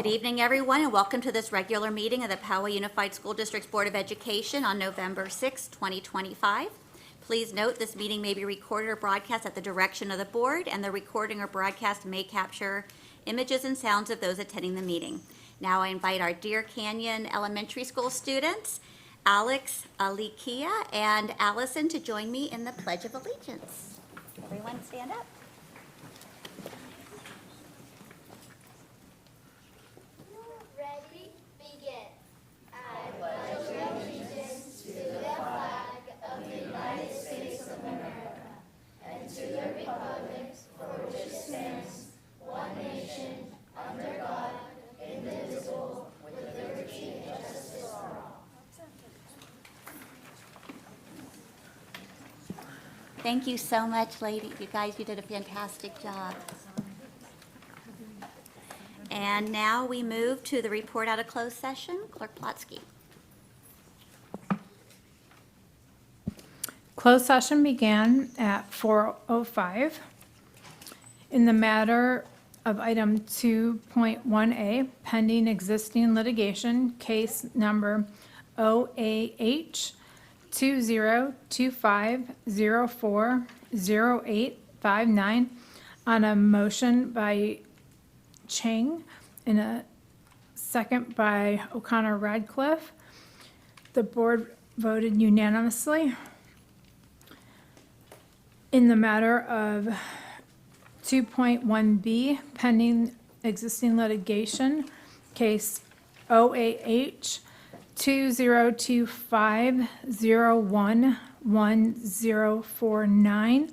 Good evening, everyone, and welcome to this regular meeting of the Poway Unified School District's Board of Education on November 6, 2025. Please note this meeting may be recorded or broadcast at the direction of the board, and the recording or broadcast may capture images and sounds of those attending the meeting. Now I invite our Deer Canyon Elementary School students, Alex, Alikia, and Allison to join me in the Pledge of Allegiance. Everyone stand up. Ready, begin. I pledge allegiance to the flag of the United States of America and to the republic for which it stands, one nation, under God, indivisible, with liberty and justice for all. Thank you so much, ladies. You guys, you did a fantastic job. And now we move to the report out of closed session. Clerk Plotsky. Closed session began at 4:05. In the matter of item 2.1A, pending existing litigation, case number OAH 2025040859, on a motion by Chang and a second by O'Connor Radcliffe. The board voted unanimously. In the matter of 2.1B, pending existing litigation, case OAH 2025011049,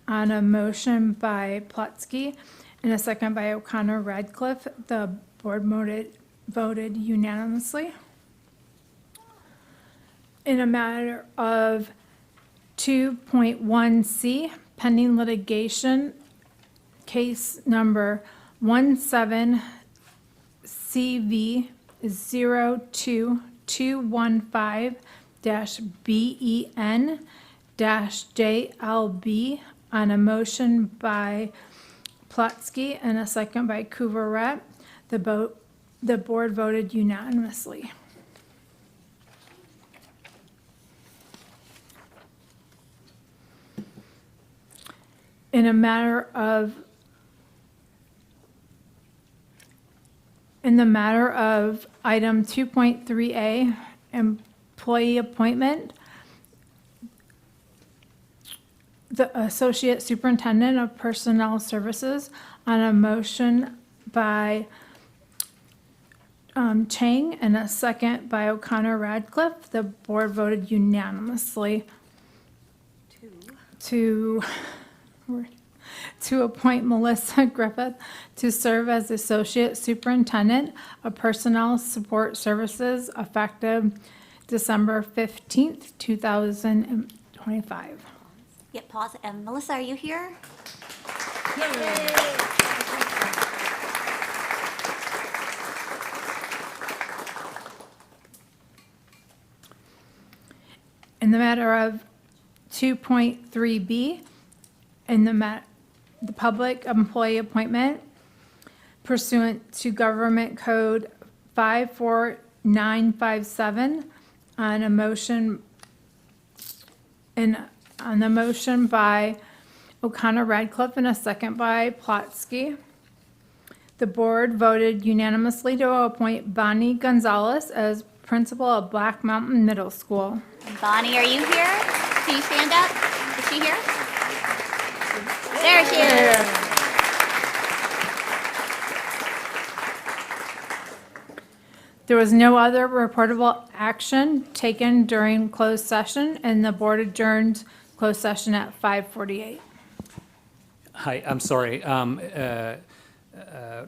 on a motion by Plotsky and a second by O'Connor Radcliffe, the board voted unanimously. In a matter of 2.1C, pending litigation, case number 17CV02215-BEN-JLB, on a motion by Plotsky and a second by Kuvaret, the board voted unanimously. In the matter of item 2.3A, employee appointment, the Associate Superintendent of Personnel Services, on a motion by Chang and a second by O'Connor Radcliffe, the board voted unanimously to appoint Melissa Griffith to serve as Associate Superintendent of Personnel Support Services effective December 15th, 2025. Yep, pause. And Melissa, are you here? In the matter of 2.3B, in the public employee appointment pursuant to Government Code 54957, on a motion by O'Connor Radcliffe and a second by Plotsky. The board voted unanimously to appoint Bonnie Gonzalez as principal of Black Mountain Middle School. Bonnie, are you here? Can you stand up? Is she here? There she is. There was no other reportable action taken during closed session, and the board adjourned closed session at 5:48. Hi, I'm sorry.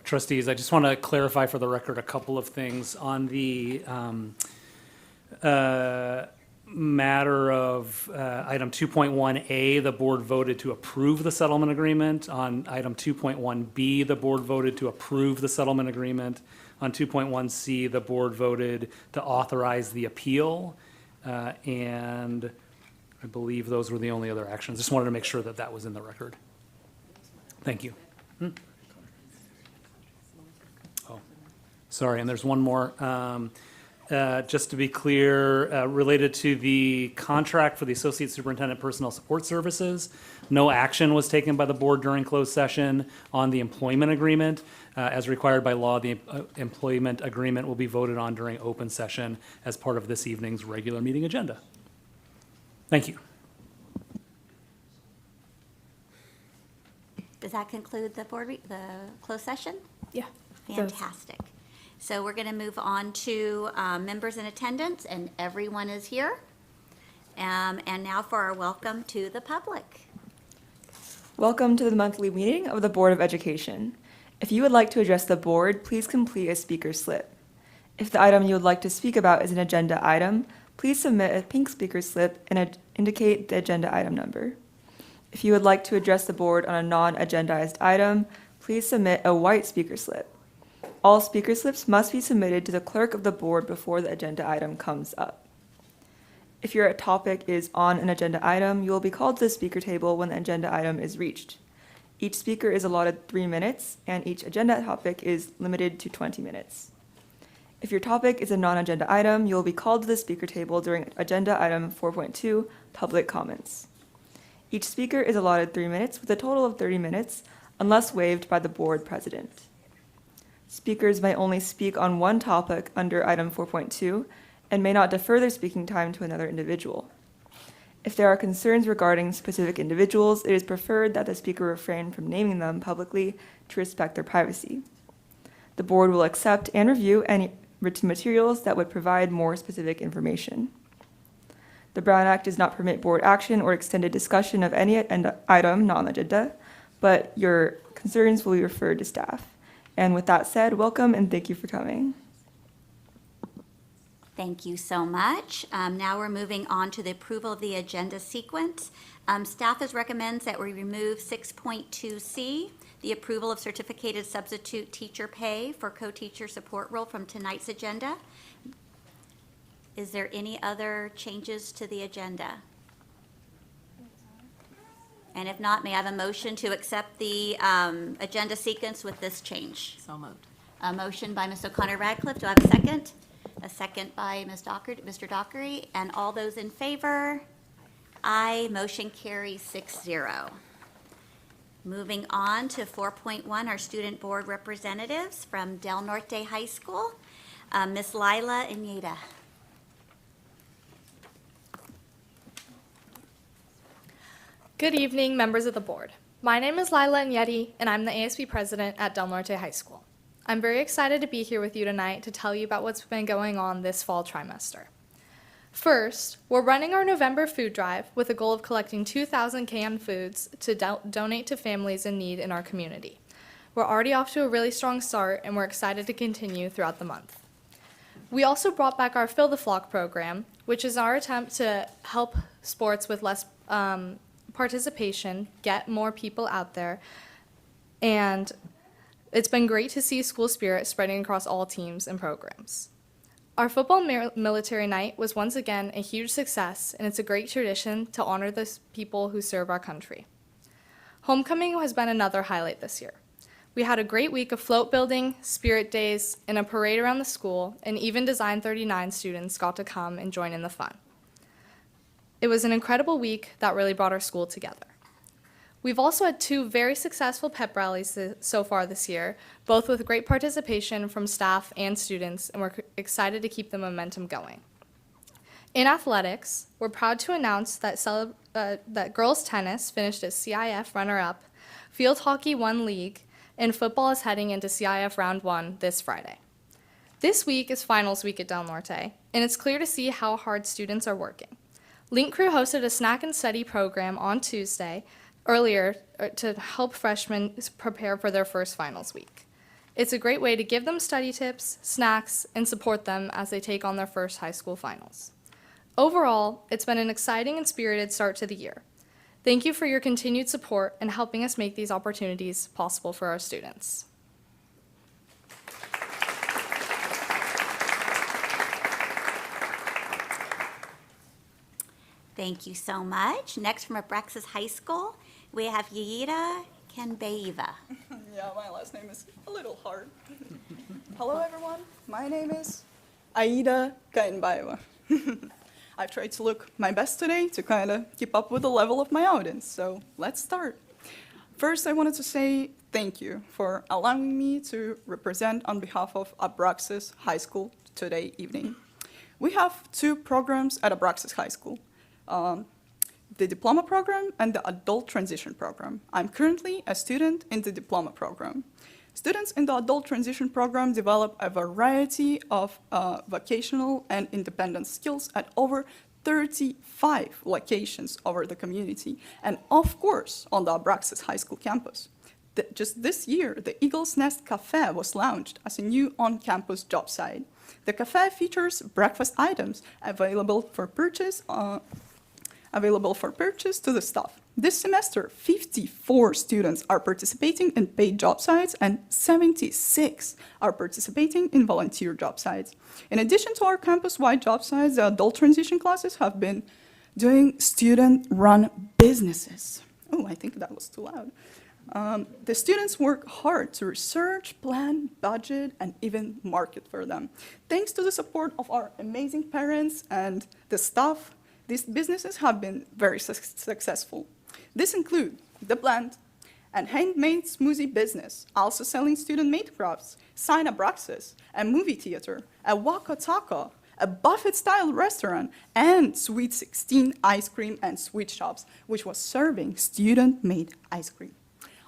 Trustees, I just want to clarify for the record a couple of things. On the matter of item 2.1A, the board voted to approve the settlement agreement. On item 2.1B, the board voted to approve the settlement agreement. On 2.1C, the board voted to authorize the appeal. And I believe those were the only other actions. Just wanted to make sure that that was in the record. Thank you. Oh. Sorry, and there's one more. Just to be clear, related to the contract for the Associate Superintendent Personnel Support Services, no action was taken by the board during closed session on the employment agreement. As required by law, the employment agreement will be voted on during open session as part of this evening's regular meeting agenda. Thank you. Does that conclude the the closed session? Yeah. Fantastic. So we're going to move on to members in attendance, and everyone is here. And now for our welcome to the public. Welcome to the monthly meeting of the Board of Education. If you would like to address the board, please complete a speaker slip. If the item you would like to speak about is an agenda item, please submit a pink speaker slip and indicate the agenda item number. If you would like to address the board on a non-agendized item, please submit a white speaker slip. All speaker slips must be submitted to the clerk of the board before the agenda item comes up. If your topic is on an agenda item, you will be called to the speaker table when the agenda item is reached. Each speaker is allotted 3 minutes, and each agenda topic is limited to 20 minutes. If your topic is a non-agenda item, you will be called to the speaker table during agenda item 4.2, public comments. Each speaker is allotted 3 minutes with a total of 30 minutes, unless waived by the board president. Speakers may only speak on one topic under item 4.2 and may not defer their speaking time to another individual. If there are concerns regarding specific individuals, it is preferred that the speaker refrain from naming them publicly to respect their privacy. The board will accept and review any written materials that would provide more specific information. The Brown Act does not permit board action or extended discussion of any item not on the agenda, but your concerns will be referred to staff. And with that said, welcome and thank you for coming. Thank you so much. Now we're moving on to the approval of the agenda sequence. Staff recommends that we remove 6.2C, the approval of certificated substitute teacher pay for co-teacher support role from tonight's agenda. Is there any other changes to the agenda? And if not, may I have a motion to accept the agenda sequence with this change? So moved. A motion by Ms. O'Connor Radcliffe. Do I have a second? A second by Mr. Dockery. And all those in favor? Aye. Motion carries 6-0. Moving on to 4.1, our student board representatives from Del Norte High School. Ms. Lila Iñeda. Good evening, members of the board. My name is Lila Iñedi, and I'm the ASB president at Del Norte High School. I'm very excited to be here with you tonight to tell you about what's been going on this fall trimester. First, we're running our November food drive with a goal of collecting 2,000 canned foods to donate to families in need in our community. We're already off to a really strong start, and we're excited to continue throughout the month. We also brought back our Fill the Flock program, which is our attempt to help sports with less participation, get more people out there, and it's been great to see school spirit spreading across all teams and programs. Our football military night was once again a huge success, and it's a great tradition to honor the people who serve our country. Homecoming has been another highlight this year. We had a great week of float building, spirit days, and a parade around the school, and even Design 39 students got to come and join in the fun. It was an incredible week that really brought our school together. We've also had 2 very successful pep rallies so far this year, both with great participation from staff and students, and we're excited to keep the momentum going. In athletics, we're proud to announce that girls tennis finished as CIF runner-up, field hockey won league, and football is heading into CIF round 1 this Friday. This week is finals week at Del Norte, and it's clear to see how hard students are working. Link Crew hosted a snack and study program on Tuesday earlier to help freshmen prepare for their first finals week. It's a great way to give them study tips, snacks, and support them as they take on their first high school finals. Overall, it's been an exciting and spirited start to the year. Thank you for your continued support and helping us make these opportunities possible for our students. Thank you so much. Next from Abrexas High School, we have Yaira Kenbeiva. Yeah, my last name is a little hard. Hello, everyone. My name is Aida Kainbaeva. I've tried to look my best today to kind of keep up with the level of my audience, so let's start. First, I wanted to say thank you for allowing me to represent on behalf of Abraxas High School today evening. We have two programs at Abraxas High School, the diploma program and the adult transition program. I'm currently a student in the diploma program. Students in the adult transition program develop a variety of vocational and independent skills at over 35 locations over the community, and of course, on the Abraxas High School campus. Just this year, the Eagle's Nest Cafe was launched as a new on-campus job site. The cafe features breakfast items available for purchase to the staff. This semester, 54 students are participating in paid job sites and 76 are participating in volunteer job sites. In addition to our campus-wide job sites, the adult transition classes have been doing student-run businesses. Oh, I think that was too loud. The students work hard to research, plan, budget, and even market for them. Thanks to the support of our amazing parents and the staff, these businesses have been very successful. This include The Blend, and handmade smoothie business, also selling student-made crafts, Sign Abraxas, a movie theater, a Waka Taco, a Buffet-style restaurant, and Sweet 16 ice cream and sweet shops, which was serving student-made ice cream.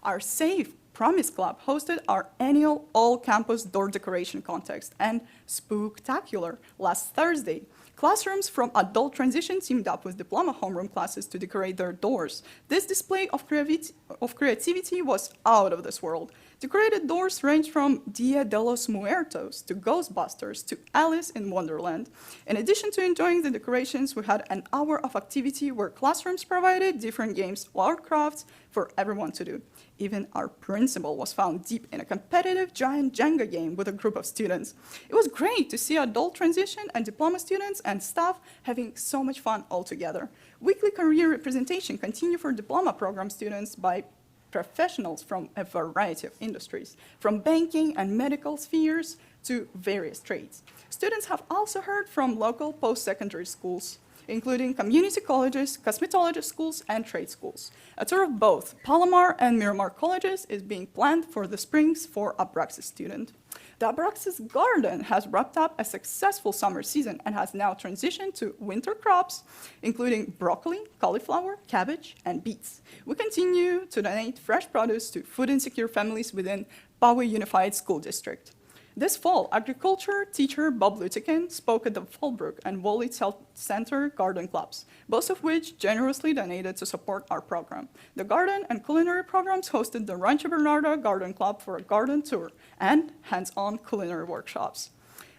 Our Safe Promise Club hosted our annual all-campus door decoration contest and Spooktacular last Thursday. Classrooms from adult transition teamed up with diploma homeroom classes to decorate their doors. This display of creativity was out of this world. Decorated doors range from Dia de los Muertos to Ghostbusters to Alice in Wonderland. In addition to enjoying the decorations, we had an hour of activity where classrooms provided different games or crafts for everyone to do. Even our principal was found deep in a competitive giant Jenga game with a group of students. It was great to see adult transition and diploma students and staff having so much fun all together. Weekly career representation continued for diploma program students by professionals from a variety of industries, from banking and medical spheres to various trades. Students have also heard from local post-secondary schools, including community colleges, cosmetology schools, and trade schools. A tour of both Palomar and Miramar colleges is being planned for the springs for Abraxas students. The Abraxas Garden has wrapped up a successful summer season and has now transitioned to winter crops, including broccoli, cauliflower, cabbage, and beets. We continue to donate fresh produce to food insecure families within PUSD Unified School District. This fall, agriculture teacher Bob Lutikin spoke at the Fallbrook and Wally Health Center garden clubs, both of which generously donated to support our program. The garden and culinary programs hosted the Rancho Bernardo Garden Club for a garden tour and hands-on culinary workshops,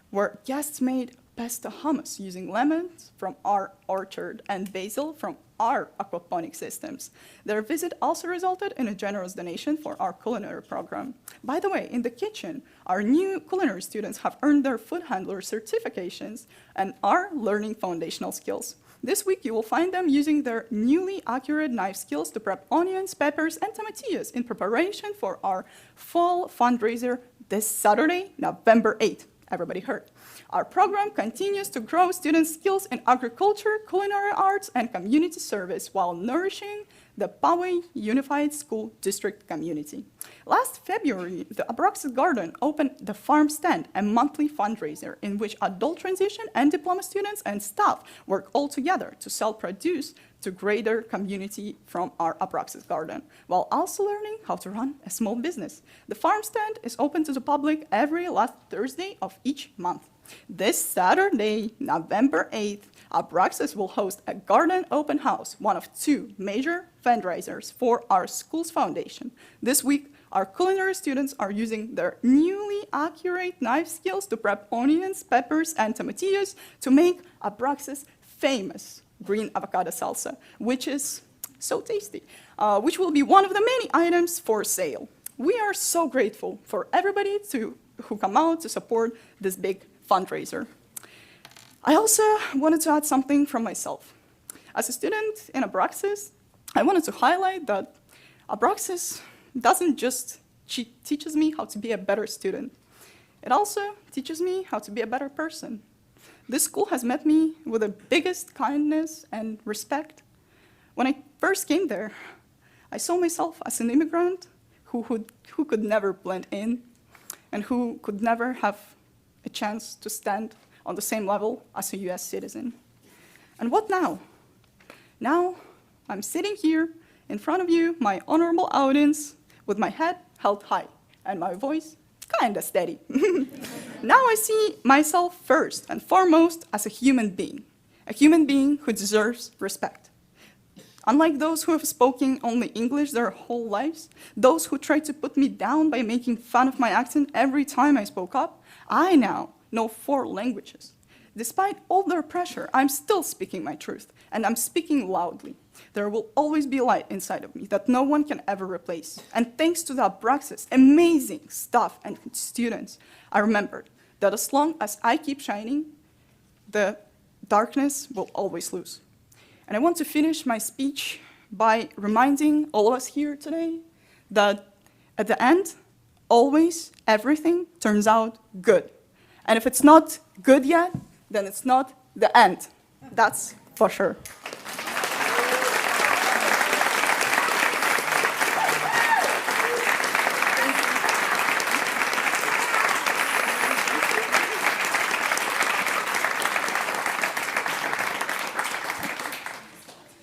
where guests made pesto hummus using lemons from our orchard and basil from our aquaponic systems. Their visit also resulted in a generous donation for our culinary program. By the way, in the kitchen, our new culinary students have earned their food handler certifications and are learning foundational skills. This week, you will find them using their newly accurate knife skills to prep onions, peppers, and tomatillos in preparation for our fall fundraiser this Saturday, November 8th. Everybody heard. Our program continues to grow students' skills in agriculture, culinary arts, and community service while nourishing the PUSD Unified School District community. Last February, the Abraxas Garden opened the Farm Stand, a monthly fundraiser in which adult transition and diploma students and staff work all together to sell produce to greater community from our Abraxas Garden, while also learning how to run a small business. The Farm Stand is open to the public every last Thursday of each month. This Saturday, November 8th, Abraxas will host a garden open house, one of two major fundraisers for our school's foundation. This week, our culinary students are using their newly accurate knife skills to prep onions, peppers, and tomatillos to make Abraxas' famous green avocado salsa, which is so tasty, which will be one of the many items for sale. We are so grateful for everybody who come out to support this big fundraiser. I also wanted to add something from myself. As a student in Abraxas, I wanted to highlight that Abraxas doesn't just teaches me how to be a better student. It also teaches me how to be a better person. This school has met me with the biggest kindness and respect. When I first came there, I saw myself as an immigrant who could never blend in and who could never have a chance to stand on the same level as a US citizen. And what now? Now I'm sitting here in front of you, my honorable audience, with my head held high and my voice kinda steady. Now I see myself first and foremost as a human being who deserves respect. Unlike those who have spoken only English their whole lives, those who tried to put me down by making fun of my accent every time I spoke up, I now know 4 languages. Despite all their pressure, I'm still speaking my truth, and I'm speaking loudly. There will always be light inside of me that no one can ever replace. And thanks to the Abraxas amazing staff and students, I remembered that as long as I keep shining, the darkness will always lose. And I want to finish my speech by reminding all of us here today that at the end, always everything turns out good. And if it's not good yet, then it's not the end. That's for sure.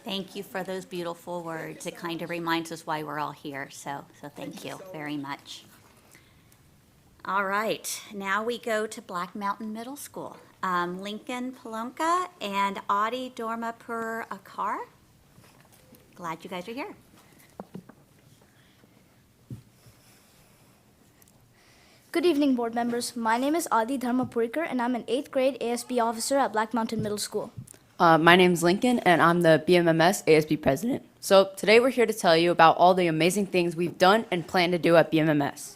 Thank you for those beautiful words. It kind of reminds us why we're all here, so thank you very much. All right, now we go to Black Mountain Middle School. Lincoln Palomka and Adi Dormapur Akar. Glad you guys are here. Good evening, board members. My name is Adi Dharmapurikar, and I'm an 8th grade ASB officer at Black Mountain Middle School. My name's Lincoln, and I'm the BMMS ASB president. So today we're here to tell you about all the amazing things we've done and plan to do at BMMS.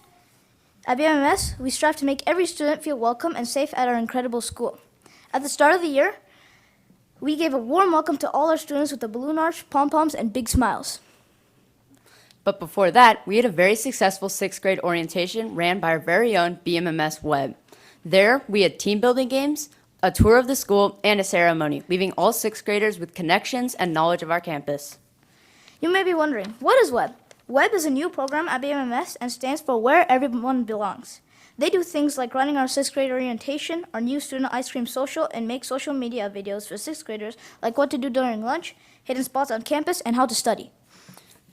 At BMMS, we strive to make every student feel welcome and safe at our incredible school. At the start of the year, we gave a warm welcome to all our students with a balloon arch, pom-poms, and big smiles. But before that, we had a very successful 6th grade orientation ran by our very own BMMS Web. There, we had team building games, a tour of the school, and a ceremony, leaving all 6th graders with connections and knowledge of our campus. You may be wondering, what is WEB? WEB is a new program at BMMS and stands for Where Everyone Belongs. They do things like running our 6th grade orientation, our new student ice cream social, and make social media videos for 6th graders like what to do during lunch, hidden spots on campus, and how to study.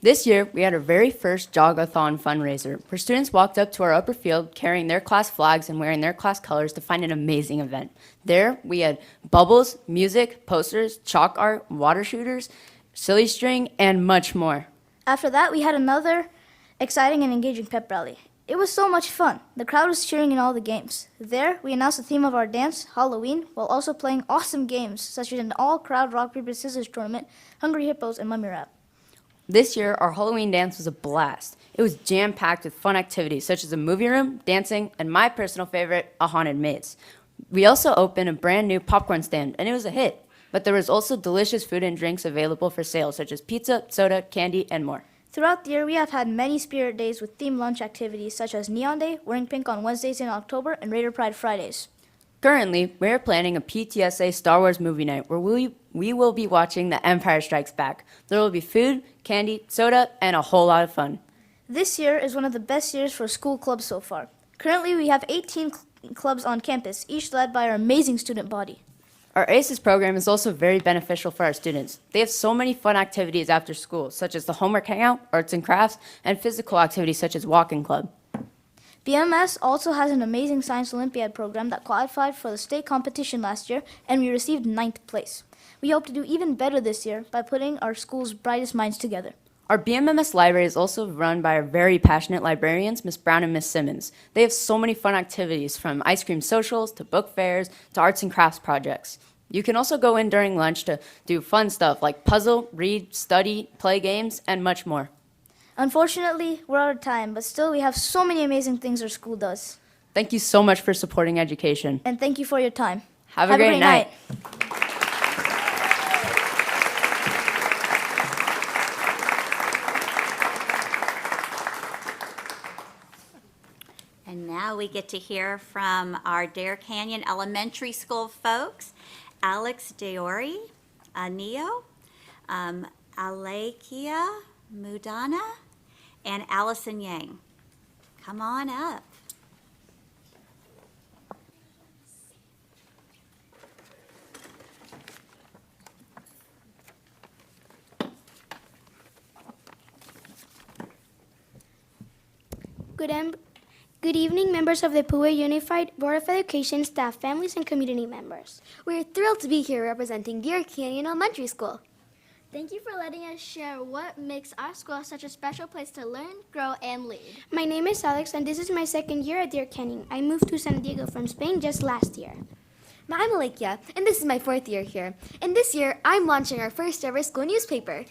This year, we had our very first Jog-a-thon fundraiser, where students walked up to our upper field carrying their class flags and wearing their class colors to find an amazing event. There, we had bubbles, music, posters, chalk art, water shooters, silly string, and much more. After that, we had another exciting and engaging pep rally. It was so much fun. The crowd was cheering in all the games. There, we announced the theme of our dance, Halloween, while also playing awesome games such as an all-crowd rock, paper, scissors tournament, Hungry Hippos, and Mummy Rap. This year, our Halloween dance was a blast. It was jam-packed with fun activities such as a movie room, dancing, and my personal favorite, a haunted maze. We also opened a brand new popcorn stand, and it was a hit. But there was also delicious food and drinks available for sale, such as pizza, soda, candy, and more. Throughout the year, we have had many spirit days with themed lunch activities such as Neon Day, Wearing Pink on Wednesdays in October, and Raider Pride Fridays. Currently, we are planning a PTSA Star Wars movie night where we will be watching The Empire Strikes Back. There will be food, candy, soda, and a whole lot of fun. This year is one of the best years for school clubs so far. Currently, we have 18 clubs on campus, each led by our amazing student body. Our ACES program is also very beneficial for our students. They have so many fun activities after school, such as the homework hangout, arts and crafts, and physical activities such as walking club. BMS also has an amazing Science Olympiad program that qualified for the state competition last year, and we received 9th place. We hope to do even better this year by putting our school's brightest minds together. Our BMMS library is also run by our very passionate librarians, Miss Brown and Miss Simmons. They have so many fun activities, from ice cream socials to book fairs to arts and crafts projects. You can also go in during lunch to do fun stuff like puzzle, read, study, play games, and much more. Unfortunately, we're out of time, but still we have so many amazing things our school does. Thank you so much for supporting education. And thank you for your time. Have a great night. And now we get to hear from our Dare Canyon Elementary School folks, Alex Deori, Anio, Alekia Mudana, and Allison Yang. Come on up. Good evening, members of the PUE Unified Board of Education staff, families, and community members. We're thrilled to be here representing Deer Canyon Elementary School. Thank you for letting us share what makes our school such a special place to learn, grow, and lead. My name is Alex, and this is my second year at Deer Canyon. I moved to San Diego from Spain just last year. I'm Alekia, and this is my 4th year here. And this year, I'm launching our first ever school newspaper.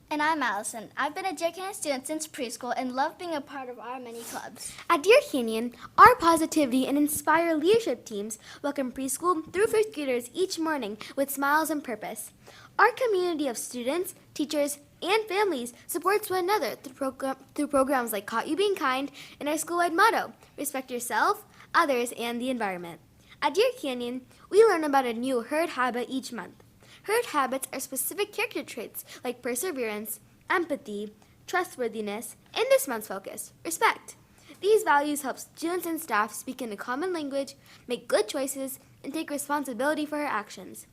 And I'm Allison. I've been a Deer Canyon student since preschool and love being a part of our many clubs. At Deer Canyon, our positivity and inspire leadership teams welcome preschool through 5th graders each morning with smiles and purpose. Our community of students, teachers, and families supports one another through programs like Caught You Being Kind and our school-wide motto, Respect Yourself, Others, and the Environment. At Deer Canyon, we learn about a new herd habit each month. Herd habits are specific character traits like perseverance, empathy, trustworthiness, and this month's focus, respect. These values help students and staff speak in a common language, make good choices, and take responsibility for our actions.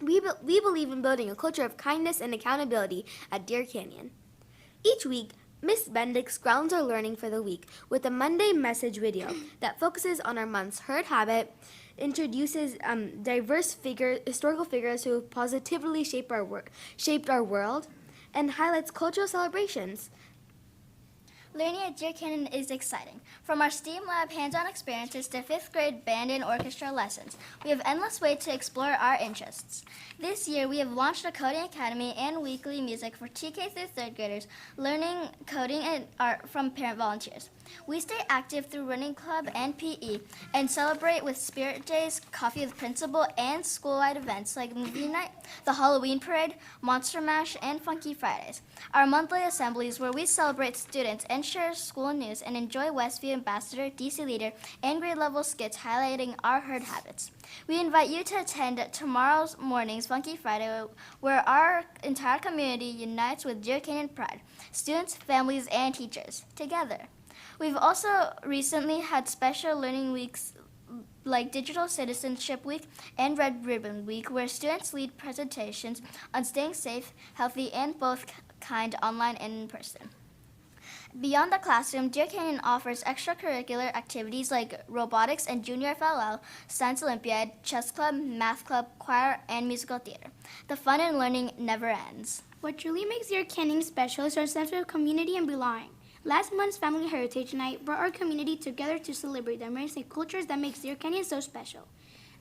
We believe in building a culture of kindness and accountability at Deer Canyon. Each week, Miss Bendix grounds our learning for the week with a Monday message video that focuses on our month's herd habit, introduces diverse historical figures who have positively shaped our world, and highlights cultural celebrations. Learning at Deer Canyon is exciting. From our STEAM Lab hands-on experiences to 5th grade band and orchestra lessons, we have endless ways to explore our interests. This year, we have launched a coding academy and weekly music for TK through 3rd graders, learning coding and art from parent volunteers. We stay active through running club and PE and celebrate with Spirit Days, Coffee with Principal, and school-wide events like Movie Night, the Halloween Parade, Monster Mash, and Funky Fridays. Our monthly assemblies where we celebrate students and share school news and enjoy Westview Ambassador, DC Leader, and grade level skits highlighting our herd habits. We invite you to attend tomorrow's morning's Funky Friday where our entire community unites with Deer Canyon pride, students, families, and teachers, together. We've also recently had special learning weeks like Digital Citizenship Week and Red Ribbon Week, where students lead presentations on staying safe, healthy, and both kind online and in person. Beyond the classroom, Deer Canyon offers extracurricular activities like robotics and junior FLL, science olympiad, chess club, math club, choir, and musical theater. The fun and learning never ends. What truly makes Deer Canyon special is our sense of community and belonging. Last month's Family Heritage Night brought our community together to celebrate the amazing cultures that makes Deer Canyon so special.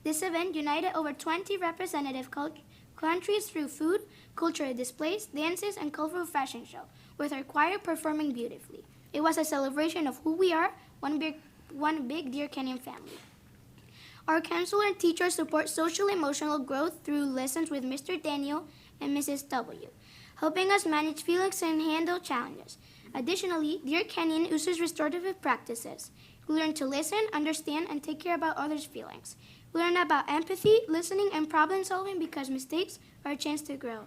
This event united over 20 representative countries through food, cultural displays, dances, and colorful fashion show, with our choir performing beautifully. It was a celebration of who we are, one big Deer Canyon family. Our counselor and teachers support social-emotional growth through lessons with Mr. Daniel and Mrs. W, helping us manage feelings and handle challenges. Additionally, Deer Canyon uses restorative practices. We learn to listen, understand, and take care about others' feelings. We learn about empathy, listening, and problem solving because mistakes are a chance to grow.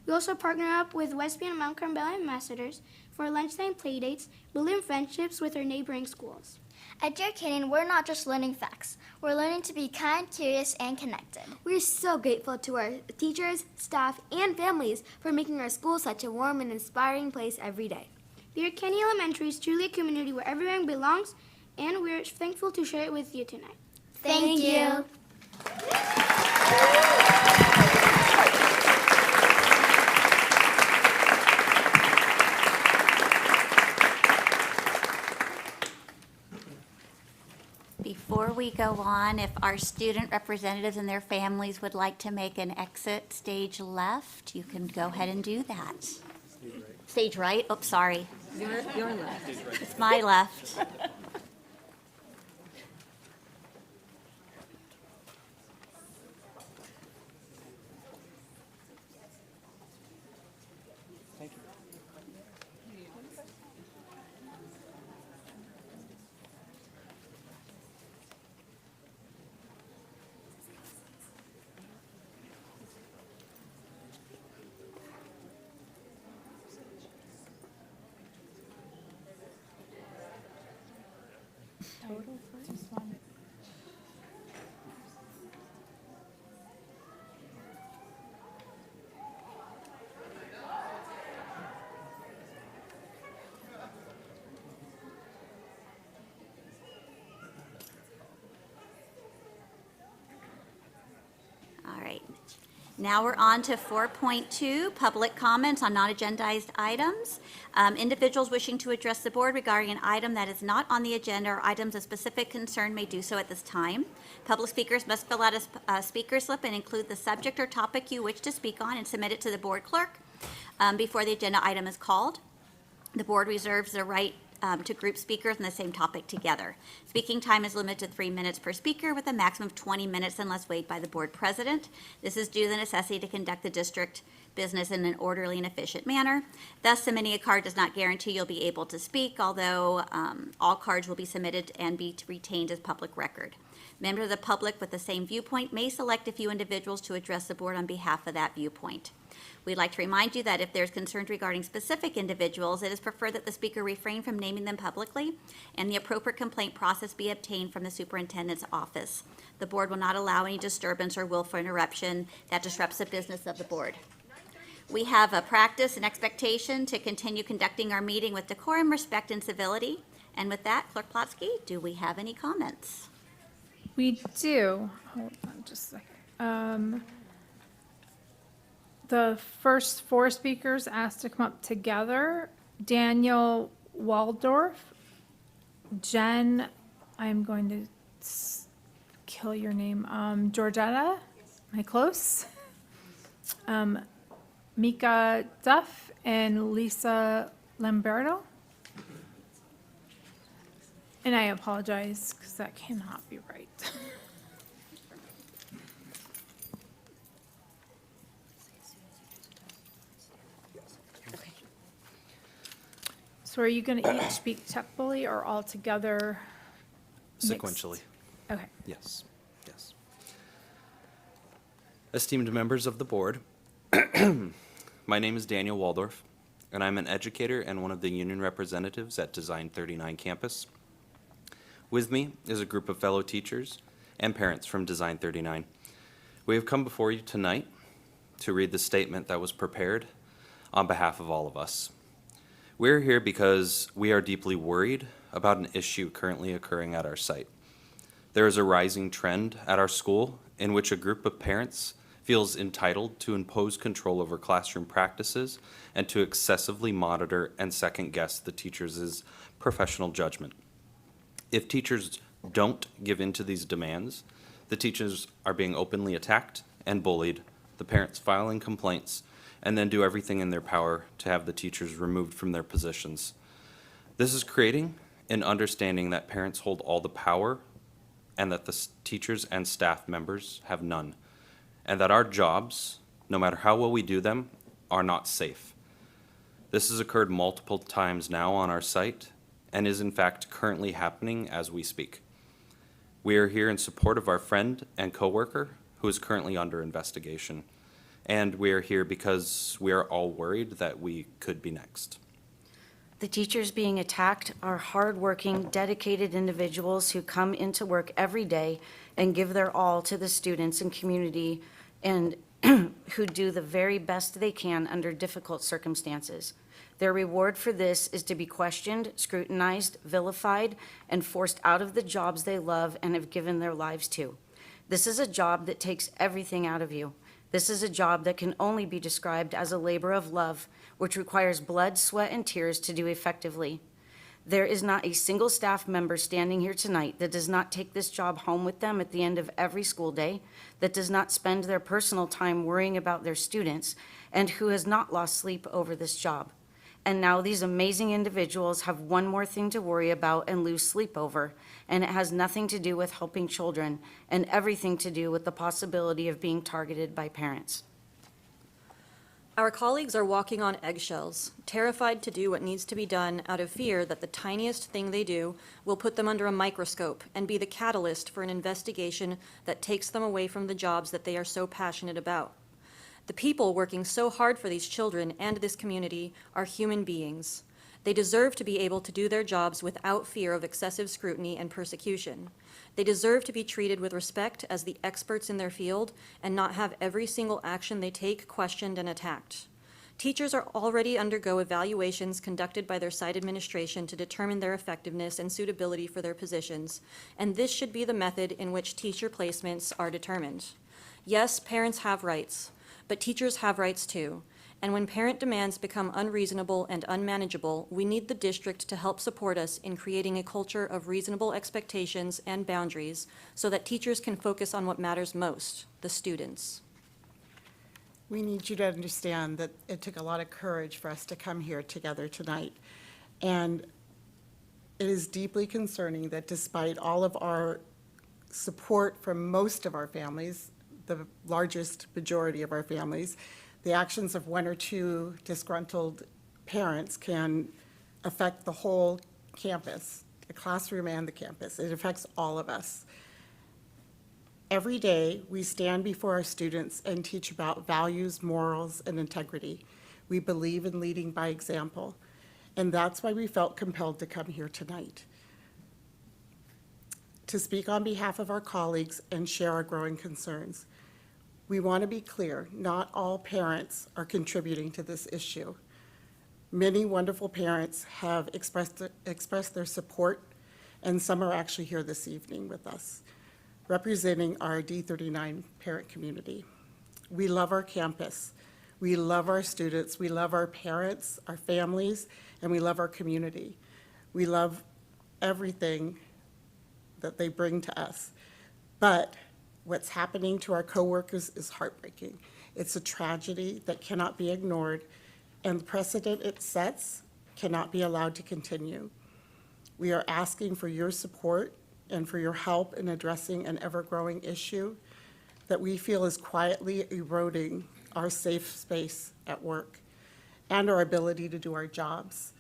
We also partner up with Westby and Mount Carmel ambassadors for lunchtime playdates, building friendships with our neighboring schools. At Deer Canyon, we're not just learning facts. We're learning to be kind, curious, and connected. We're so grateful to our teachers, staff, and families for making our school such a warm and inspiring place every day. Deer Canyon Elementary is truly a community where everyone belongs, and we're thankful to share it with you tonight. Thank you. Before we go on, if our student representatives and their families would like to make an exit stage left, you can go ahead and do that. Stage right? Oops, sorry. Your left. It's my left. All right. Now we're on to 4.2, public comments on non-agendized items. Individuals wishing to address the board regarding an item that is not on the agenda or items of specific concern may do so at this time. Public speakers must fill out a speaker slip and include the subject or topic you wish to speak on and submit it to the board clerk before the agenda item is called. The board reserves the right to group speakers on the same topic together. Speaking time is limited to 3 minutes per speaker with a maximum of 20 minutes unless waived by the board president. This is due to the necessity to conduct the district business in an orderly and efficient manner. Thus, submitting a card does not guarantee you'll be able to speak, although all cards will be submitted and be retained as public record. Members of the public with the same viewpoint may select a few individuals to address the board on behalf of that viewpoint. We'd like to remind you that if there's concerns regarding specific individuals, it is preferred that the speaker refrain from naming them publicly and the appropriate complaint process be obtained from the superintendent's office. The board will not allow any disturbance or willful interruption that disrupts the business of the board. We have a practice and expectation to continue conducting our meeting with decorum, respect, and civility. And with that, Clerk Plotsky, do we have any comments? We do. Hold on just a second. The first four speakers asked to come up together. Daniel Waldorf, Jen, I'm going to kill your name, Georgetta, am I close? Mika Duff and Lisa Lamberto. And I apologize because that cannot be right. So are you going to each speak separately or all together? mixed? Sequentially. Okay. Yes, yes. Esteemed members of the board, my name is Daniel Waldorf, and I'm an educator and one of the union representatives at Design 39 campus. With me is a group of fellow teachers and parents from Design 39. We have come before you tonight to read the statement that was prepared on behalf of all of us. We're here because we are deeply worried about an issue currently occurring at our site. There is a rising trend at our school in which a group of parents feels entitled to impose control over classroom practices and to excessively monitor and second-guess the teachers' professional judgment. If teachers don't give in to these demands, the teachers are being openly attacked and bullied, the parents filing complaints, and then do everything in their power to have the teachers removed from their positions. This is creating an understanding that parents hold all the power and that the teachers and staff members have none, and that our jobs, no matter how well we do them, are not safe. This has occurred multiple times now on our site and is in fact currently happening as we speak. We are here in support of our friend and coworker who is currently under investigation. And we are here because we are all worried that we could be next. The teachers being attacked are hardworking, dedicated individuals who come into work every day and give their all to the students and community and who do the very best they can under difficult circumstances. Their reward for this is to be questioned, scrutinized, vilified, and forced out of the jobs they love and have given their lives to. This is a job that takes everything out of you. This is a job that can only be described as a labor of love, which requires blood, sweat, and tears to do effectively. There is not a single staff member standing here tonight that does not take this job home with them at the end of every school day, that does not spend their personal time worrying about their students, and who has not lost sleep over this job. And now these amazing individuals have one more thing to worry about and lose sleep over, and it has nothing to do with helping children and everything to do with the possibility of being targeted by parents. Our colleagues are walking on eggshells, terrified to do what needs to be done out of fear that the tiniest thing they do will put them under a microscope and be the catalyst for an investigation that takes them away from the jobs that they are so passionate about. The people working so hard for these children and this community are human beings. They deserve to be able to do their jobs without fear of excessive scrutiny and persecution. They deserve to be treated with respect as the experts in their field and not have every single action they take questioned and attacked. Teachers are already undergo evaluations conducted by their site administration to determine their effectiveness and suitability for their positions, and this should be the method in which teacher placements are determined. Yes, parents have rights, but teachers have rights too. And when parent demands become unreasonable and unmanageable, we need the district to help support us in creating a culture of reasonable expectations and boundaries so that teachers can focus on what matters most, the students. We need you to understand that it took a lot of courage for us to come here together tonight. And it is deeply concerning that despite all of our support from most of our families, the largest majority of our families, the actions of one or two disgruntled parents can affect the whole campus, the classroom and the campus. It affects all of us. Every day, we stand before our students and teach about values, morals, and integrity. We believe in leading by example, and that's why we felt compelled to come here tonight, to speak on behalf of our colleagues and share our growing concerns. We want to be clear, not all parents are contributing to this issue. Many wonderful parents have expressed their support, and some are actually here this evening with us, representing our D39 parent community. We love our campus. We love our students. We love our parents, our families, and we love our community. We love everything that they bring to us. But what's happening to our coworkers is heartbreaking. It's a tragedy that cannot be ignored, and the precedent it sets cannot be allowed to continue. We are asking for your support and for your help in addressing an ever-growing issue that we feel is quietly eroding our safe space at work and our ability to do our jobs.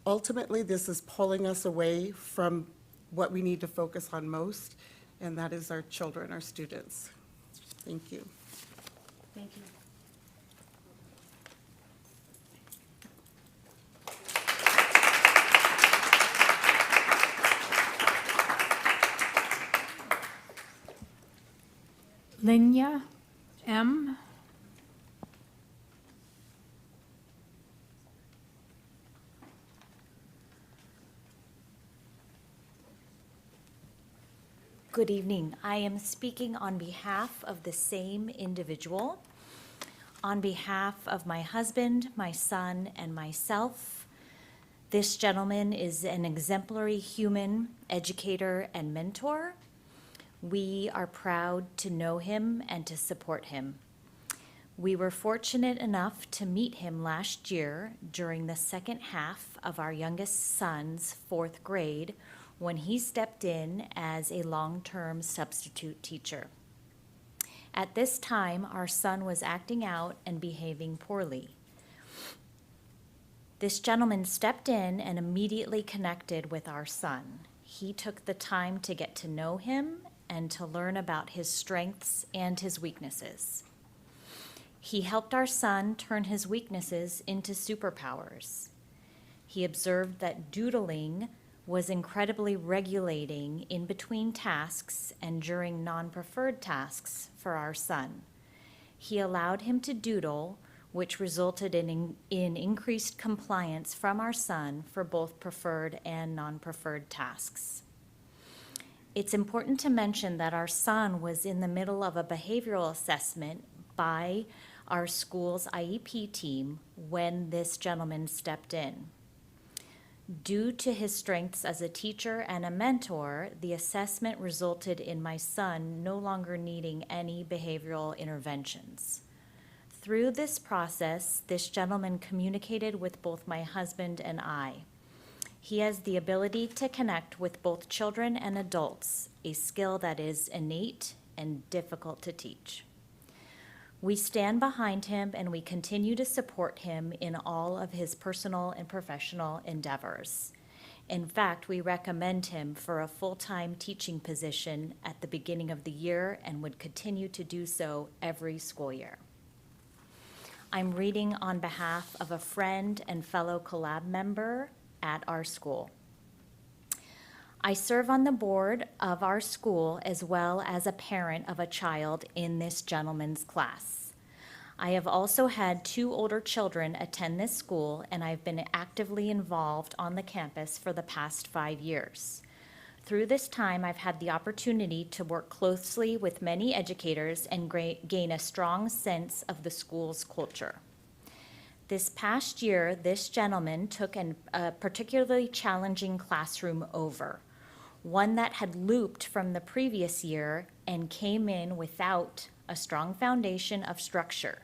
Ultimately, this is pulling us away from what we need to focus on most, and that is our children, our students. Thank you. Thank you. Linya M. Good evening. I am speaking on behalf of the same individual. On behalf of my husband, my son, and myself, this gentleman is an exemplary human, educator, and mentor. We are proud to know him and to support him. We were fortunate enough to meet him last year during the second half of our youngest son's fourth grade when he stepped in as a long-term substitute teacher. At this time, our son was acting out and behaving poorly. This gentleman stepped in and immediately connected with our son. He took the time to get to know him and to learn about his strengths and his weaknesses. He helped our son turn his weaknesses into superpowers. He observed that doodling was incredibly regulating in between tasks and during non-preferred tasks for our son. He allowed him to doodle, which resulted in increased compliance from our son for both preferred and non-preferred tasks. It's important to mention that our son was in the middle of a behavioral assessment by our school's IEP team when this gentleman stepped in. Due to his strengths as a teacher and a mentor, the assessment resulted in my son no longer needing any behavioral interventions. Through this process, this gentleman communicated with both my husband and I. He has the ability to connect with both children and adults, a skill that is innate and difficult to teach. We stand behind him and we continue to support him in all of his personal and professional endeavors. In fact, we recommend him for a full-time teaching position at the beginning of the year and would continue to do so every school year. I'm reading on behalf of a friend and fellow collab member at our school. I serve on the board of our school as well as a parent of a child in this gentleman's class. I have also had 2 older children attend this school, and I've been actively involved on the campus for the past 5 years. Through this time, I've had the opportunity to work closely with many educators and gain a strong sense of the school's culture. This past year, this gentleman took a particularly challenging classroom over, one that had looped from the previous year and came in without a strong foundation of structure.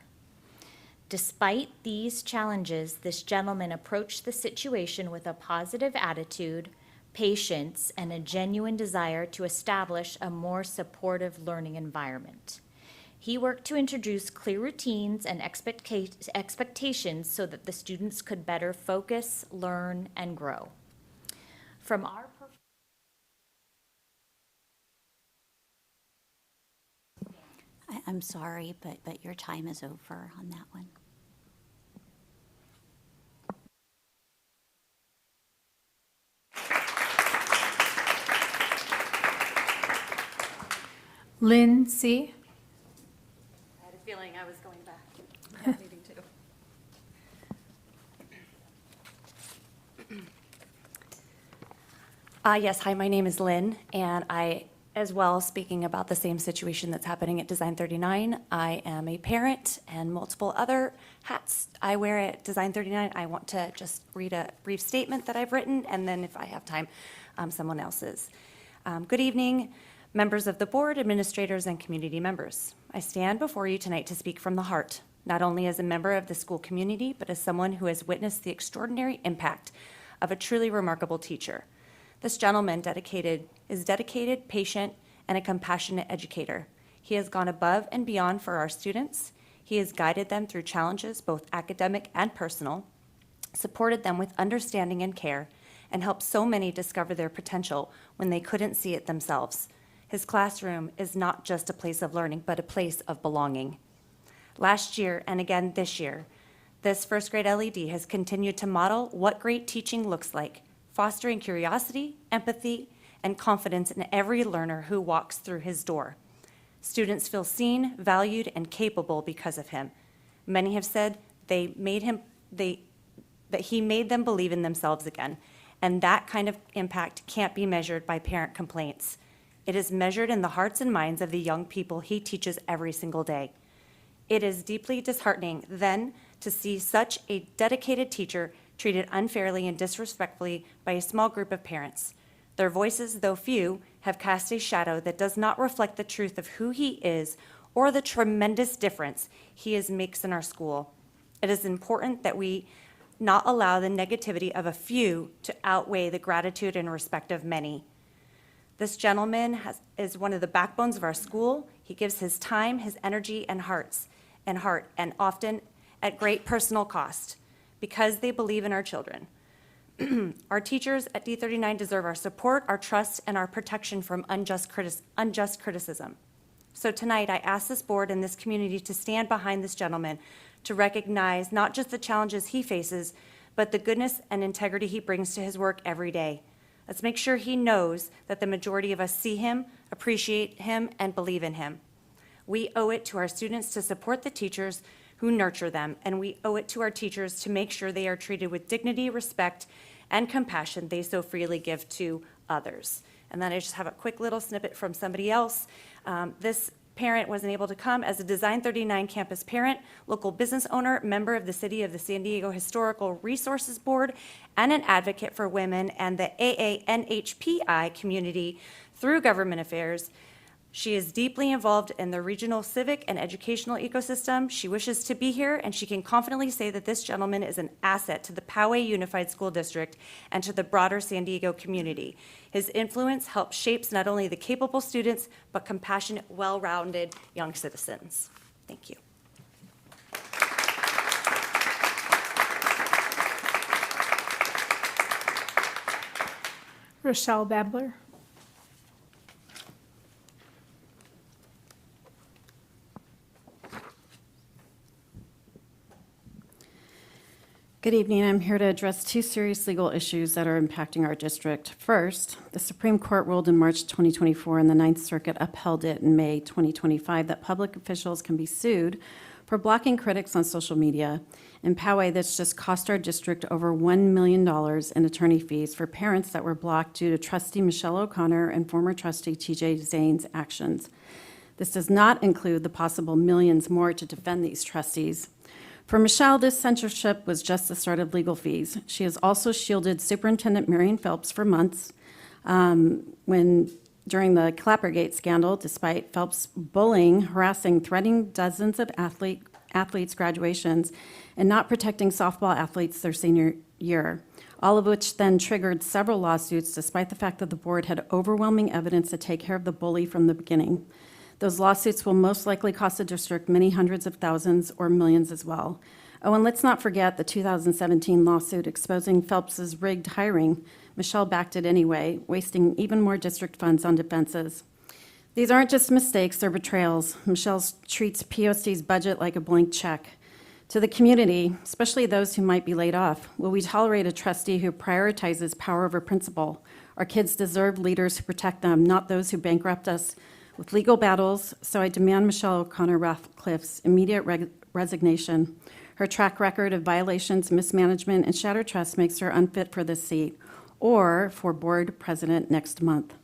Despite these challenges, this gentleman approached the situation with a positive attitude, patience, and a genuine desire to establish a more supportive learning environment. He worked to introduce clear routines and expectations so that the students could better focus, learn, and grow. From our I'm sorry, but your time is over on that one. Lynn C. I had a feeling I was going back. Meeting too. Yes, hi, my name is Lynn, and I, as well, speaking about the same situation that's happening at Design 39. I am a parent and multiple other hats I wear at Design 39. I want to just read a brief statement that I've written, and then if I have time, someone else's. Good evening, members of the board, administrators, and community members. I stand before you tonight to speak from the heart, not only as a member of the school community, but as someone who has witnessed the extraordinary impact of a truly remarkable teacher. This gentleman is dedicated, patient, and a compassionate educator. He has gone above and beyond for our students. He has guided them through challenges, both academic and personal, supported them with understanding and care, and helped so many discover their potential when they couldn't see it themselves. His classroom is not just a place of learning, but a place of belonging. Last year, and again this year, this first grade LED has continued to model what great teaching looks like, fostering curiosity, empathy, and confidence in every learner who walks through his door. Students feel seen, valued, and capable because of him. Many have said that he made them believe in themselves again, and that kind of impact can't be measured by parent complaints. It is measured in the hearts and minds of the young people he teaches every single day. It is deeply disheartening, then, to see such a dedicated teacher treated unfairly and disrespectfully by a small group of parents. Their voices, though few, have cast a shadow that does not reflect the truth of who he is or the tremendous difference he makes in our school. It is important that we not allow the negativity of a few to outweigh the gratitude and respect of many. This gentleman is one of the backbones of our school. He gives his time, his energy, and heart, and often at great personal cost, because they believe in our children. Our teachers at D39 deserve our support, our trust, and our protection from unjust criticism. So tonight, I ask this board and this community to stand behind this gentleman, to recognize not just the challenges he faces, but the goodness and integrity he brings to his work every day. Let's make sure he knows that the majority of us see him, appreciate him, and believe in him. We owe it to our students to support the teachers who nurture them, and we owe it to our teachers to make sure they are treated with dignity, respect, and compassion they so freely give to others. And then I just have a quick little snippet from somebody else. This parent wasn't able to come as a Design 39 campus parent, local business owner, member of the City of the San Diego Historical Resources Board, and an advocate for women and the AANHPI community through government affairs. She is deeply involved in the regional civic and educational ecosystem. She wishes to be here, and she can confidently say that this gentleman is an asset to the Poway Unified School District and to the broader San Diego community. His influence helps shapes not only the capable students, but compassionate, well-rounded young citizens. Thank you. Rochelle Babler. Good evening. I'm here to address two serious legal issues that are impacting our district. First, the Supreme Court ruled in March 2024 and the Ninth Circuit upheld it in May 2025 that public officials can be sued for blocking critics on social media. In Poway, this just cost our district over $1 million in attorney fees for parents that were blocked due to trustee Michelle O'Connor and former trustee TJ Zane's actions. This does not include the possible millions more to defend these trustees. For Michelle, this censorship was just the start of legal fees. She has also shielded Superintendent Marion Phelps for months during the Clappergate scandal, despite Phelps bullying, harassing, threatening dozens of athletes' graduations, and not protecting softball athletes their senior year, all of which then triggered several lawsuits, despite the fact that the board had overwhelming evidence to take care of the bully from the beginning. Those lawsuits will most likely cost the district many hundreds of thousands or millions as well. Oh, and let's not forget the 2017 lawsuit exposing Phelps's rigged hiring. Michelle backed it anyway, wasting even more district funds on defenses. These aren't just mistakes, they're betrayals. Michelle treats PUSD's budget like a blank check. To the community, especially those who might be laid off, will we tolerate a trustee who prioritizes power over principle? Our kids deserve leaders who protect them, not those who bankrupt us with legal battles, so I demand Michelle O'Connor Ratcliffe's immediate resignation. Her track record of violations, mismanagement, and shattered trust makes her unfit for this seat or for board president next month.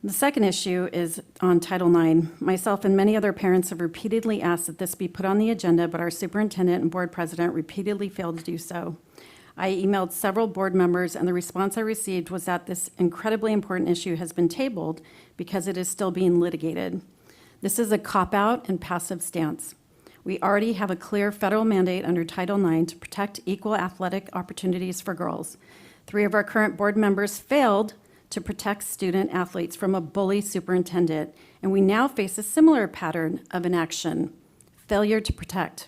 The second issue is on Title IX. Myself and many other parents have repeatedly asked that this be put on the agenda, but our superintendent and board president repeatedly failed to do so. I emailed several board members, and the response I received was that this incredibly important issue has been tabled because it is still being litigated. This is a cop-out and passive stance. We already have a clear federal mandate under Title IX to protect equal athletic opportunities for girls. 3 of our current board members failed to protect student athletes from a bully superintendent, and we now face a similar pattern of inaction, failure to protect.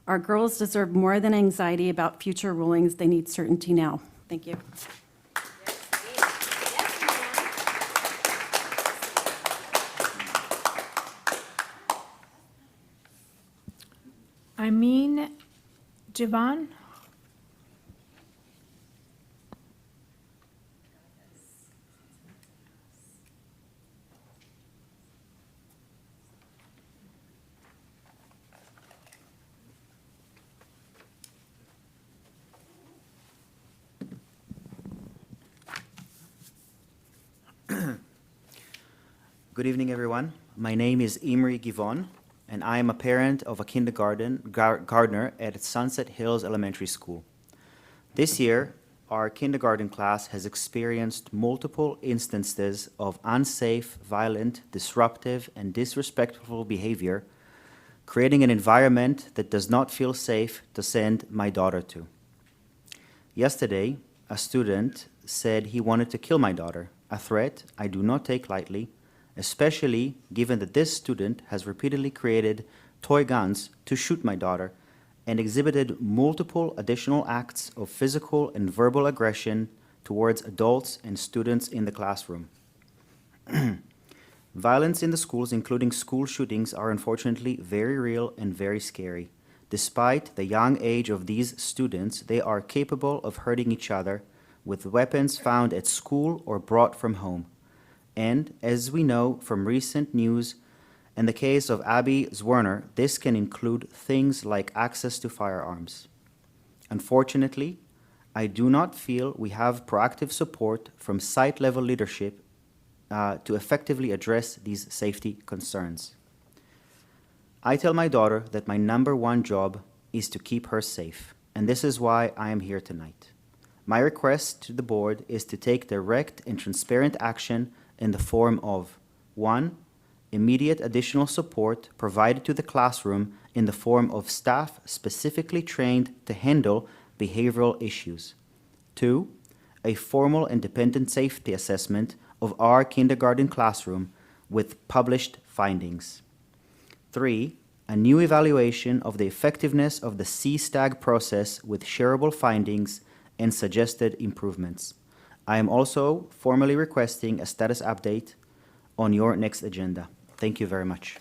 Our girls deserve more than anxiety about future rulings. They need certainty now. Thank you. Javon? Good evening, everyone. My name is Imri Givon, and I am a parent of a kindergartner at Sunset Hills Elementary School. This year, our kindergarten class has experienced multiple instances of unsafe, violent, disruptive, and disrespectful behavior, creating an environment that does not feel safe to send my daughter to. Yesterday, a student said he wanted to kill my daughter, a threat I do not take lightly, especially given that this student has repeatedly created toy guns to shoot my daughter and exhibited multiple additional acts of physical and verbal aggression towards adults and students in the classroom. Violence in the schools, including school shootings, are unfortunately very real and very scary. Despite the young age of these students, they are capable of hurting each other with weapons found at school or brought from home. And as we know from recent news, in the case of Abby Zwerner, this can include things like access to firearms. Unfortunately, I do not feel we have proactive support from site-level leadership to effectively address these safety concerns. I tell my daughter that my #1 job is to keep her safe, and this is why I am here tonight. My request to the board is to take direct and transparent action in the form of 1, immediate additional support provided to the classroom in the form of staff specifically trained to handle behavioral issues. 2, a formal independent safety assessment of our kindergarten classroom with published findings. 3, a new evaluation of the effectiveness of the CSTAG process with shareable findings and suggested improvements. I am also formally requesting a status update on your next agenda. Thank you very much.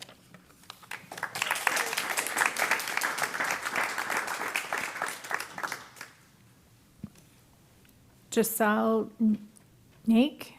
Giselle Neek.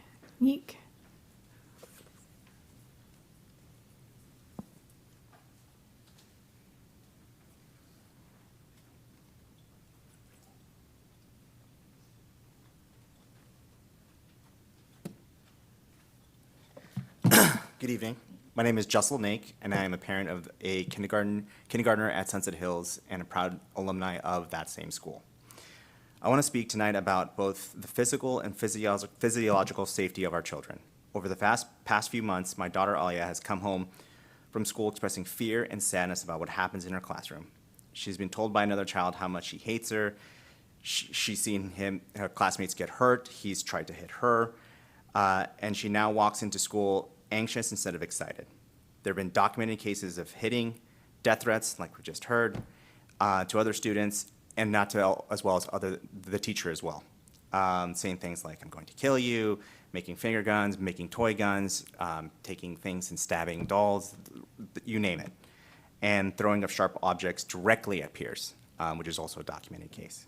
Good evening. My name is Jessel Nake, and I am a parent of a kindergartner at Sunset Hills and a proud alumni of that same school. I want to speak tonight about both the physical and physiological safety of our children. Over the past few months, my daughter Alia has come home from school expressing fear and sadness about what happens in her classroom. She's been told by another child how much he hates her. She's seen her classmates get hurt. He's tried to hit her. And she now walks into school anxious instead of excited. There have been documented cases of hitting, death threats, like we just heard, to other students, and as well as the teacher as well, saying things like, "I'm going to kill you," making finger guns, making toy guns, taking things and stabbing dolls, you name it, and throwing of sharp objects directly at peers, which is also a documented case.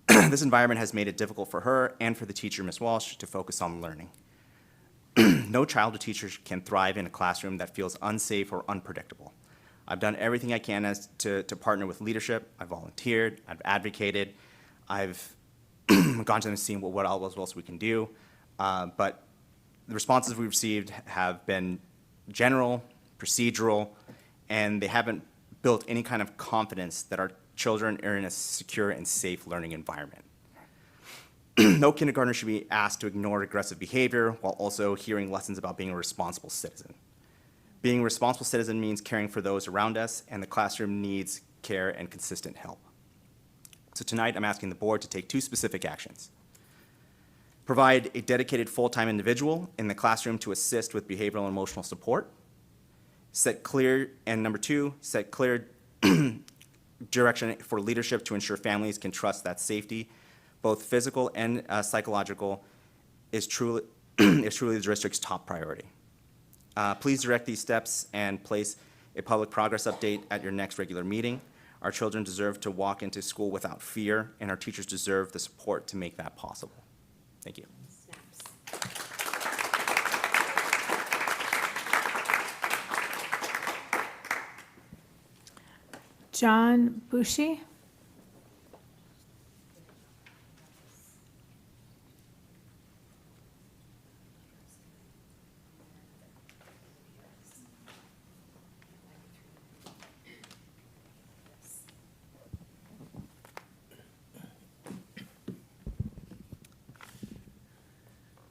This environment has made it difficult for her and for the teacher, Ms. Walsh, to focus on learning. No child or teacher can thrive in a classroom that feels unsafe or unpredictable. I've done everything I can to partner with leadership. I've volunteered, I've advocated, I've gone to them and seen what else we can do. But the responses we've received have been general, procedural, and they haven't built any kind of confidence that our children are in a secure and safe learning environment. No kindergartner should be asked to ignore aggressive behavior while also hearing lessons about being a responsible citizen. Being a responsible citizen means caring for those around us, and the classroom needs care and consistent help. So tonight, I'm asking the board to take two specific actions. Provide a dedicated full-time individual in the classroom to assist with behavioral and emotional support. And number two, set clear direction for leadership to ensure families can trust that safety, both physical and psychological, is truly the district's top priority. Please direct these steps and place a public progress update at your next regular meeting. Our children deserve to walk into school without fear, and our teachers deserve the support to make that possible. Thank you. John Bushy.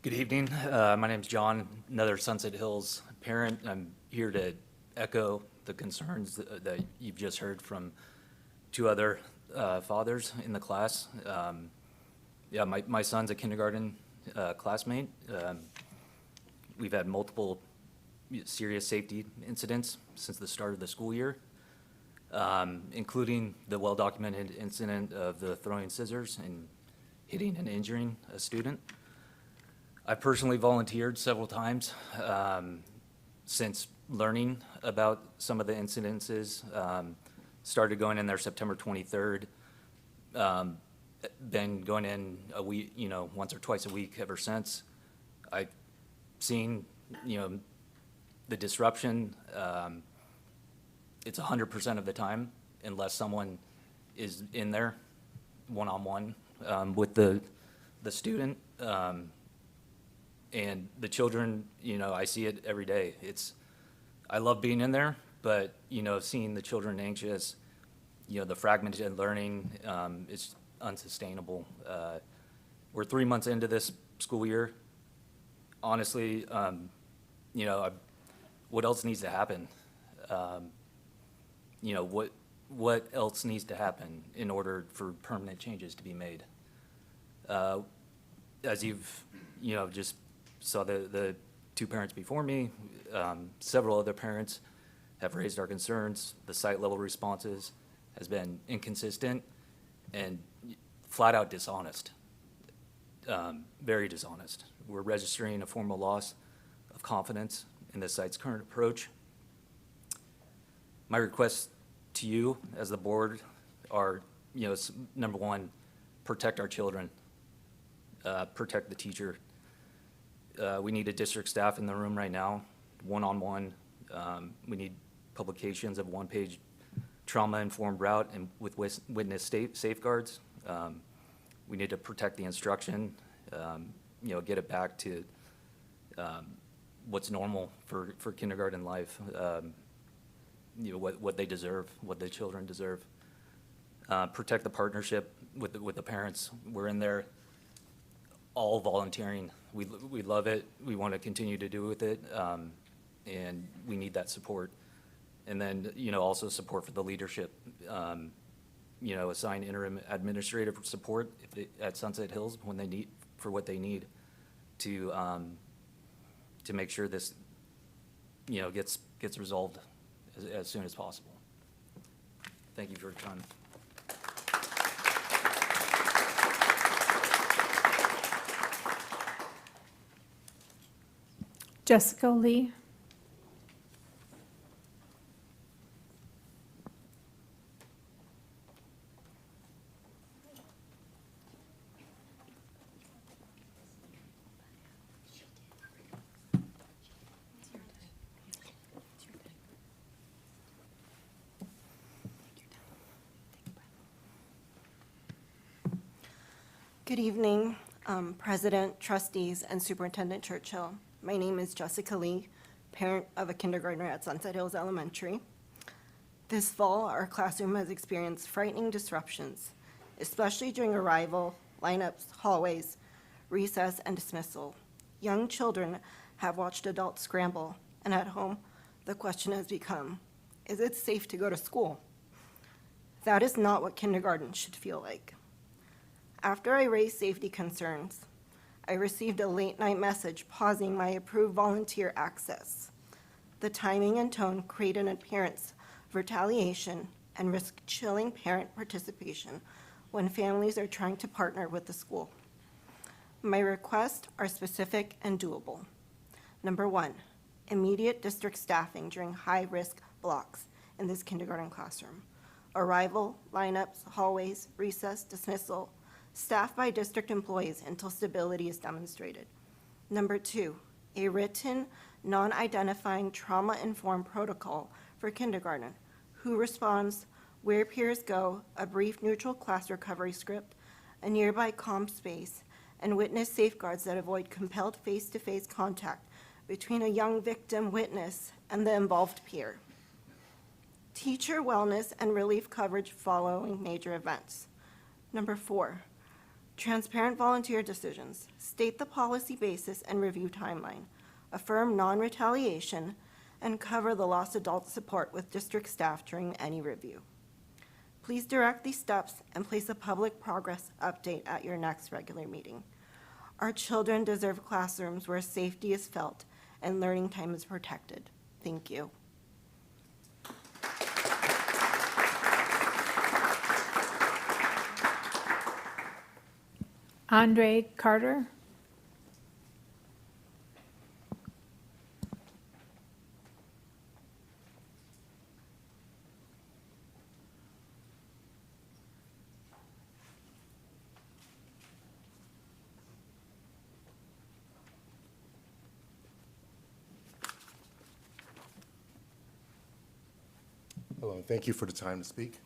Good evening. My name's John, another Sunset Hills parent. I'm here to echo the concerns that you've just heard from two other fathers in the class. Yeah, my son's a kindergarten classmate. We've had multiple serious safety incidents since the start of the school year, including the well-documented incident of the throwing scissors and hitting and injuring a student. I personally volunteered several times since learning about some of the incidences. Started going in there September 23rd. Been going in a week, once or twice a week ever since. I've seen, the disruption. It's 100% of the time, unless someone is in there one-on-one with the student. And the children, I see it every day. I love being in there, but, seeing the children anxious, the fragmented learning, is unsustainable. We're 3 months into this school year. Honestly, what else needs to happen? What else needs to happen in order for permanent changes to be made? As you've, just saw the two parents before me, several other parents have raised our concerns. The site level responses has been inconsistent and flat out dishonest, very dishonest. We're registering a formal loss of confidence in the site's current approach. My requests to you as the board are, number one, protect our children. protect the teacher. We need a district staff in the room right now, one-on-one. We need publications of one-page trauma-informed route and with witness safeguards. We need to protect the instruction, get it back to what's normal for kindergarten life, what they deserve, what the children deserve. Protect the partnership with the parents. We're in there all volunteering. We love it. We want to continue to do with it, and we need that support. And then, also support for the leadership. Assign interim administrative support at Sunset Hills when they need, for what they need to make sure this, gets resolved as soon as possible. Thank you for your time. Jessica Lee. Good evening, President, trustees, and Superintendent Churchill. My name is Jessica Lee, parent of a kindergartner at Sunset Hills Elementary. This fall, our classroom has experienced frightening disruptions, especially during arrival, lineups, hallways, recess, and dismissal. Young children have watched adults scramble, and at home, the question has become, is it safe to go to school? That is not what kindergarten should feel like. After I raised safety concerns, I received a late-night message pausing my approved volunteer access. The timing and tone create an appearance of retaliation and risk chilling parent participation when families are trying to partner with the school. My requests are specific and doable. Number one, immediate district staffing during high-risk blocks in this kindergarten classroom. Arrival, lineups, hallways, recess, dismissal, staffed by district employees until stability is demonstrated. Number two, a written, non-identifying trauma-informed protocol for kindergarten. Who responds, where peers go, a brief neutral class recovery script, a nearby calm space, and witness safeguards that avoid compelled face-to-face contact between a young victim witness and the involved peer. Teacher wellness and relief coverage following major events. Number four, transparent volunteer decisions. State the policy basis and review timeline. Affirm non-retaliation and cover the lost adult support with district staff during any review. Please direct these steps and place a public progress update at your next regular meeting. Our children deserve classrooms where safety is felt and learning time is protected. Thank you. Andre Carter. Hello, thank you for the time to speak.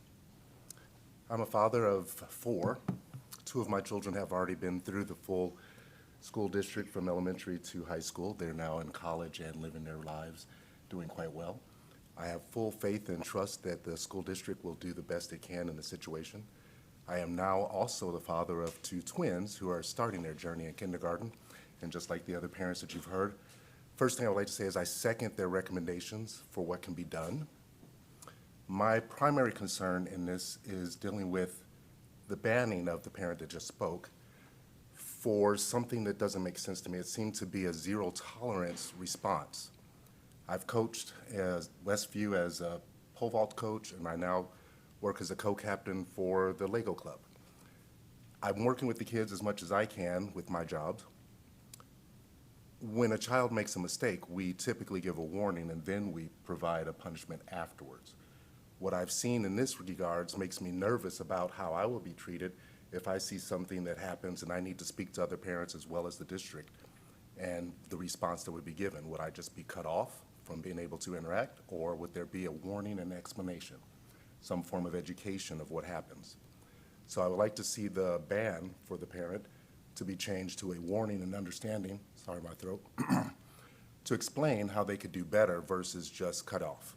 I'm a father of 4. 2 of my children have already been through the full school district from elementary to high school. They're now in college and living their lives, doing quite well. I have full faith and trust that the school district will do the best it can in the situation. I am now also the father of 2 twins who are starting their journey in kindergarten. And just like the other parents that you've heard, first thing I would like to say is I second their recommendations for what can be done. My primary concern in this is dealing with the banning of the parent that just spoke for something that doesn't make sense to me. It seemed to be a zero tolerance response. I've coached as Westview as a pole vault coach, and I now work as a co-captain for the Lego Club. I'm working with the kids as much as I can with my job. When a child makes a mistake, we typically give a warning and then we provide a punishment afterwards. What I've seen in this regards makes me nervous about how I will be treated if I see something that happens and I need to speak to other parents as well as the district, and the response that would be given, would I just be cut off from being able to interact, or would there be a warning and explanation, some form of education of what happens? So I would like to see the ban for the parent to be changed to a warning and understanding, sorry my throat, to explain how they could do better versus just cut off.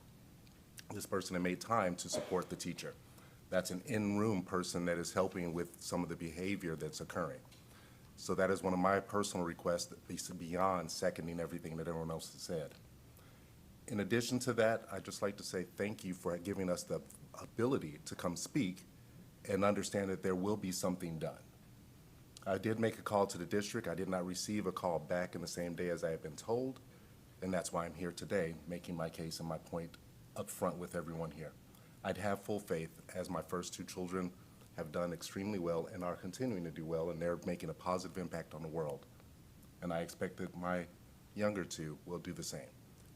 This person had made time to support the teacher. That's an in-room person that is helping with some of the behavior that's occurring. So that is one of my personal requests, beyond seconding everything that everyone else has said. In addition to that, I'd just like to say thank you for giving us the ability to come speak and understand that there will be something done. I did make a call to the district. I did not receive a call back in the same day as I had been told, and that's why I'm here today, making my case and my point up front with everyone here. I'd have full faith, as my first two children have done extremely well and are continuing to do well, and they're making a positive impact on the world. And I expect that my younger two will do the same,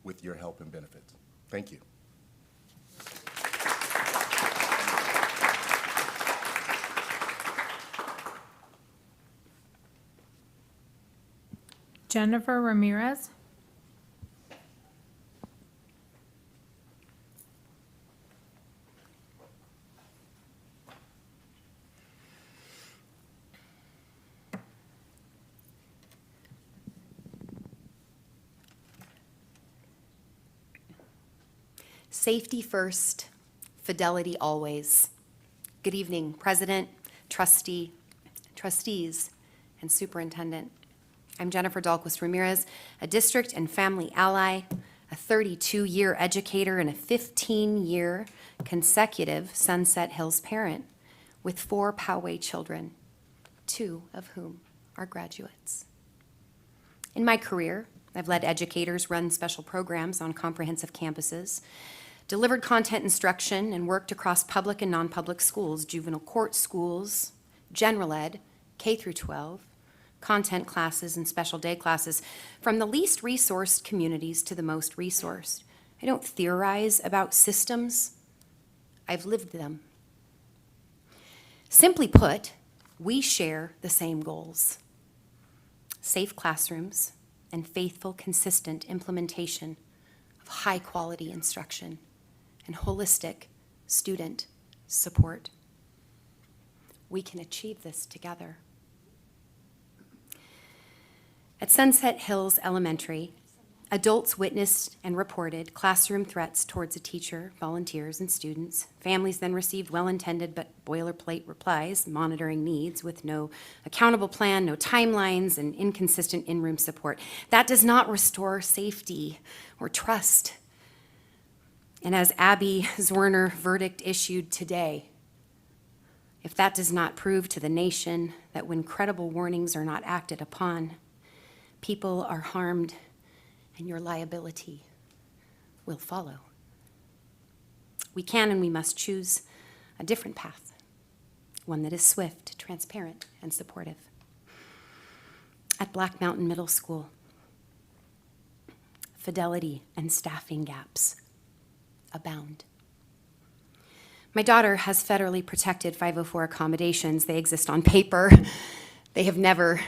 with your help and benefits. Thank you. Jennifer Ramirez. Safety first, fidelity always. Good evening, President, trustees, and Superintendent. I'm Jennifer Dahlquist Ramirez, a district and family ally, a 32-year educator, and a 15-year consecutive Sunset Hills parent with 4 Poway children, 2 of whom are graduates. In my career, I've led educators run special programs on comprehensive campuses, delivered content instruction, and worked across public and non-public schools, juvenile court schools, general ed, K through 12, content classes and special day classes, from the least resourced communities to the most resourced. I don't theorize about systems. I've lived them. Simply put, we share the same goals: safe classrooms and faithful, consistent implementation of high-quality instruction and holistic student support. We can achieve this together. At Sunset Hills Elementary, adults witnessed and reported classroom threats towards a teacher, volunteers, and students. Families then received well-intended but boilerplate replies, monitoring needs with no accountable plan, no timelines, and inconsistent in-room support. That does not restore safety or trust. And as Abby Zwerner verdict issued today, if that does not prove to the nation that when credible warnings are not acted upon, people are harmed and your liability will follow. We can and we must choose a different path, one that is swift, transparent, and supportive. At Black Mountain Middle School, fidelity and staffing gaps abound. My daughter has federally protected 504 accommodations. They exist on paper. They have never,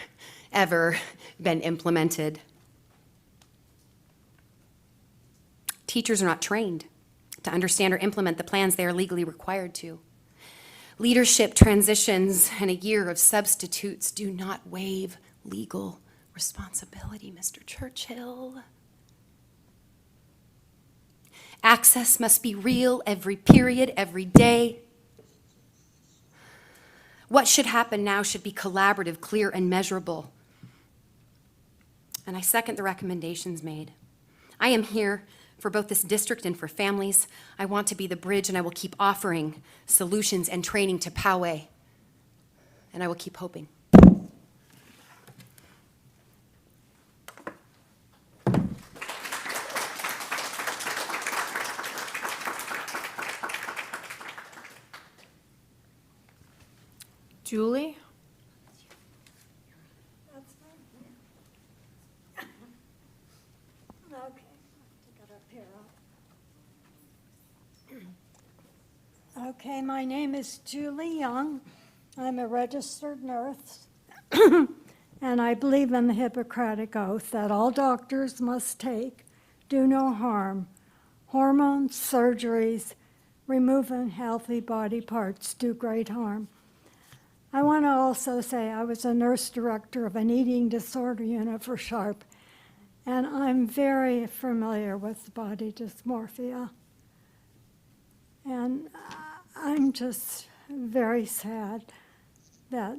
ever been implemented. Teachers are not trained to understand or implement the plans they are legally required to. Leadership transitions and a year of substitutes do not waive legal responsibility, Mr. Churchill. Access must be real every period, every day. What should happen now should be collaborative, clear, and measurable. And I second the recommendations made. I am here for both this district and for families. I want to be the bridge, and I will keep offering solutions and training to Poway. And I will keep hoping. Julie? Okay, my name is Julie Young. I'm a registered nurse, and I believe in the Hippocratic Oath that all doctors must take, do no harm. Hormones, surgeries, removing healthy body parts do great harm. I want to also say I was a nurse director of an eating disorder unit for SHARP, and I'm very familiar with body dysmorphia. And I'm just very sad that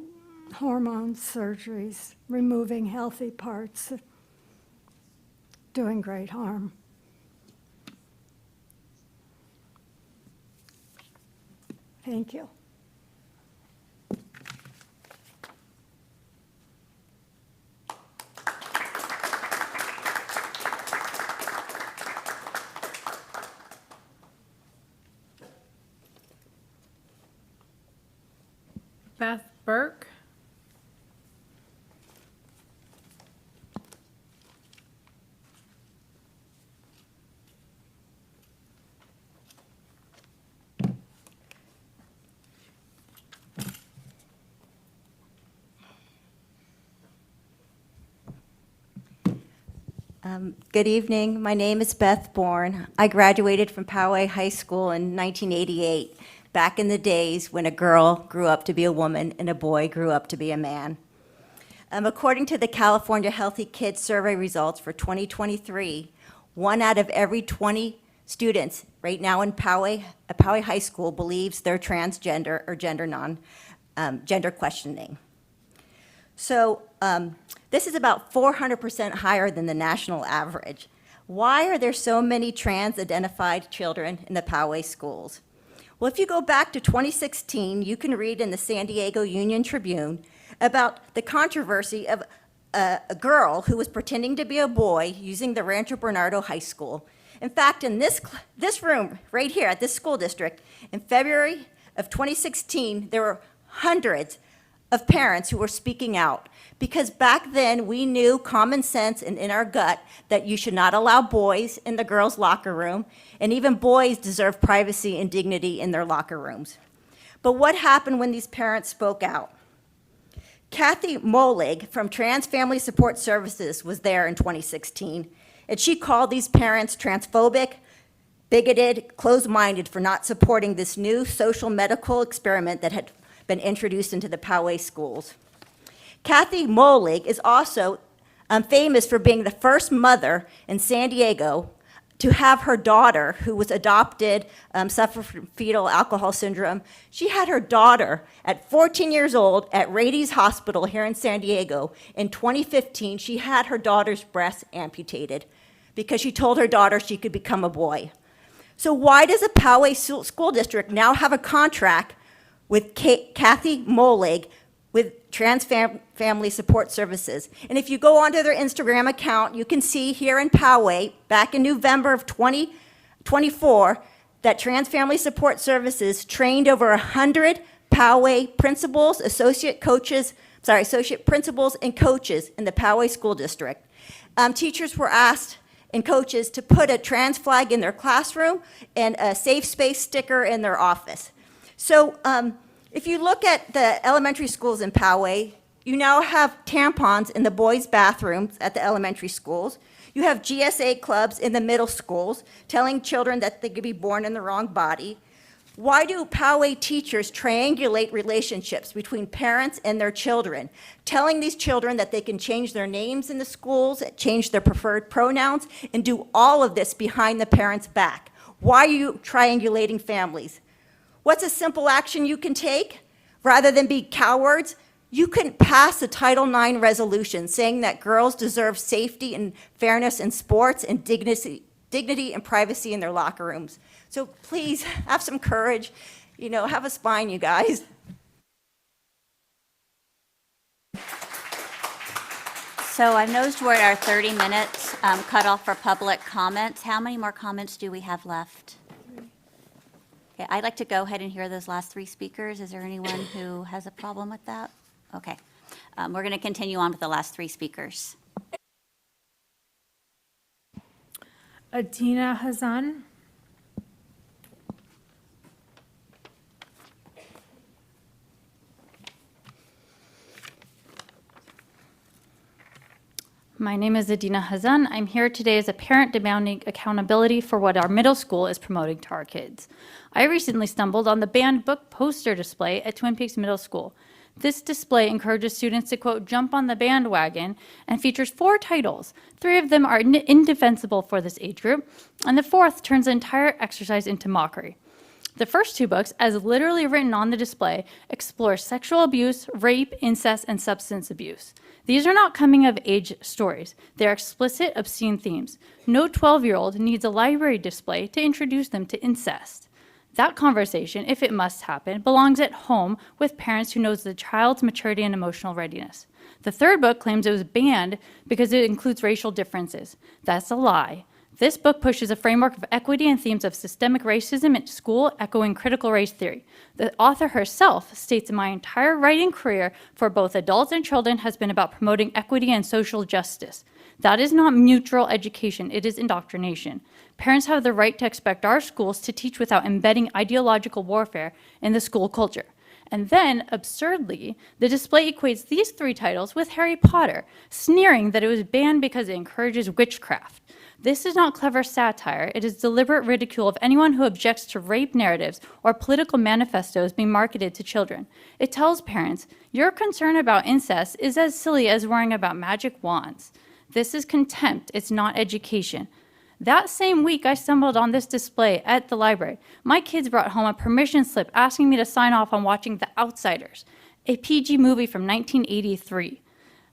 hormone surgeries, removing healthy parts, doing great harm. Thank you. Beth Burke. Good evening. My name is Beth Bourne. I graduated from Poway High School in 1988, back in the days when a girl grew up to be a woman and a boy grew up to be a man. According to the California Healthy Kids Survey results for 2023, 1 out of every 20 students right now in Poway High School believes they're transgender or gender questioning. So this is about 400% higher than the national average. Why are there so many trans-identified children in the Poway schools? Well, if you go back to 2016, you can read in the San Diego Union Tribune about the controversy of a girl who was pretending to be a boy using the Rancho Bernardo High School. In fact, in this room right here at this school district, in February of 2016, there were hundreds of parents who were speaking out, because back then we knew common sense and in our gut that you should not allow boys in the girls' locker room, and even boys deserve privacy and dignity in their locker rooms. But what happened when these parents spoke out? Kathy Molig from Trans Family Support Services was there in 2016, and she called these parents transphobic, bigoted, closed-minded for not supporting this new social medical experiment that had been introduced into the Poway schools. Kathy Molig is also famous for being the first mother in San Diego to have her daughter, who was adopted, suffer from fetal alcohol syndrome. She had her daughter at 14 years old at Rady's Hospital here in San Diego. In 2015, she had her daughter's breast amputated because she told her daughter she could become a boy. So why does the Poway School District now have a contract with Kathy Molig with Trans Family Support Services? And if you go onto their Instagram account, you can see here in Poway, back in November of 2024, that Trans Family Support Services trained over 100 Poway principals, associate principals and coaches in the Poway School District. Teachers were asked and coaches to put a trans flag in their classroom and a safe space sticker in their office. So if you look at the elementary schools in Poway, you now have tampons in the boys' bathrooms at the elementary schools. You have GSA clubs in the middle schools telling children that they could be born in the wrong body. Why do Poway teachers triangulate relationships between parents and their children, telling these children that they can change their names in the schools, change their preferred pronouns, and do all of this behind the parents' back? Why are you triangulating families? What's a simple action you can take? Rather than be cowards, you can pass a Title IX resolution saying that girls deserve safety and fairness in sports and dignity and privacy in their locker rooms. So please have some courage, have a spine, you guys. So I've noticed we're at our 30 minutes cutoff for public comments. How many more comments do we have left? Okay, I'd like to go ahead and hear those last 3 speakers. Is there anyone who has a problem with that? Okay. We're going to continue on with the last 3 speakers. Atina Hazan. My name is Adina Hazan. I'm here today as a parent demanding accountability for what our middle school is promoting to our kids. I recently stumbled on the banned book poster display at Twin Peaks Middle School. This display encourages students to, quote, jump on the bandwagon and features 4 titles. 3 of them are indefensible for this age group, and the 4th turns the entire exercise into mockery. The first 2 books, as literally written on the display, explore sexual abuse, rape, incest, and substance abuse. These are not coming-of-age stories. They are explicit, obscene themes. No 12-year-old needs a library display to introduce them to incest. That conversation, if it must happen, belongs at home with parents who knows the child's maturity and emotional readiness. The 3rd book claims it was banned because it includes racial differences. That's a lie. This book pushes a framework of equity and themes of systemic racism at school, echoing critical race theory. The author herself states, my entire writing career for both adults and children has been about promoting equity and social justice. That is not neutral education, it is indoctrination. Parents have the right to expect our schools to teach without embedding ideological warfare in the school culture. And then, absurdly, the display equates these 3 titles with Harry Potter, sneering that it was banned because it encourages witchcraft. This is not clever satire. It is deliberate ridicule of anyone who objects to rape narratives or political manifestos being marketed to children. It tells parents, your concern about incest is as silly as worrying about magic wands. This is contempt. It's not education. That same week, I stumbled on this display at the library. My kids brought home a permission slip asking me to sign off on watching The Outsiders, a PG movie from 1983.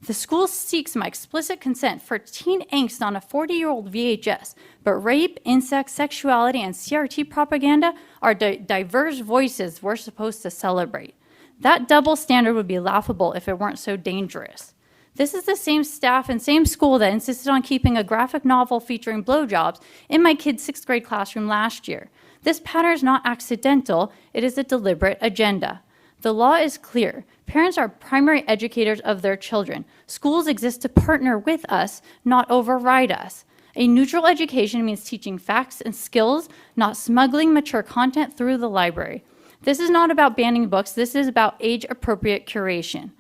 The school seeks my explicit consent for teen angst on a 40-year-old VHS, but rape, incest, sexuality, and CRT propaganda are diverse voices we're supposed to celebrate. That double standard would be laughable if it weren't so dangerous. This is the same staff and same school that insisted on keeping a graphic novel featuring blowjobs in my kid's 6th grade classroom last year. This pattern is not accidental, it is a deliberate agenda. The law is clear. Parents are primary educators of their children. Schools exist to partner with us, not override us. A neutral education means teaching facts and skills, not smuggling mature content through the library. This is not about banning books, this is about age-appropriate curation.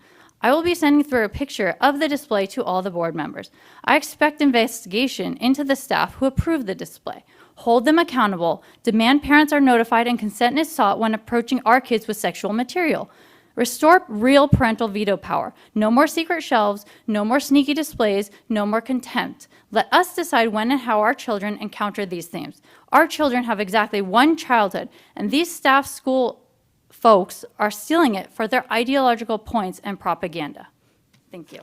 I will be sending through a picture of the display to all the board members. I expect investigation into the staff who approved the display. Hold them accountable, demand parents are notified and consent is sought when approaching our kids with sexual material. Restore real parental veto power. No more secret shelves, no more sneaky displays, no more contempt. Let us decide when and how our children encounter these themes. Our children have exactly one childhood, and these staff school folks are stealing it for their ideological points and propaganda. Thank you.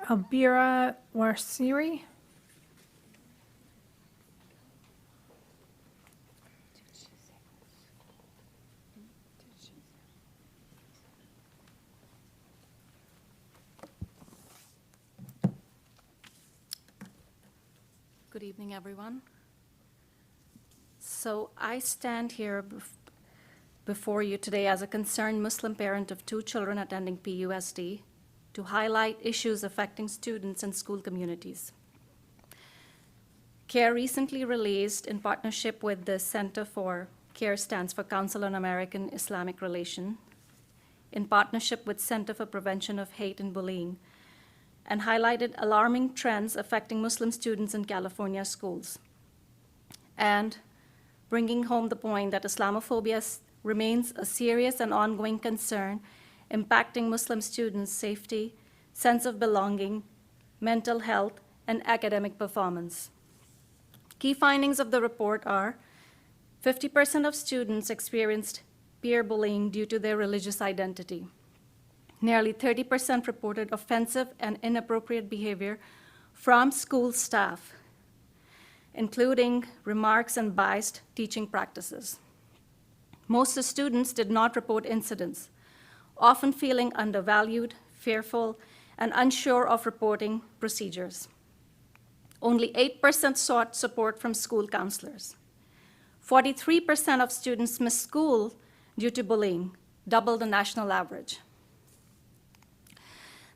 Albira Warsiri. Good evening, everyone. So I stand here before you today as a concerned Muslim parent of 2 children attending PUSD to highlight issues affecting students and school communities. CARE recently released, in partnership with the Center for CARE stands for Council on American Islamic Relations, in partnership with Center for Prevention of Hate and Bullying, and highlighted alarming trends affecting Muslim students in California schools, and bringing home the point that Islamophobia remains a serious and ongoing concern impacting Muslim students' safety, sense of belonging, mental health, and academic performance. Key findings of the report are 50% of students experienced peer bullying due to their religious identity. Nearly 30% reported offensive and inappropriate behavior from school staff, including remarks and biased teaching practices. Most students did not report incidents, often feeling undervalued, fearful, and unsure of reporting procedures. Only 8% sought support from school counselors. 43% of students missed school due to bullying, double the national average.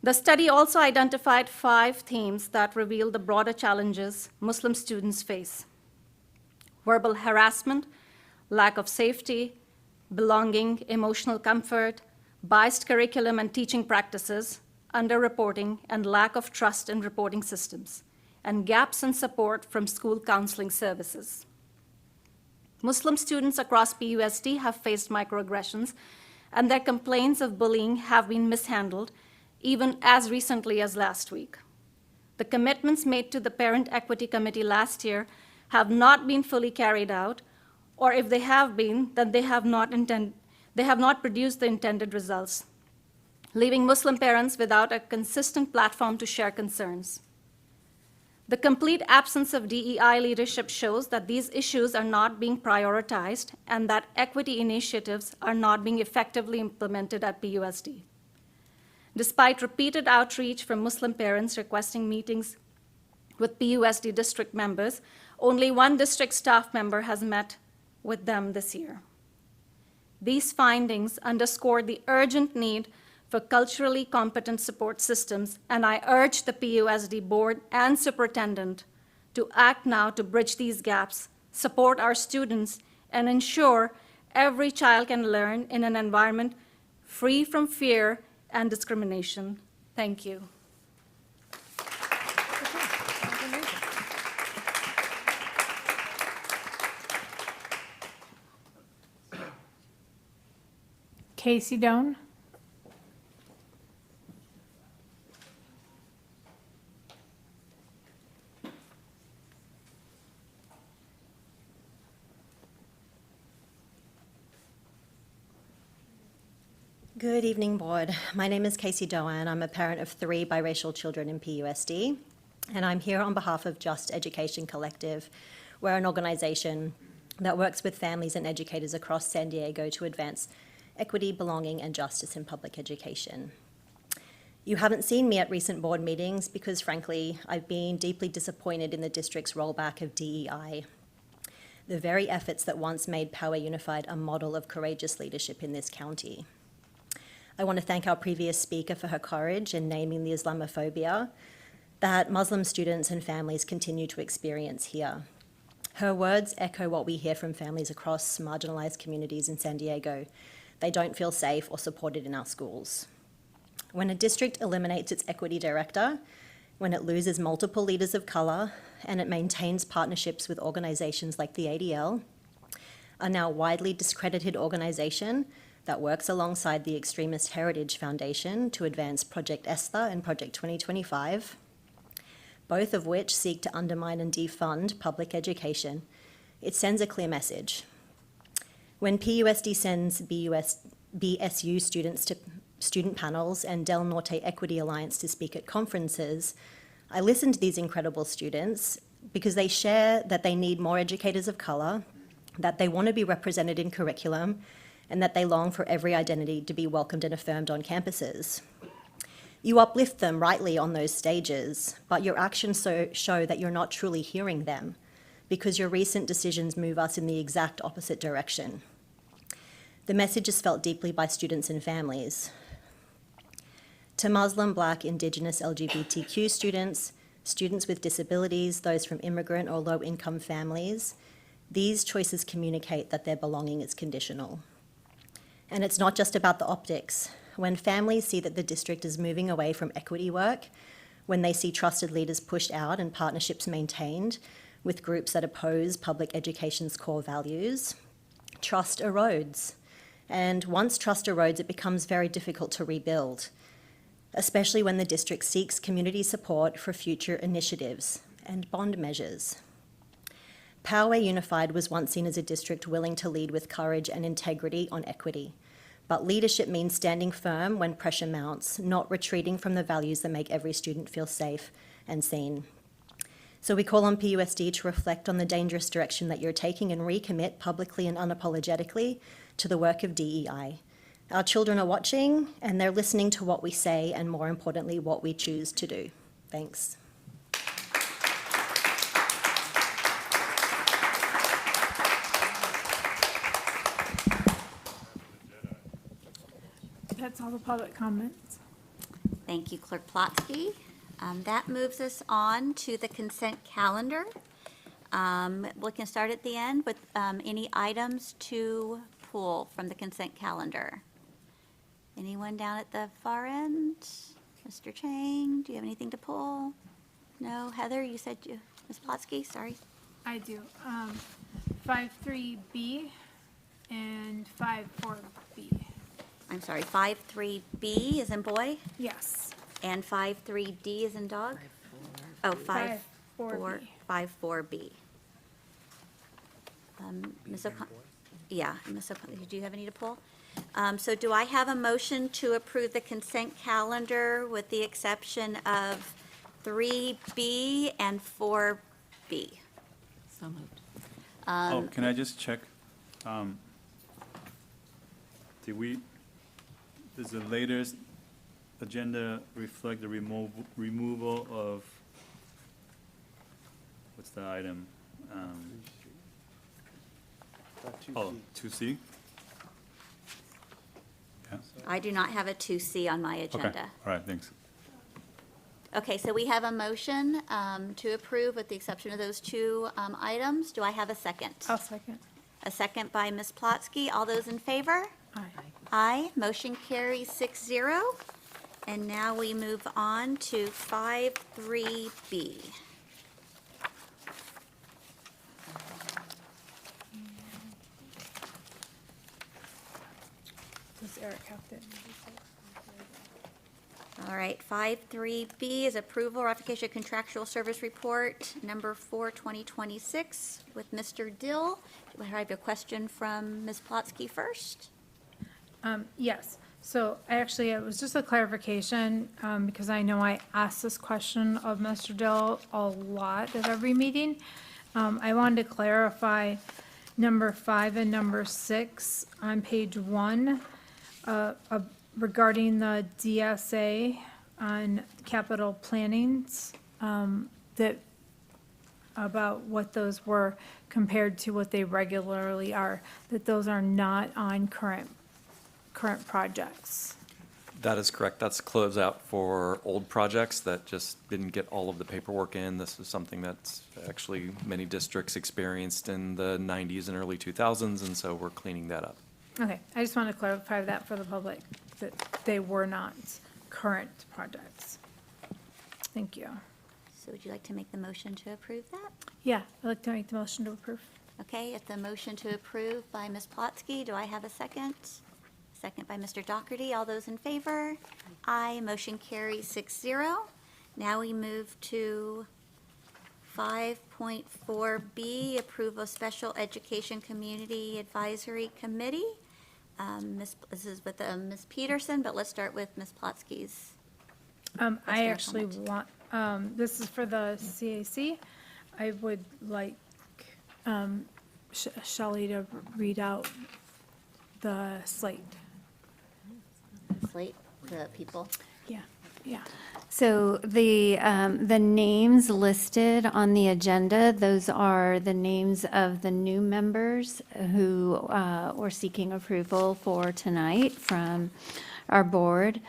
The study also identified 5 themes that reveal the broader challenges Muslim students face: verbal harassment, lack of safety, belonging, emotional comfort, biased curriculum and teaching practices, underreporting, and lack of trust in reporting systems, and gaps in support from school counseling services. Muslim students across PUSD have faced microaggressions, and their complaints of bullying have been mishandled, even as recently as last week. The commitments made to the Parent Equity Committee last year have not been fully carried out, or if they have been, then they have not produced the intended results, leaving Muslim parents without a consistent platform to share concerns. The complete absence of DEI leadership shows that these issues are not being prioritized and that equity initiatives are not being effectively implemented at PUSD. Despite repeated outreach from Muslim parents requesting meetings with PUSD district members, only one district staff member has met with them this year. These findings underscore the urgent need for culturally competent support systems, and I urge the PUSD board and superintendent to act now to bridge these gaps, support our students, and ensure every child can learn in an environment free from fear and discrimination. Thank you. Casey Doan. Good evening, Board. My name is Casey Doan. I'm a parent of 3 biracial children in PUSD, and I'm here on behalf of Just Education Collective. We're an organization that works with families and educators across San Diego to advance equity, belonging, and justice in public education. You haven't seen me at recent board meetings because, frankly, I've been deeply disappointed in the district's rollback of DEI, the very efforts that once made Poway Unified a model of courageous leadership in this county. I want to thank our previous speaker for her courage in naming the Islamophobia that Muslim students and families continue to experience here. Her words echo what we hear from families across marginalized communities in San Diego. They don't feel safe or supported in our schools. When a district eliminates its equity director, when it loses multiple leaders of color, and it maintains partnerships with organizations like the ADL, a now widely discredited organization that works alongside the Extremist Heritage Foundation to advance Project ESTA and Project 2025, both of which seek to undermine and defund public education, it sends a clear message. When PUSD sends BSU students to student panels and Del Norte Equity Alliance to speak at conferences, I listen to these incredible students because they share that they need more educators of color, that they want to be represented in curriculum, and that they long for every identity to be welcomed and affirmed on campuses. You uplift them rightly on those stages, but your actions show that you're not truly hearing them because your recent decisions move us in the exact opposite direction. The message is felt deeply by students and families. To Muslim, Black, Indigenous, LGBTQ students, students with disabilities, those from immigrant or low-income families, these choices communicate that their belonging is conditional. And it's not just about the optics. When families see that the district is moving away from equity work, when they see trusted leaders pushed out and partnerships maintained with groups that oppose public education's core values, trust erodes. And once trust erodes, it becomes very difficult to rebuild, especially when the district seeks community support for future initiatives and bond measures. Poway Unified was once seen as a district willing to lead with courage and integrity on equity. But leadership means standing firm when pressure mounts, not retreating from the values that make every student feel safe and seen. So we call on PUSD to reflect on the dangerous direction that you're taking and recommit publicly and unapologetically to the work of DEI. Our children are watching and they're listening to what we say and, more importantly, what we choose to do. Thanks. That's all the public comments. Thank you, Clerk Plotsky. That moves us on to the consent calendar. We can start at the end with any items to pull from the consent calendar. Anyone down at the far end? Mr. Chang, do you have anything to pull? No? Heather, you said you, Ms. Plotsky, sorry. I do. 53B and 54B. I'm sorry, 53B is in boy? Yes. And 53D is in dog? Oh, 54B. 54B. Ms. O'Connor? Yeah, Ms. O'Connor, do you have any to pull? So do I have a motion to approve the consent calendar with the exception of 3B and 4B? So moved. Can I just check? Does the latest agenda reflect the removal of, what's the item? 2C? Yeah, I do not have a 2C on my okay, agenda. all right, thanks. Okay, so we have a motion to approve with the exception of those two items. Do I have a second? I'll second. A second by Ms. Plotsky. All those in favor? Aye. Aye. Motion carries 6-0. And now we move on to 53B. Does Eric have to? All right, 53B is approval, ratification of contractual service report, number 4, 2026, with Mr. Dill. Do I have a question from Ms. Plotsky first? Yes. So actually, it was just a clarification, because I know I asked this question of Mr. Dill a lot at every meeting. I wanted to clarify number 5 and number 6 on page 1, regarding the DSA on capital plannings, that, about what those were compared to what they regularly are, that those are not on current projects. That is correct. That's closeout for old projects that just didn't get all of the paperwork in. This is something that's actually many districts experienced in the 90s and early 2000s, and so we're cleaning that up. Okay, I just want to clarify that for the public, that they were not current projects. Thank you. So would you like to make the motion to approve that? Yeah, I'd like to make the motion to approve. Okay, it's a motion to approve by Ms. Plotsky. Do I have a second? Second by Mr. Dougherty. All those in favor? Aye. Motion carries 6-0. Now we move to 5.4B, approve of Special Education Community Advisory Committee. This is with Ms. Peterson, but let's start with Ms. Plotsky's. I actually want, this is for the CAC. I would like Shelley to read out the slate. Slate, the people. Yeah, yeah. So the names listed on the agenda, those are the names of the new members who were seeking approval for tonight from our board.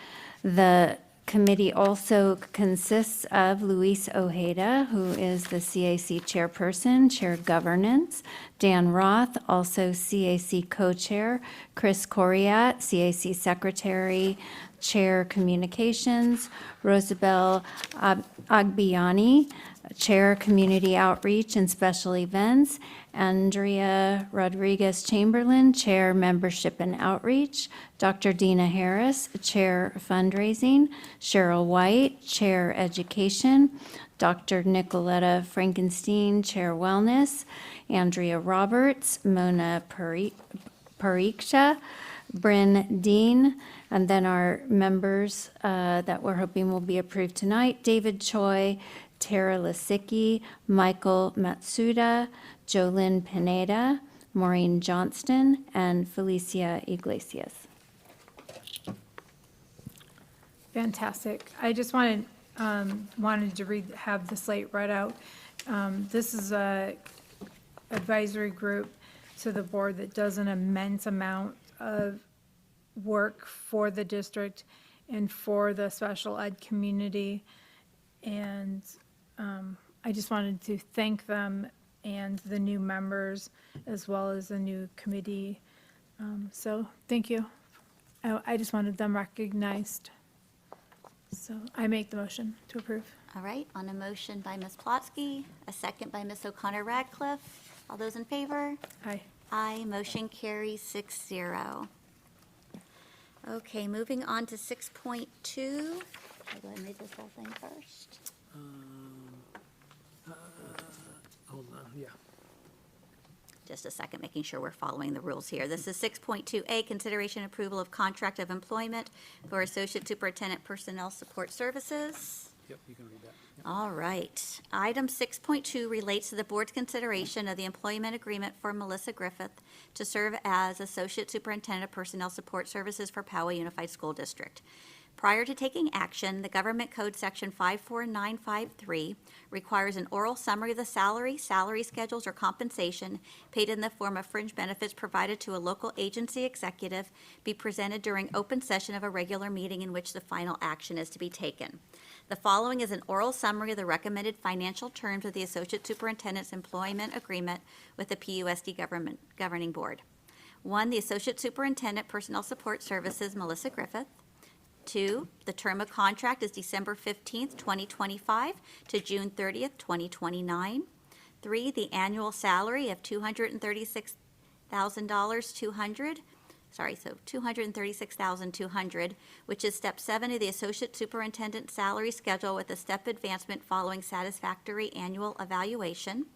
The committee also consists of Luis Ojeda, who is the CAC chairperson, chair governance, Dan Roth, also CAC co-chair, Chris Coriat, CAC secretary, chair communications, Rosabelle Agbiani, chair community outreach and special events, Andrea Rodriguez Chamberlain, chair membership and outreach, Dr. Dina Harris, chair fundraising, Cheryl White, chair education, Dr. Nicoletta Frankenstein, chair wellness, Andrea Roberts, Mona Pariksha, Bryn Dean, and then our members that we're hoping will be approved tonight, David Choi, Tara Lisicki, Michael Matsuda, Jolynn Pineda, Maureen Johnston, and Felicia Iglesias. Fantastic. I just wanted to have the slate read out. This is a advisory group to the board that does an immense amount of work for the district and for the special ed community. And I just wanted to thank them and the new members, as well as the new committee. So thank you. I just wanted them recognized. So I make the motion to approve. All right, on a motion by Ms. Plotsky, a second by Ms. O'Connor Radcliffe. All those in favor? Aye. Aye, motion carries 6-0. Okay, moving on to 6.2. I'll go ahead and read this whole thing first. Hold on, yeah. Just a second, making sure we're following the rules here. This is 6.2A, consideration approval of contract of employment for Associate Superintendent Personnel Support Services. Yep, you can read that. Yep. All right. Item 6.2 relates to the board's consideration of the employment agreement for Melissa Griffith to serve as Associate Superintendent of Personnel Support Services for Poway Unified School District. Prior to taking action, the Government Code Section 54953 requires an oral summary of the salary schedules, or compensation paid in the form of fringe benefits provided to a local agency executive be presented during open session of a regular meeting in which the final action is to be taken. The following is an oral summary of the recommended financial terms of the Associate Superintendent's employment agreement with the PUSD Governing Board. 1, the Associate Superintendent Personnel Support Services, Melissa Griffith. 2, the term of contract is December 15th, 2025 to June 30th, 2029. 3, the annual salary of $236,200, which is step 7 of the Associate Superintendent salary schedule with a step advancement following satisfactory annual evaluation.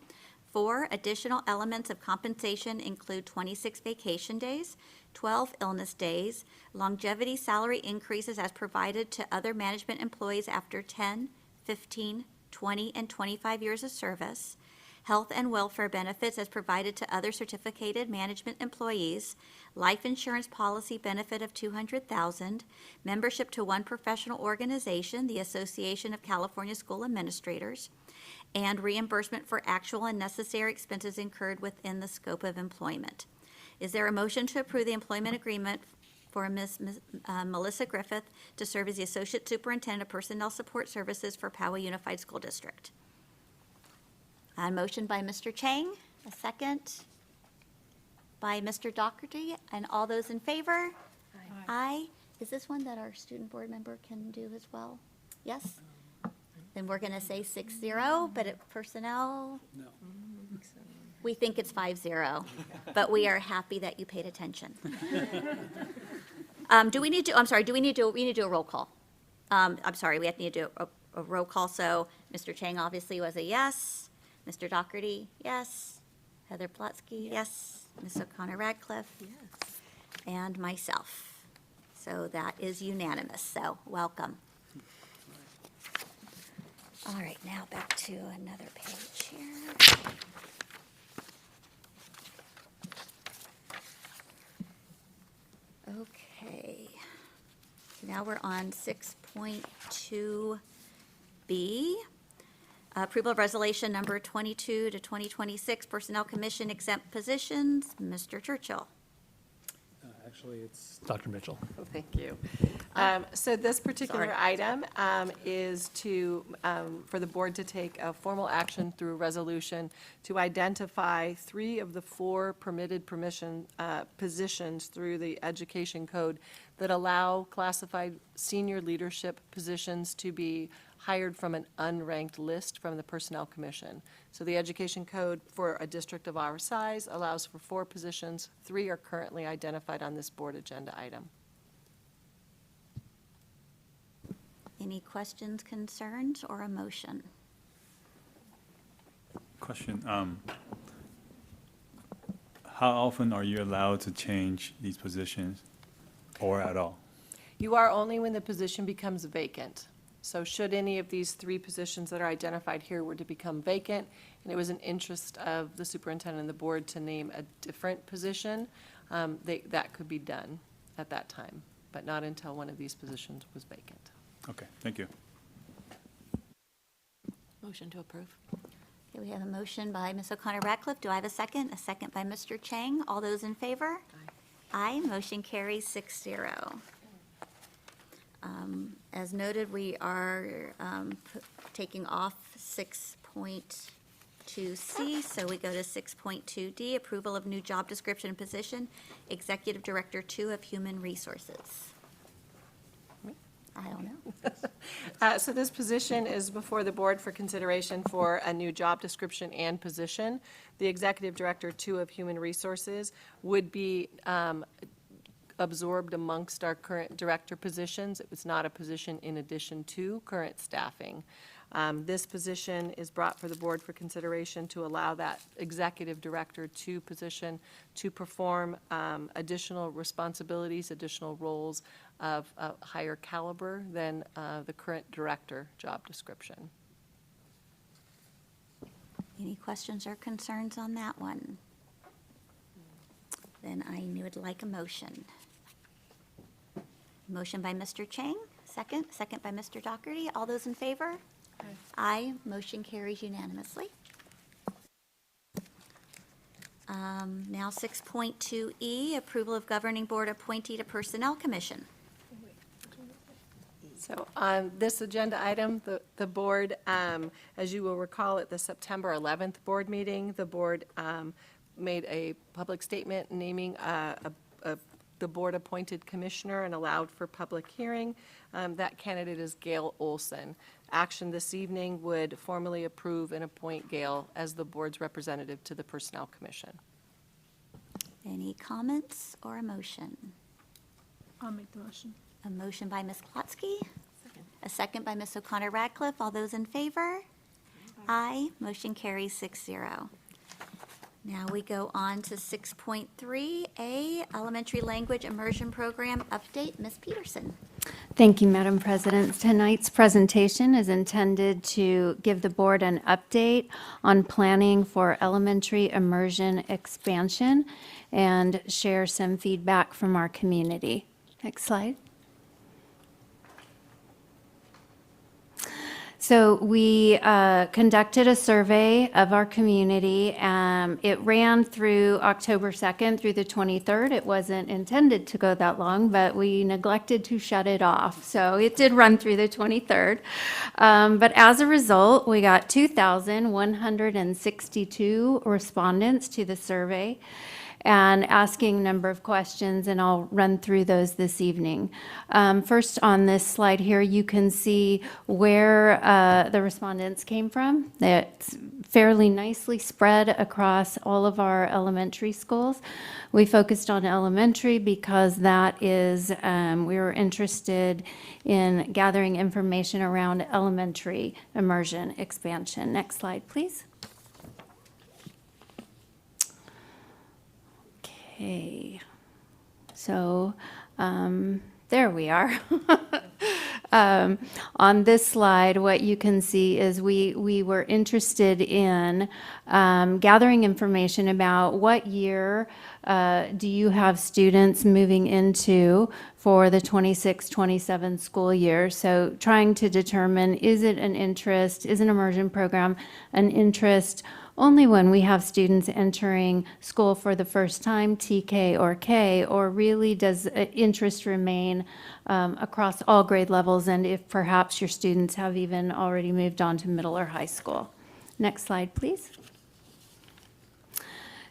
4, additional elements of compensation include 26 vacation days, 12 illness days, longevity salary increases as provided to other management employees after 10, 15, 20, and 25 years of service, health and welfare benefits as provided to other certificated management employees, life insurance policy benefit of $200,000, membership to one professional organization, the Association of California School Administrators, and reimbursement for actual and necessary expenses incurred within the scope of employment. Is there a motion to approve the employment agreement for Melissa Griffith to serve as the Associate Superintendent of Personnel Support Services for Poway Unified School District? A motion by Mr. Chang, a second by Mr. Doherty, and all those in favor? Aye. Is this one that our student board member can do as well? Yes? Then we're going to say 6-0, but at personnel? No. We think it's 5-0, but we are happy that you paid attention. Do we need to do a roll call? I'm sorry, we have to do a roll call. So Mr. Chang obviously was a yes. Mr. Doherty, yes. Heather Plotsky, yes. Ms. O'Connor Radcliffe, yes. And myself. So that is unanimous, so welcome. All right, now back to another page here. Okay, now we're on 6.2B. Approval of resolution number 22 to 2026, Personnel Commission exempt positions. Mr. Churchill. Actually, it's Dr. Mitchell. Thank you. So this particular item is for the board to take a formal action through resolution to identify 3 of the 4 permitted positions through the Education Code that allow classified senior leadership positions to be hired from an unranked list from the Personnel Commission. So the Education Code for a district of our size allows for 4 positions. 3 are currently identified on this board agenda item. Any questions, concerns, or a motion? Question, how often are you allowed to change these positions, or at all? You are only when the position becomes vacant. So should any of these 3 positions that are identified here were to become vacant, and it was an interest of the superintendent and the board to name a different position, that could be done at that time, but not until one of these positions was vacant. Okay, thank you. Motion to approve. Okay, we have a motion by Ms. O'Connor Radcliffe. Do I have a second? A second by Mr. Chang. All those in favor? Aye. Motion carries 6-0. As noted, we are taking off 6.2 6.2C, so we go to 6.2D, approval of new job description and position, Executive Director 2 of Human Resources. I don't know. So this position is before the board for consideration for a new job description and position. The Executive Director 2 of Human Resources would be absorbed amongst our current director positions. It was not a position in addition to current staffing. This position is brought for the board for consideration to allow that Executive Director 2 position to perform additional responsibilities, additional roles of a higher caliber than the current director job description. Any questions or concerns on that one? Then I would like a motion. Motion by Mr. Chang, second by Mr. Dougherty. All those in favor? Aye. Motion carries unanimously. Now 6.2E, approval of governing board appointee to Personnel Commission. So on this agenda item, the board, as you will recall at the September 11th board meeting, the board made a public statement naming the board-appointed commissioner and allowed for public hearing. That candidate is Gail Olson. Action this evening would formally approve and appoint Gail as the board's representative to the Personnel Commission. Any comments or a motion? I'll make the motion. A motion by Ms. Klotsky. A second by Ms. O'Connor Radcliffe. All those in favor? Aye. Motion carries 6-0. Now we go on to 6.3A, Elementary Language Immersion Program Update. Ms. Peterson. Thank you, Madam President. Tonight's presentation is intended to give the board an update on planning for elementary immersion expansion and share some feedback from our community. Next slide. So we conducted a survey of our community. It ran through October 2nd through the 23rd. It wasn't intended to go that long, but we neglected to shut it off. So it did run through the 23rd. But as a result, we got 2,162 respondents to the survey and asking a number of questions, and I'll run through those this evening. First, on this slide here, you can see where the respondents came from. It's fairly nicely spread across all of our elementary schools. We focused on elementary because that is, we were interested in gathering information around elementary immersion expansion. Next slide, please. Okay, so there we are. On this slide, what you can see is we were interested in gathering information about what year do you have students moving into for the 26-27 school year. So trying to determine, is it an interest, is an immersion program an interest only when we have students entering school for the first time, TK or K, or really does interest remain across all grade levels, and if perhaps your students have even already moved on to middle or high school. Next slide, please.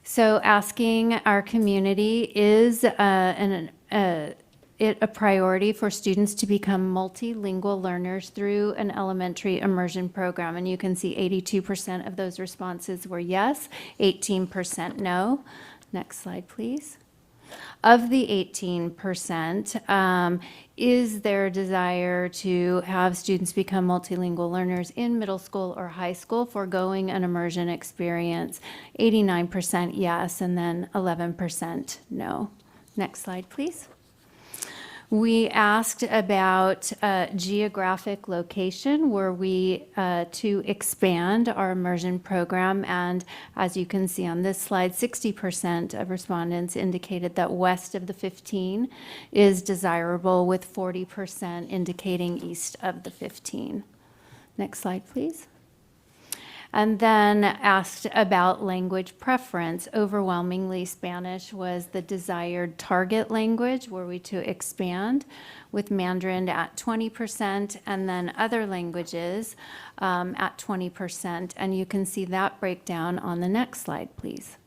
So asking our community, is it a priority for students to become multilingual learners through an elementary immersion program? And you can see 82% of those responses were yes, 18% no. Next slide, please. Of the 18%, is there a desire to have students become multilingual learners in middle school or high school foregoing an immersion experience? 89% yes, and then 11% no. Next slide, please. We asked about geographic location. Were we to expand our immersion program? And as you can see on this slide, 60% of respondents indicated that west of the 15 is desirable, with 40% indicating east of the 15. Next slide, please. And then asked about language preference. Overwhelmingly, Spanish was the desired target language, were we to expand, with Mandarin at 20%, and then other languages at 20%. And you can see that breakdown on the next slide, please.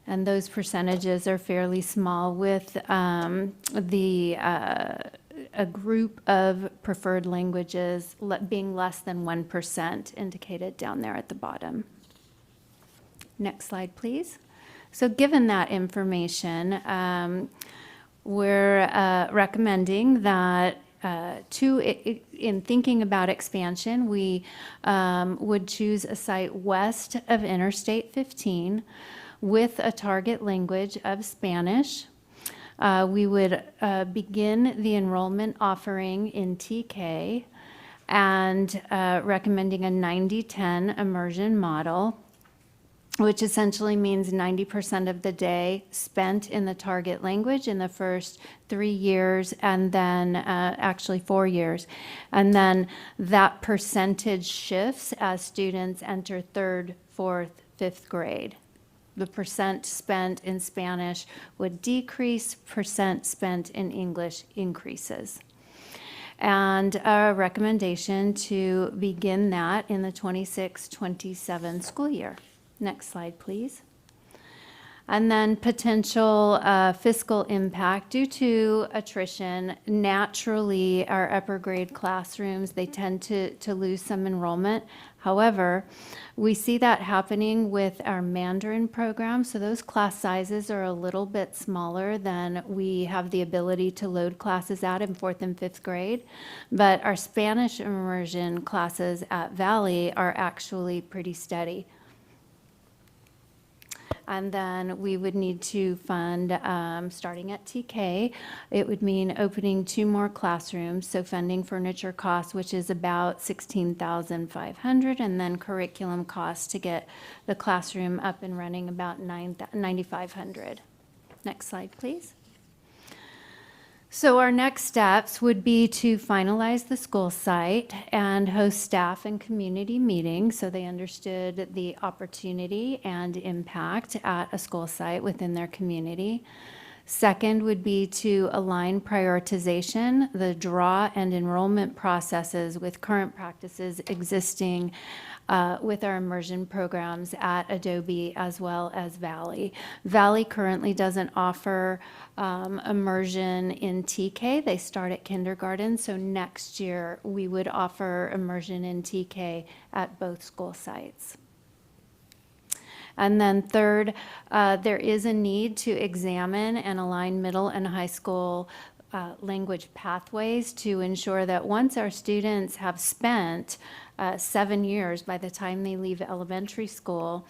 And those percentages are fairly small, with a group of preferred languages being less than 1% indicated down there at the bottom. Next slide, please. So given that information, we're recommending that in thinking about expansion, we would choose a site west of Interstate 15 with a target language of Spanish. We would begin the enrollment offering in TK and recommending a 90-10 immersion model, which essentially means 90% of the day spent in the target language in the first 3 years, and then actually 4 years. And then that percentage shifts as students enter 3rd, 4th, 5th grade. The percent spent in Spanish would decrease, percent spent in English increases. And a recommendation to begin that in the 26-27 school year. Next slide, please. And then potential fiscal impact due to attrition. Naturally, our upper grade classrooms, they tend to lose some enrollment. However, we see that happening with our Mandarin program. So those class sizes are a little bit smaller than we have the ability to load classes at in 4th and 5th grade. But our Spanish immersion classes at Valley are actually pretty steady. And then we would need to fund, starting at TK, it would mean opening 2 more classrooms, so funding furniture costs, which is about $16,500, and then curriculum costs to get the classroom up and running about $9,500. Next slide, please. So our next steps would be to finalize the school site and host staff and community meetings so they understood the opportunity and impact at a school site within their community. Second would be to align prioritization, the draw and enrollment processes with current practices existing with our immersion programs at Adobe as well as Valley. Valley currently doesn't offer immersion in TK. They start at kindergarten, so next year we would offer immersion in TK at both school sites. And then third, there is a need to examine and align middle and high school language pathways to ensure that once our students have spent 7 years by the time they leave elementary school,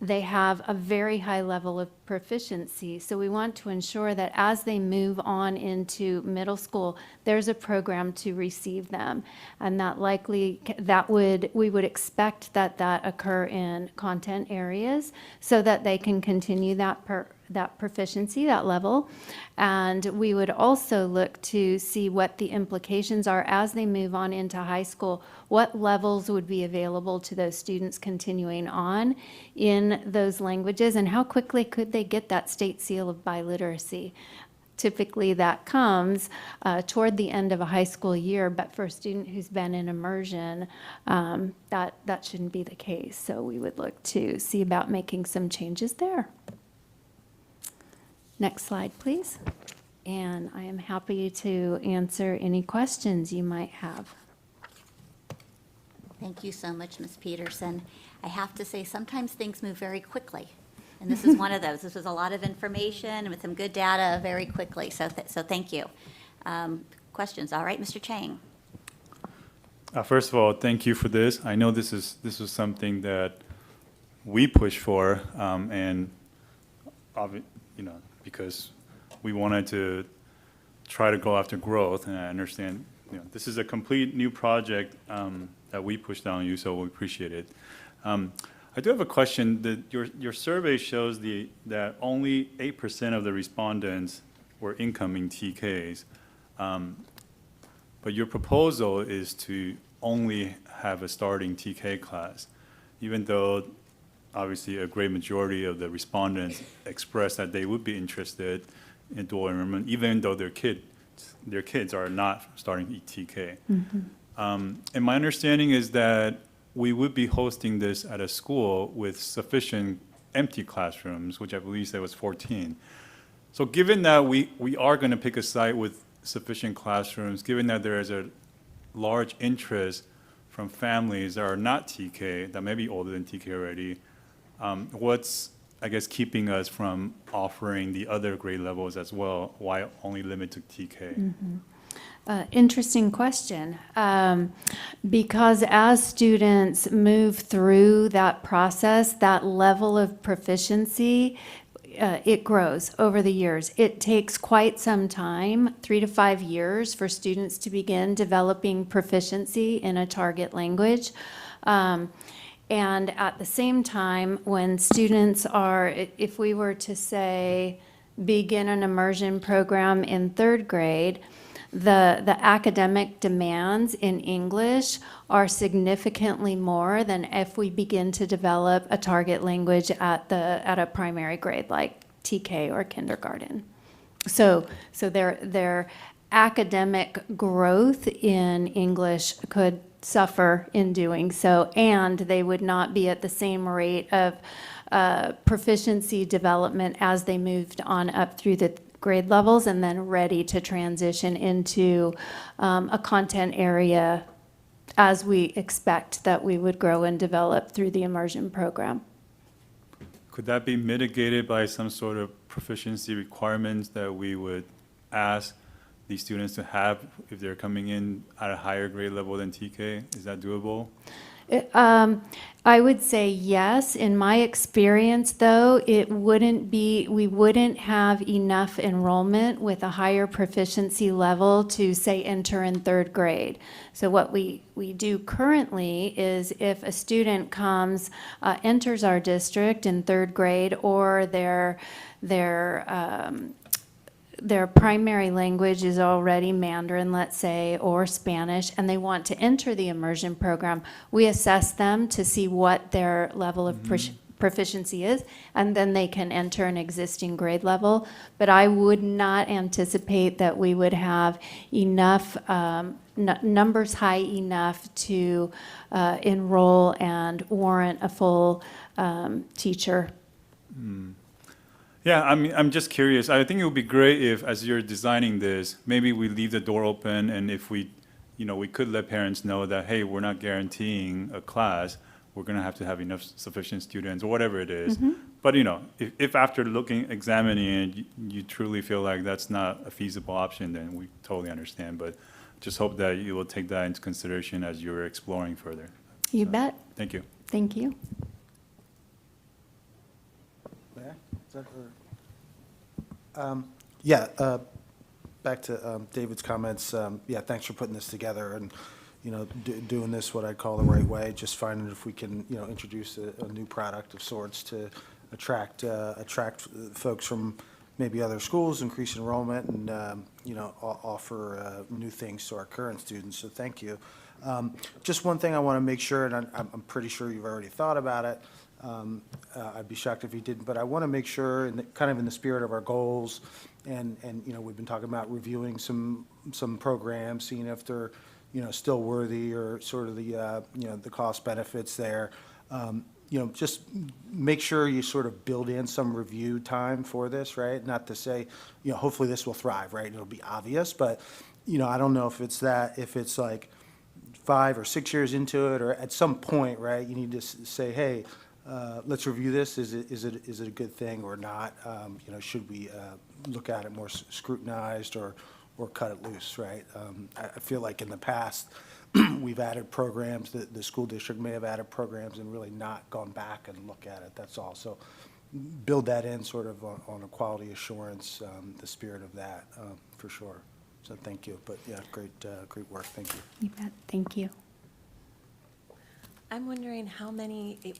they have a very high level of proficiency. So we want to ensure that as they move on into middle school, there's a program to receive them. And we would expect that occur in content areas so that they can continue that proficiency, that level. And we would also look to see what the implications are as they move on into high school, what levels would be available to those students continuing on in those languages, and how quickly could they get that state seal of biliteracy. Typically that comes toward the end of a high school year, but for a student who's been in immersion, that shouldn't be the case. So we would look to see about making some changes there. Next slide, please. And I am happy to answer any questions you might have. Thank you so much, Ms. Peterson. I have to say, sometimes things move very quickly, and this is one of those. This was a lot of information with some good data very quickly, so thank you. Questions? All right, Mr. Chang. First of all, thank you for this. I know this was something that we push for, and because we wanted to try to go after growth, and I understand this is a complete new project that we pushed on you, so we appreciate it. I do have a question. That your survey shows that only 8% of the respondents were incoming TKs, but your proposal is to only have a starting TK class, even though obviously a great majority of the respondents expressed that they would be interested in dual enrollment, even though their kids are not starting TK. And my understanding is that we would be hosting this at a school with sufficient empty classrooms, which I believe there was 14. So given that we are going to pick a site with sufficient classrooms, given that there is a large interest from families that are not TK, that may be older than TK already, what's, I guess, keeping us from offering the other grade levels as well? Why only limit to TK? Interesting question. Because as students move through that process, that level of proficiency, it grows over the years. It takes quite some time, 3 to 5 years, for students to begin developing proficiency in a target language. And at the same time, when students are, if we were to say, begin an immersion program in 3rd grade, the academic demands in English are significantly more than if we begin to develop a target language at a primary grade like TK or kindergarten. So their academic growth in English could suffer in doing so, and they would not be at the same rate of proficiency development as they moved on up through the grade levels and then ready to transition into a content area as we expect that we would grow and develop through the immersion program. Could that be mitigated by some sort of proficiency requirements that we would ask these students to have if they're coming in at a higher grade level than TK? Is that doable? I would say yes. In my experience, though, we wouldn't have enough enrollment with a higher proficiency level to, say, enter in 3rd grade. So what we do currently is if a student comes, enters our district in 3rd grade, or their primary language is already Mandarin, let's say, or Spanish, and they want to enter the immersion program, we assess them to see what their level of proficiency is, and then they can enter an existing grade level. But I would not anticipate that we would have enough, numbers high enough to enroll and warrant a full teacher. Yeah, I mean, I'm just curious. I think it would be great if, as you're designing this, maybe we leave the door open, and if we could let parents know that, hey, we're not guaranteeing a class, we're going to have enough sufficient students, or whatever it is. But, if after examining it, you truly feel like that's not a feasible option, then we totally understand. But just hope that you will take that into consideration as you're exploring further. You bet. Thank you. Thank you. Back to David's comments. Thanks for putting this together and, doing this what I call the right way, just finding if we can, introduce a new product of sorts to attract folks from maybe other schools, increase enrollment, and, offer new things to our current students. So thank you. Just one thing I want to make sure, and I'm pretty sure you've already thought about it. I'd be shocked if you didn't, but I want to make sure, kind of in the spirit of our goals, and we've been talking about reviewing some programs, seeing if they're still worthy or sort of the cost benefits there. Just make sure you sort of build in some review time for this, right? Not to say, hopefully this will thrive, right? It'll be obvious, but I don't know if it's like 5 or 6 years into it, or at some point, right? You need to say, hey, let's review this. Is it a good thing or not? Should we look at it more scrutinized or cut it loose, right? I feel like in the past, we've added programs, the school district may have added programs and really not gone back and look at it, that's all. So build that in sort of on a quality assurance, the spirit of that, for sure. So thank you. But yeah, great work. Thank you. You bet. Thank you. I'm wondering how many,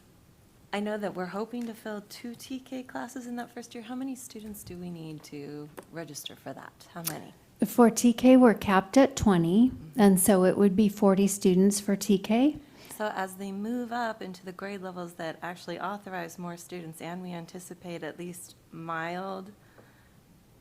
I know that we're hoping to fill 2 TK classes in that first year. How many students do we need to register for that? How many? For TK, we're capped at 20, and so it would be 40 students for TK. So as they move up into the grade levels that actually authorize more students, and we anticipate at least mild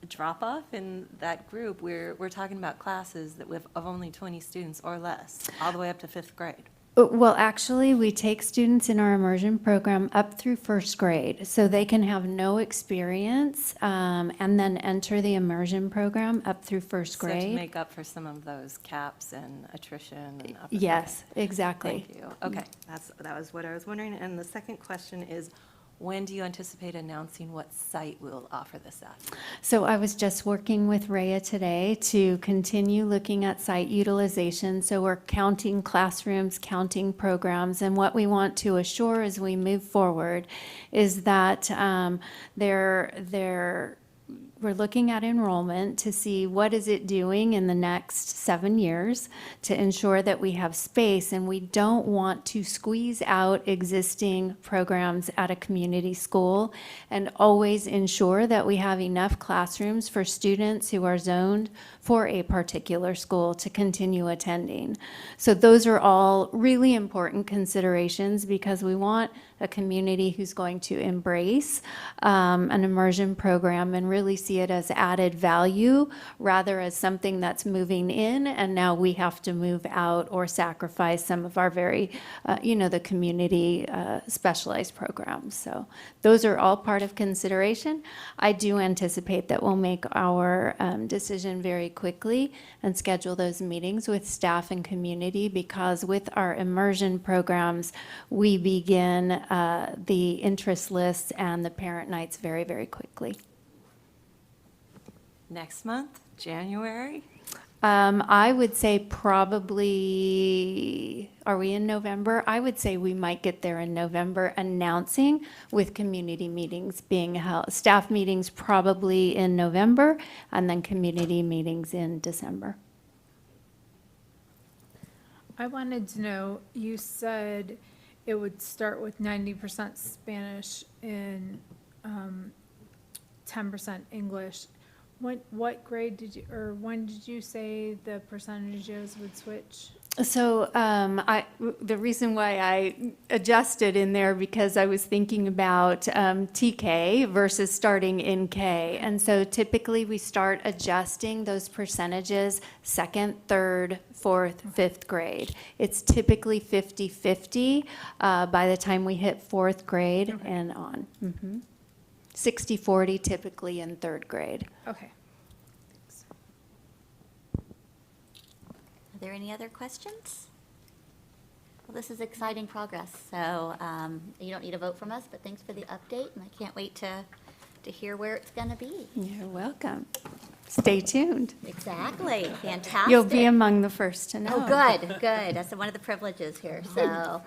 drop-off in that group, we're talking about classes that of only 20 students or less, all the way up to 5th grade. Well, actually, we take students in our immersion program up through 1st grade, so they can have no experience and then enter the immersion program up through 1st So to grade. make up for some of those caps and attrition and up. Yes, exactly. Thank you. Okay, that was what I was wondering. And the second question is, when do you anticipate announcing what site we'll offer this at? So I was just working with Rhea today to continue looking at site utilization. So we're counting classrooms, counting programs, and what we want to assure as we move forward is that we're looking at enrollment to see what is it doing in the next 7 years to ensure that we have space, and we don't want to squeeze out existing programs at a community school, and always ensure that we have enough classrooms for students who are zoned for a particular school to continue attending. So those are all really important considerations because we want a community who's going to embrace an immersion program and really see it as added value rather as something that's moving in and now we have to move out or sacrifice some of our very, the community specialized programs. So those are all part of consideration. I do anticipate that we'll make our decision very quickly and schedule those meetings with staff and community because with our immersion programs, we begin the interest lists and the parent nights very, very quickly. Next month, January? I would say probably, are we in November? I would say we might get there in November, announcing with community meetings being held, staff meetings probably in November, and then community meetings in December. I wanted to know, you said it would start with 90% Spanish and 10% English. What grade did you, or when did you say the percentages would switch? So the reason why I adjusted in there because I was thinking about TK versus starting in K. And so typically we start adjusting those percentages 2nd, 3rd, 4th, 5th grade. It's typically 50-50 by the time we hit 4th grade and on. 60-40 typically in 3rd grade. Okay. Are there any other questions? Well, this is exciting progress, so you don't need a vote from us, but thanks for the update, and I can't wait to hear where it's going to be. You're welcome. Stay tuned. Exactly, fantastic. You'll be among the first to know. Oh, good, good. That's one of the privileges here, so.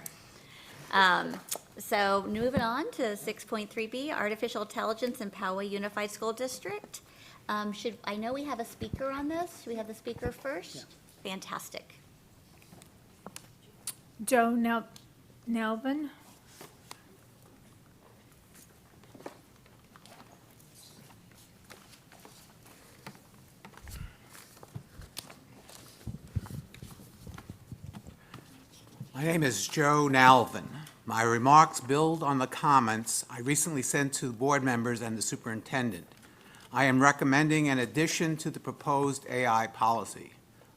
So moving on to 6.3B, Artificial Intelligence in Poway Unified School District. I know we have a speaker on this. Should we have the speaker first? Yeah. Fantastic. Joe Nelvin? My name is Joe Nalvin. My remarks build on the comments I recently sent to the board members and the superintendent. I am recommending an addition to the proposed AI policy.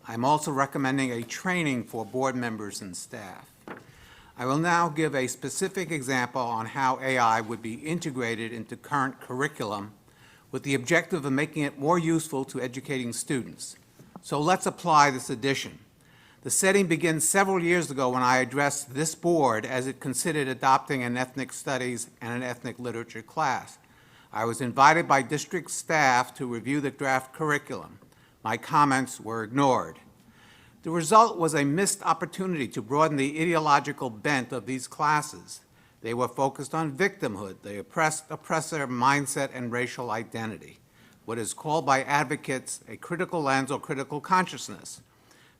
I am also recommending a training for board members and staff. I will now give a specific example on how AI would be integrated into current curriculum with the objective of making it more useful to educating students. So let's apply this addition. The setting begins several years ago when I addressed this board as it considered adopting an ethnic studies and an ethnic literature class. I was invited by district staff to review the draft curriculum. My comments were ignored. The result was a missed opportunity to broaden the ideological bent of these classes. They were focused on victimhood, the oppressor mindset, and racial identity, what is called by advocates a critical lens or critical consciousness.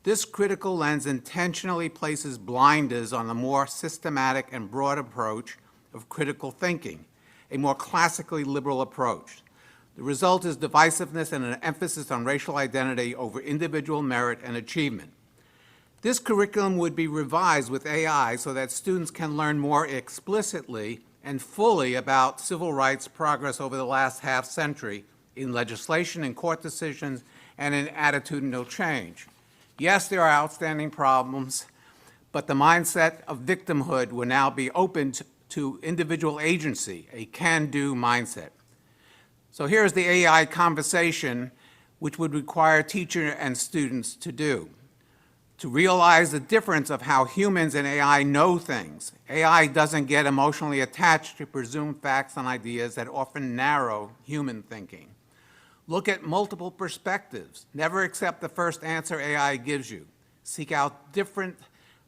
This critical lens intentionally places blinders on the more systematic and broad approach of critical thinking, a more classically liberal approach. The result is divisiveness and an emphasis on racial identity over individual merit and achievement. This curriculum would be revised with AI so that students can learn more explicitly and fully about civil rights progress over the last half-century in legislation and court decisions and in attitudinal change. Yes, there are outstanding problems, but the mindset of victimhood will now be opened to individual agency, a can-do mindset. So here's the AI conversation, which would require teacher and students to do. To realize the difference of how humans and AI know things. AI doesn't get emotionally attached to presumed facts and ideas that often narrow human thinking. Look at multiple perspectives. Never accept the first answer AI gives you. Seek out different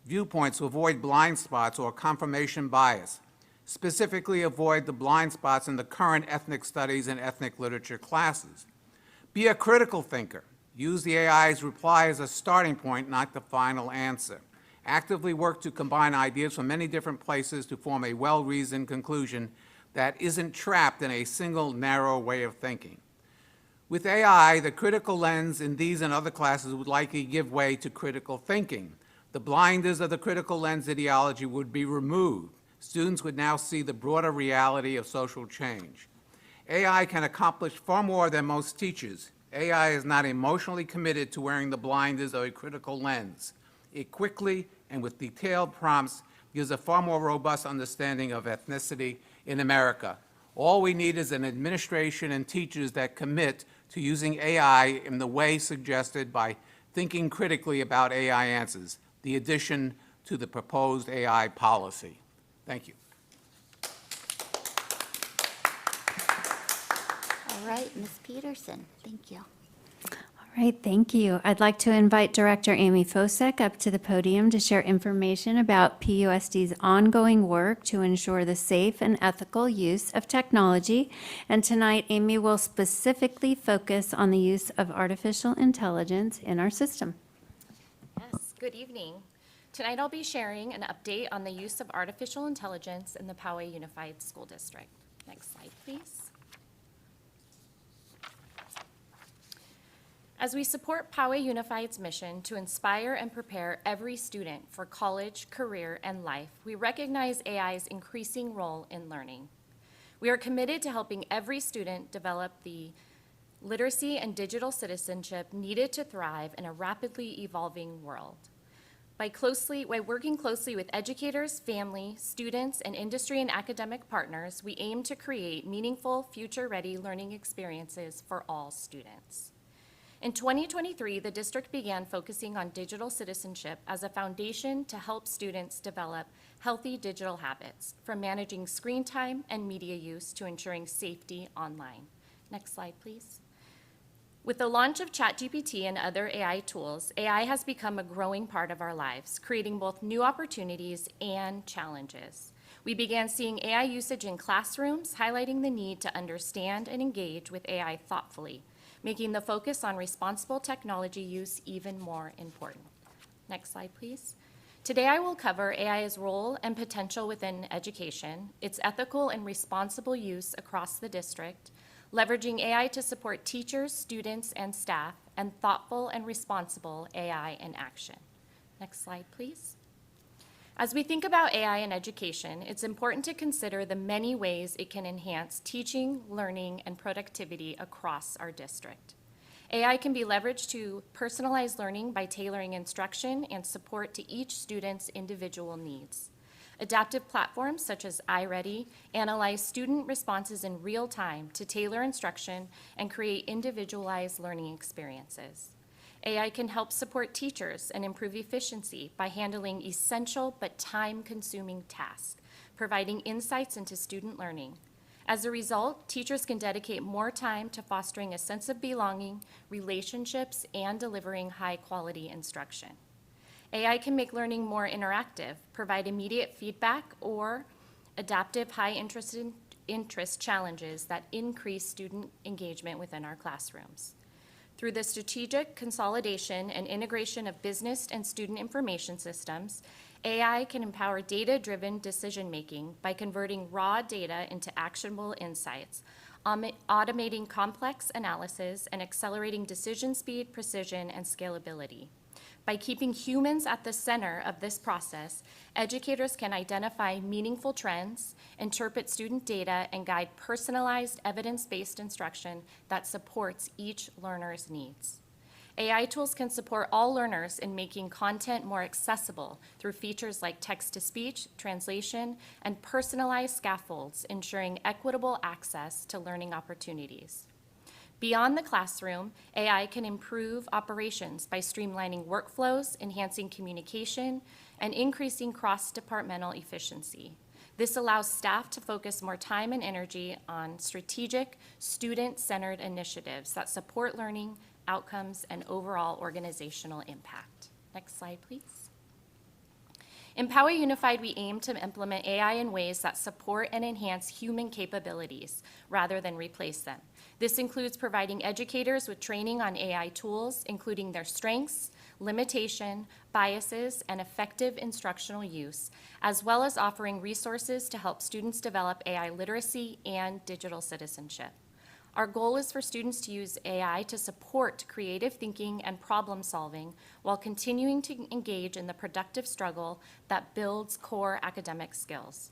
viewpoints to avoid blind spots or confirmation bias. Specifically, avoid the blind spots in the current ethnic studies and ethnic literature classes. Be a critical thinker. Use the AI's reply as a starting point, not the final answer. Actively work to combine ideas from many different places to form a well-reasoned conclusion that isn't trapped in a single narrow way of thinking. With AI, the critical lens in these and other classes would likely give way to critical thinking. The blinders of the critical lens ideology would be removed. Students would now see the broader reality of social change. AI can accomplish far more than most teachers. AI is not emotionally committed to wearing the blinders of a critical lens. It quickly and with detailed prompts gives a far more robust understanding of ethnicity in America. All we need is an administration and teachers that commit to using AI in the way suggested by thinking critically about AI answers, the addition to the proposed AI policy. Thank you. All right, Ms. Peterson, thank you. All right, thank you. I'd like to invite Director Amy Fosek up to the podium to share information about PUSD's ongoing work to ensure the safe and ethical use of technology. And tonight, Amy will specifically focus on the use of artificial intelligence in our system. Yes, good evening. Tonight I'll be sharing an update on the use of artificial intelligence in the Poway Unified School District. Next slide, please. As we support Poway Unified's mission to inspire and prepare every student for college, career, and life, we recognize AI's increasing role in learning. We are committed to helping every student develop the literacy and digital citizenship needed to thrive in a rapidly evolving world. By working closely with educators, family, students, and industry and academic partners, we aim to create meaningful, future-ready learning experiences for all students. In 2023, the district began focusing on digital citizenship as a foundation to help students develop healthy digital habits, from managing screen time and media use to ensuring safety online. Next slide, please. With the launch of ChatGPT and other AI tools, AI has become a growing part of our lives, creating both new opportunities and challenges. We began seeing AI usage in classrooms, highlighting the need to understand and engage with AI thoughtfully, making the focus on responsible technology use even more important. Next slide, please. Today I will cover AI's role and potential within education, its ethical and responsible use across the district, leveraging AI to support teachers, students, and staff, and thoughtful and responsible AI in action. Next slide, please. As we think about AI in education, it's important to consider the many ways it can enhance teaching, learning, and productivity across our district. AI can be leveraged to personalize learning by tailoring instruction and support to each student's individual needs. Adaptive platforms such as iReady analyze student responses in real time to tailor instruction and create individualized learning experiences. AI can help support teachers and improve efficiency by handling essential but time-consuming tasks, providing insights into student learning. As a result, teachers can dedicate more time to fostering a sense of belonging, relationships, and delivering high-quality instruction. AI can make learning more interactive, provide immediate feedback, or adaptive high-interest challenges that increase student engagement within our classrooms. Through the strategic consolidation and integration of business and student information systems, AI can empower data-driven decision-making by converting raw data into actionable insights, automating complex analysis, and accelerating decision speed, precision, and scalability. By keeping humans at the center of this process, educators can identify meaningful trends, interpret student data, and guide personalized, evidence-based instruction that supports each learner's needs. AI tools can support all learners in making content more accessible through features like text-to-speech, translation, and personalized scaffolds, ensuring equitable access to learning opportunities. Beyond the classroom, AI can improve operations by streamlining workflows, enhancing communication, and increasing cross-departmental efficiency. This allows staff to focus more time and energy on strategic, student-centered initiatives that support learning, outcomes, and overall organizational impact. Next slide, please. In Poway Unified, we aim to implement AI in ways that support and enhance human capabilities rather than replace them. This includes providing educators with training on AI tools, including their strengths, limitation, biases, and effective instructional use, as well as offering resources to help students develop AI literacy and digital citizenship. Our goal is for students to use AI to support creative thinking and problem solving while continuing to engage in the productive struggle that builds core academic skills.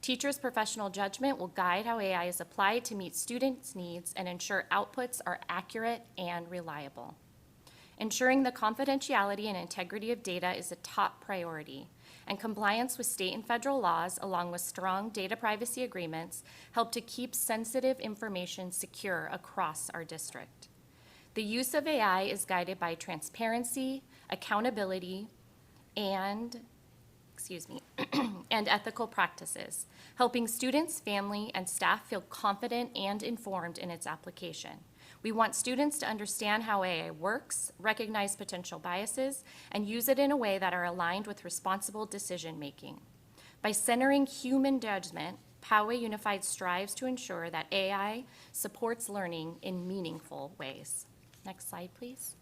Teachers' professional judgment will guide how AI is applied to meet students' needs and ensure outputs are accurate and reliable. Ensuring the confidentiality and integrity of data is a top priority, and compliance with state and federal laws, along with strong data privacy agreements, help to keep sensitive information secure across our district. The use of AI is guided by transparency, accountability, and ethical practices, helping students, family, and staff feel confident and informed in its application. We want students to understand how AI works, recognize potential biases, and use it in a way that are aligned with responsible decision-making. By centering human judgment, Poway Unified strives to ensure that AI supports learning in meaningful ways. Next slide, please.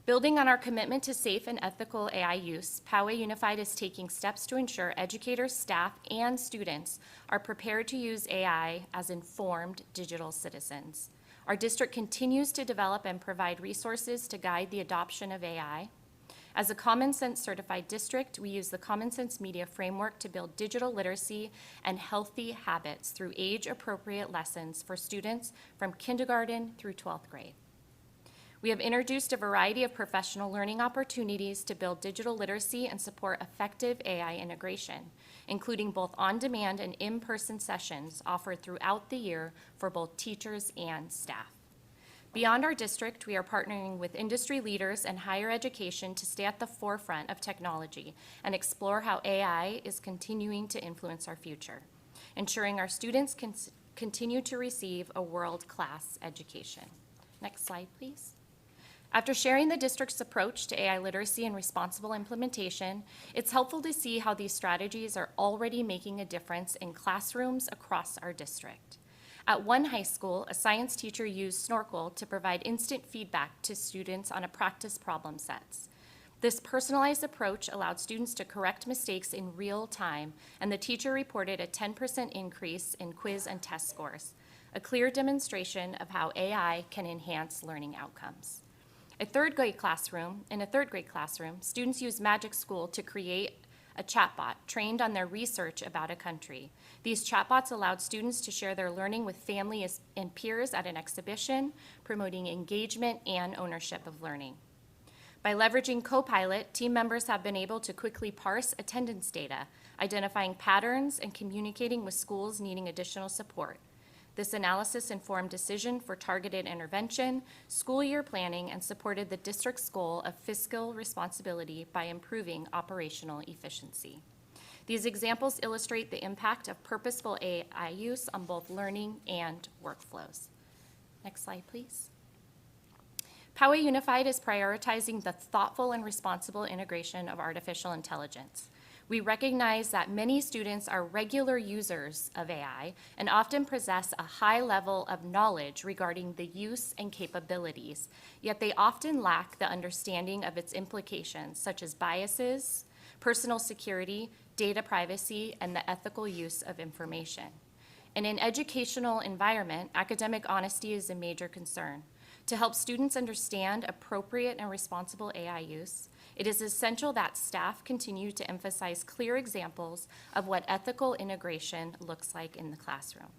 Building on our commitment to safe and ethical AI use, Poway Unified is taking steps to ensure educators, staff, and students are prepared to use AI as informed digital citizens. Our district continues to develop and provide resources to guide the adoption of AI. As a Common Sense certified district, we use the Common Sense Media Framework to build digital literacy and healthy habits through age-appropriate lessons for students from kindergarten through 12th grade. We have introduced a variety of professional learning opportunities to build digital literacy and support effective AI integration, including both on-demand and in-person sessions offered throughout the year for both teachers and staff. Beyond our district, we are partnering with industry leaders and higher education to stay at the forefront of technology and explore how AI is continuing to influence our future, ensuring our students can continue to receive a world-class education. Next slide, please. After sharing the district's approach to AI literacy and responsible implementation, it's helpful to see how these strategies are already making a difference in classrooms across our district. At one high school, a science teacher used Snorkel to provide instant feedback to students on a practice problem sets. This personalized approach allowed students to correct mistakes in real time, and the teacher reported a 10% increase in quiz and test scores, a clear demonstration of how AI can enhance learning outcomes. In a third grade classroom, students used Magic School to create a chatbot trained on their research about a country. These chatbots allowed students to share their learning with family and peers at an exhibition, promoting engagement and ownership of learning. By leveraging Copilot, team members have been able to quickly parse attendance data, identifying patterns and communicating with schools needing additional support. This analysis informed decision for targeted intervention, school year planning, and supported the district's goal of fiscal responsibility by improving operational efficiency. These examples illustrate the impact of purposeful AI use on both learning and workflows. Next slide, please. Poway Unified is prioritizing the thoughtful and responsible integration of artificial intelligence. We recognize that many students are regular users of AI and often possess a high level of knowledge regarding the use and capabilities, yet they often lack the understanding of its implications, such as biases, personal security, data privacy, and the ethical use of information. In an educational environment, academic honesty is a major concern. To help students understand appropriate and responsible AI use, It is essential that staff continue to emphasize clear examples of what ethical integration looks like in the classroom.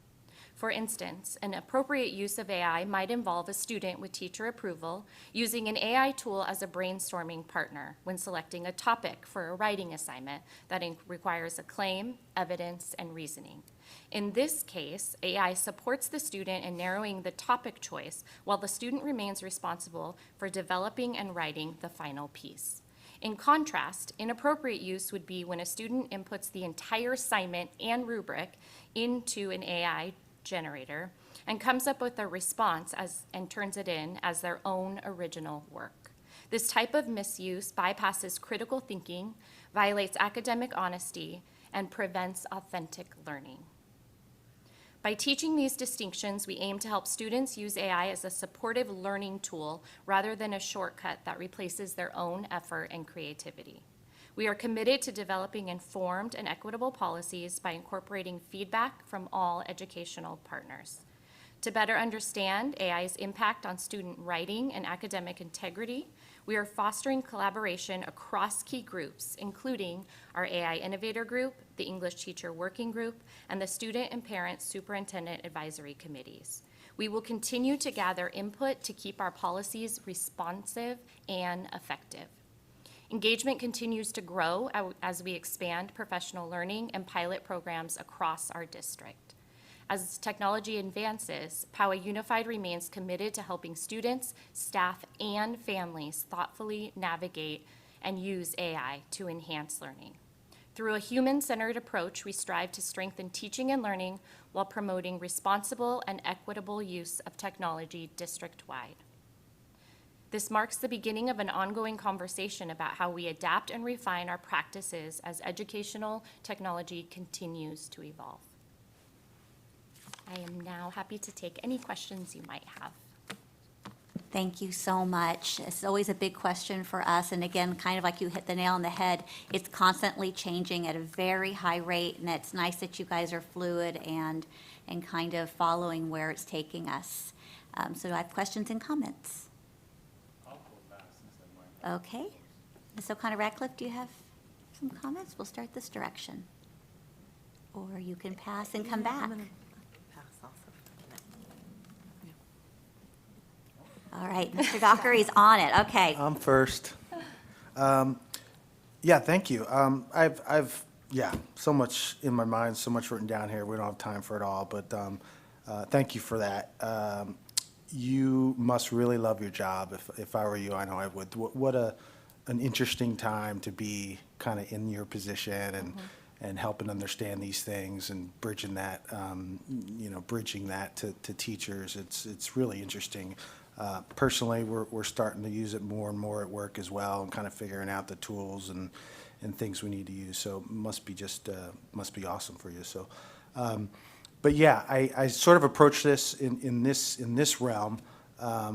For instance, an appropriate use of AI might involve a student with teacher approval using an AI tool as a brainstorming partner when selecting a topic for a writing assignment that requires a claim, evidence, and reasoning. In this case, AI supports the student in narrowing the topic choice while the student remains responsible for developing and writing the final piece. In contrast, inappropriate use would be when a student inputs the entire assignment and rubric into an AI generator and comes up with a response and turns it in as their own original work. This type of misuse bypasses critical thinking, violates academic honesty, and prevents authentic learning. By teaching these distinctions, we aim to help students use AI as a supportive learning tool rather than a shortcut that replaces their own effort and creativity. We are committed to developing informed and equitable policies by incorporating feedback from all educational partners. To better understand AI's impact on student writing and academic integrity, we are fostering collaboration across key groups, including our AI Innovator Group, the English Teacher Working Group, and the Student and Parent Superintendent Advisory Committees. We will continue to gather input to keep our policies responsive and effective. Engagement continues to grow as we expand professional learning and pilot programs across our district. As technology advances, Poway Unified remains committed to helping students, staff, and families thoughtfully navigate and use AI to enhance learning. Through a human-centered approach, we strive to strengthen teaching and learning while promoting responsible and equitable use of technology district-wide. This marks the beginning of an ongoing conversation about how we adapt and refine our practices as educational technology continues to evolve. I am now happy to take any questions you might have. Thank you so much. It's always a big question for us, and again, kind of like you hit the nail on the head, it's constantly changing at a very high rate, and it's nice that you guys are fluid and kind of following where it's taking us. So I have questions and comments. Okay. Ms. O'Connor-Radcliffe, do you have some comments? We'll start this direction. Or you can pass and come back. All right, Mr. Dockery's on it, okay. I'm first. Yeah, thank you. I've so much in my mind, so much written down here. We don't have time for it all, but thank you for that. You must really love your job. If I were you, I know I would. What an interesting time to be kind of in your position and helping understand these things and bridging that, bridging that to teachers. It's really interesting. Personally, we're starting to use it more and more at work as well, and kind of figuring out the tools and things we need to use. So it must be awesome for you. So. But yeah, I sort of approach this in this realm,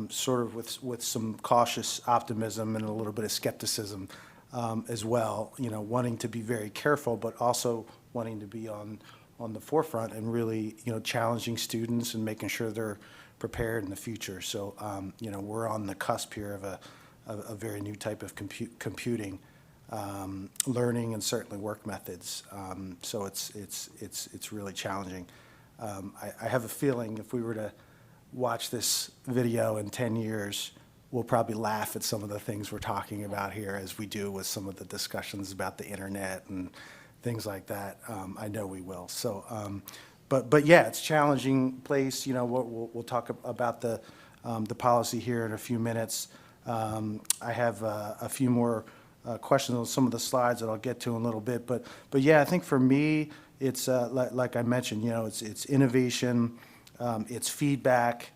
sort of with some cautious optimism and a little bit of skepticism as well. Wanting to be very careful, but also wanting to be on the forefront and really challenging students and making sure they're prepared in the future. So we're on the cusp here of a very new type of computing. Learning and certainly work methods. So it's really challenging. I have a feeling if we were to watch this video in 10 years, we'll probably laugh at some of the things we're talking about here as we do with some of the discussions about the internet and things like that. I know we will. So, but yeah, it's a challenging place. We'll talk about the policy here in a few minutes. I have a few more questions on some of the slides that I'll get to in a little bit. But yeah, I think for me, it's like I mentioned, it's innovation, it's feedback,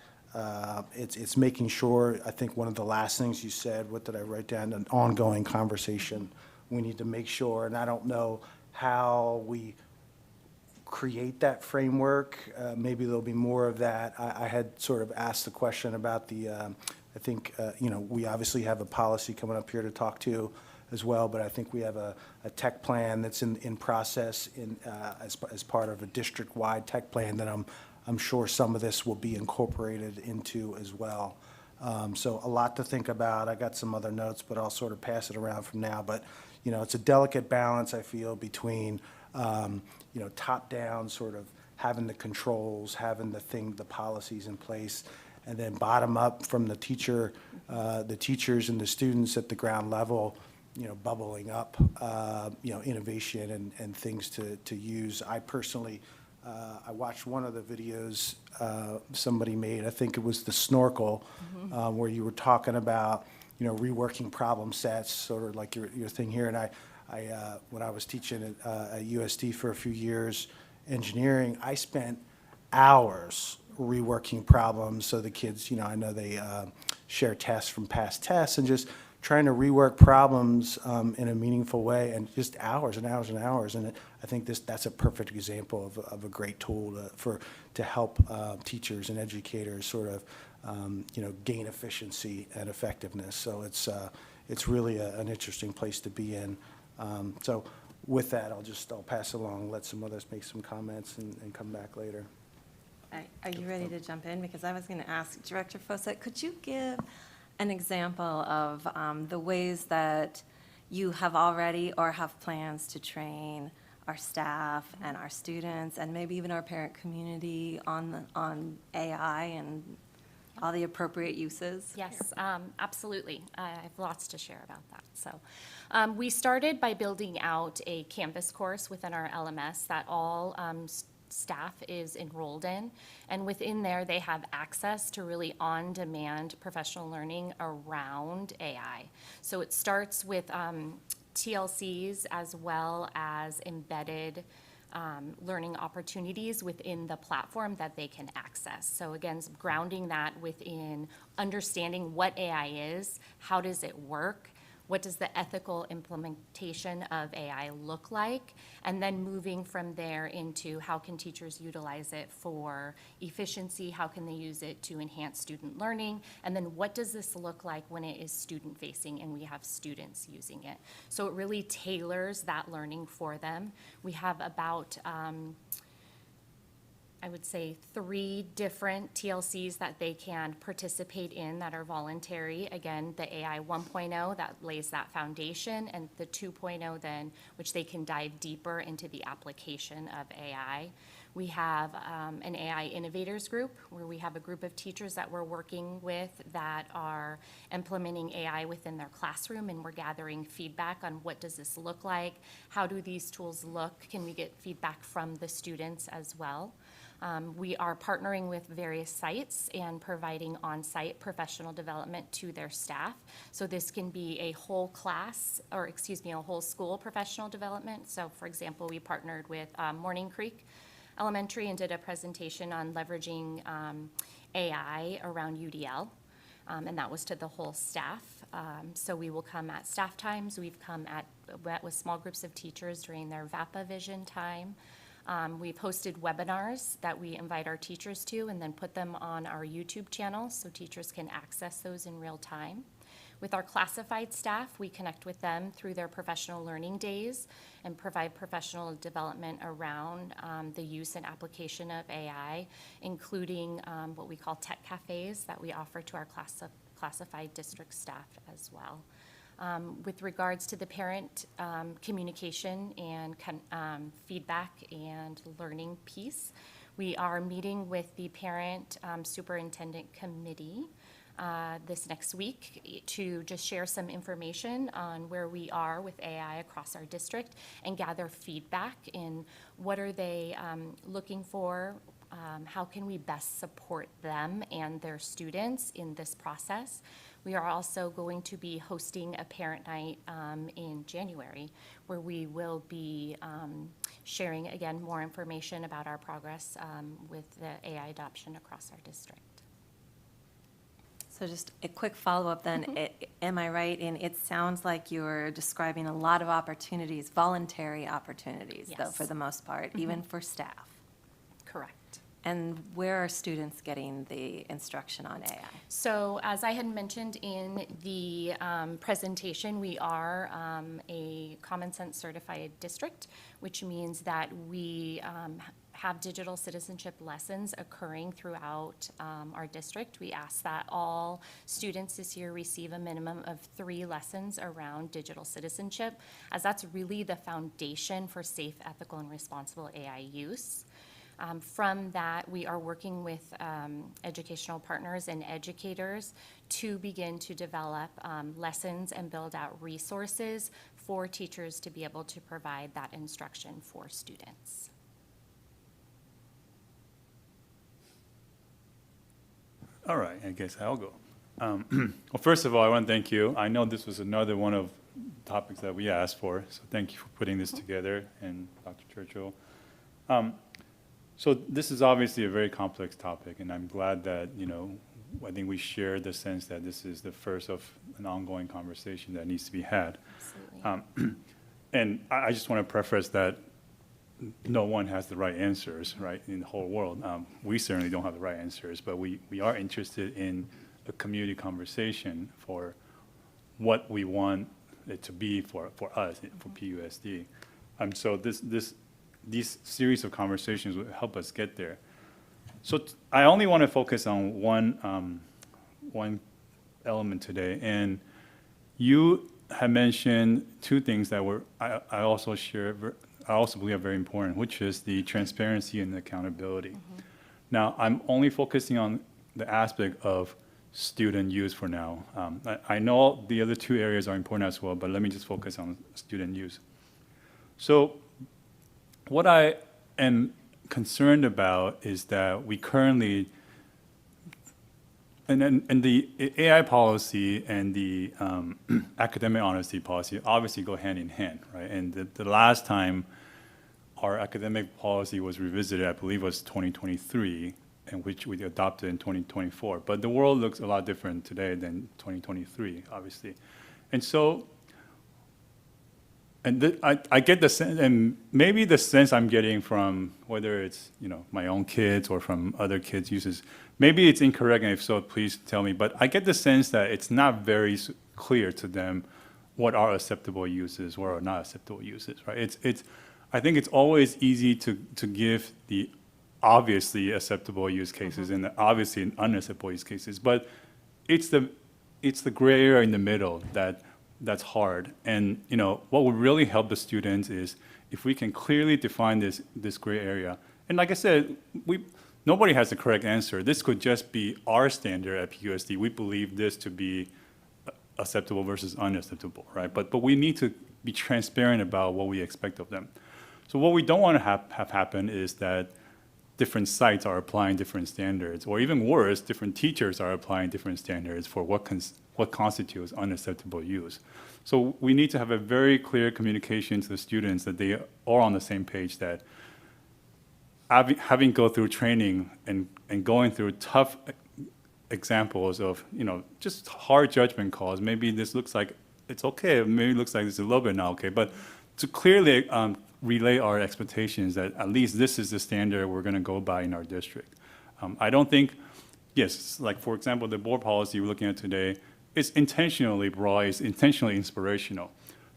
it's making sure. I think one of the last things you said, what did I write down? An ongoing conversation. We need to make sure, and I don't know how we create that framework. Maybe there'll be more of that. I had sort of asked the question about I think, we obviously have a policy coming up here to talk to as well, but I think we have a tech plan that's in process as part of a district-wide tech plan that I'm sure some of this will be incorporated into as well. So a lot to think about. I got some other notes, but I'll sort of pass it around from now. But, you know, it's a delicate balance, I feel, between, you know, top-down, sort of having the controls, having the policies in place, and then bottom up from the teachers and the students at the ground level, you know, bubbling up, you know, innovation and things to use. I personally, I watched one of the videos somebody made, I think it was the snorkel, where you were talking about, you know, reworking problem sets, sort of like your thing here. And I when I was teaching at USD for a few years, engineering, I spent hours reworking problems so the kids, you know, I know they share tests from past tests and just trying to rework problems in a meaningful way, and just hours and hours and hours. And I think that's a perfect example of a great tool to help teachers and educators sort of you know, gain efficiency and effectiveness. So it's really an interesting place to be in. So with that, I'll pass along, let some others make some comments and come back later. Are you ready to jump in? Because I was going to ask Director Fossett, could you give an example of the ways that you have already or have plans to train our staff and our students and maybe even our parent community on AI and all the appropriate uses? Yes, absolutely. I have lots to share about that. So we started by building out a Canvas course within our LMS that all staff is enrolled in. And within there, they have access to really on-demand professional learning around AI. So it starts with TLCs as well as embedded learning opportunities within the platform that they can access. So again, grounding that within understanding what AI is, how does it work, what does the ethical implementation of AI look like, and then moving from there into how can teachers utilize it for efficiency, how can they use it to enhance student learning, and then what does this look like when it is student-facing and we have students using it. So it really tailors that learning for them. We have about I would say 3 different TLCs that they can participate in that are voluntary. Again, the AI 1.0 that lays that foundation, and the 2.0 then, which they can dive deeper into the application of AI. We have an AI innovators group where we have a group of teachers that we're working with that are implementing AI within their classroom, and we're gathering feedback on what does this look like, how do these tools look, can we get feedback from the students as well. We are partnering with various sites and providing on-site professional development to their staff. So this can be a whole class, or excuse me, a whole school professional development. So for example, we partnered with Morning Creek Elementary and did a presentation on leveraging AI around UDL. And that was to the whole staff. So we will come at staff times. We've met with small groups of teachers during their VAPA vision time. We've hosted webinars that we invite our teachers to and then put them on our YouTube channel so teachers can access those in real time. With our classified staff, we connect with them through their professional learning days and provide professional development around the use and application of AI, including what we call tech cafes that we offer to our classified district staff as well. With regards to the parent communication and feedback and learning piece, we are meeting with the parent superintendent committee this next week to just share some information on where we are with AI across our district and gather feedback in what are they looking for, how can we best support them and their students in this process. We are also going to be hosting a parent night in January where we will be sharing, again, more information about our progress with the AI adoption across our district. So just a quick follow-up then. Am I right in it sounds like you're describing a lot of opportunities, voluntary opportunities, though, Yes. for the most part, even for staff? Correct. And where are students getting the instruction on AI? So as I had mentioned in the presentation, we are a Common Sense certified district, which means that we have digital citizenship lessons occurring throughout our district. We ask that all students this year receive a minimum of 3 lessons around digital citizenship, as that's really the foundation for safe, ethical, and responsible AI use. From that, we are working with educational partners and educators to begin to develop lessons and build out resources for teachers to be able to provide that instruction for students. All right, I guess I'll go. Well, first of all, I want to thank you. I know this was another one of the topics that we asked for, so thank you for putting this together, and Dr. Churchill. So this is obviously a very complex topic, and I'm glad that, I think we share the sense that this is the first of an ongoing conversation that needs to be had. And I just want to preface that no one has the right answers, right, in the whole world. We certainly don't have the right answers, but we are interested in a community conversation for what we want it to be for us, for PUSD. So these series of conversations will help us get there. So I only want to focus on one element today, and you have mentioned 2 things that I also believe are very important, which is the transparency and accountability. Now, I'm only focusing on the aspect of student use for now. I know the other 2 areas are important as well, but let me just focus on student use. So what I am concerned about is that we currently, and the AI policy and the academic honesty policy obviously go hand in hand, right? And the last time our academic policy was revisited, I believe, was 2023, and which we adopted in 2024. But the world looks a lot different today than 2023, obviously. And so, I get the sense, and maybe the sense I'm getting from whether it's my own kids or from other kids' uses, maybe it's incorrect, and if so, please tell me. But I get the sense that it's not very clear to them what are acceptable uses, what are not acceptable uses, right? I think it's always easy to give the obviously acceptable use cases and the obviously unacceptable use cases, but it's the gray area in the middle that's hard. And what would really help the students is if we can clearly define this gray area. And like I said, nobody has the correct answer. This could just be our standard at PUSD. We believe this to be acceptable versus unacceptable, right? But we need to be transparent about what we expect of them. So what we don't want to have happen is that different sites are applying different standards, or even worse, different teachers are applying different standards for what constitutes unacceptable use. So we need to have a very clear communication to the students that they are on the same page, that having go through training and going through tough examples of, just hard judgment calls. Maybe this looks like it's okay, maybe it looks like it's a little bit not okay, but to clearly relay our expectations that at least this is the standard we're going to go by in our district. I don't think, yes, like for example, the board policy we're looking at today is intentionally broad, it's intentionally inspirational.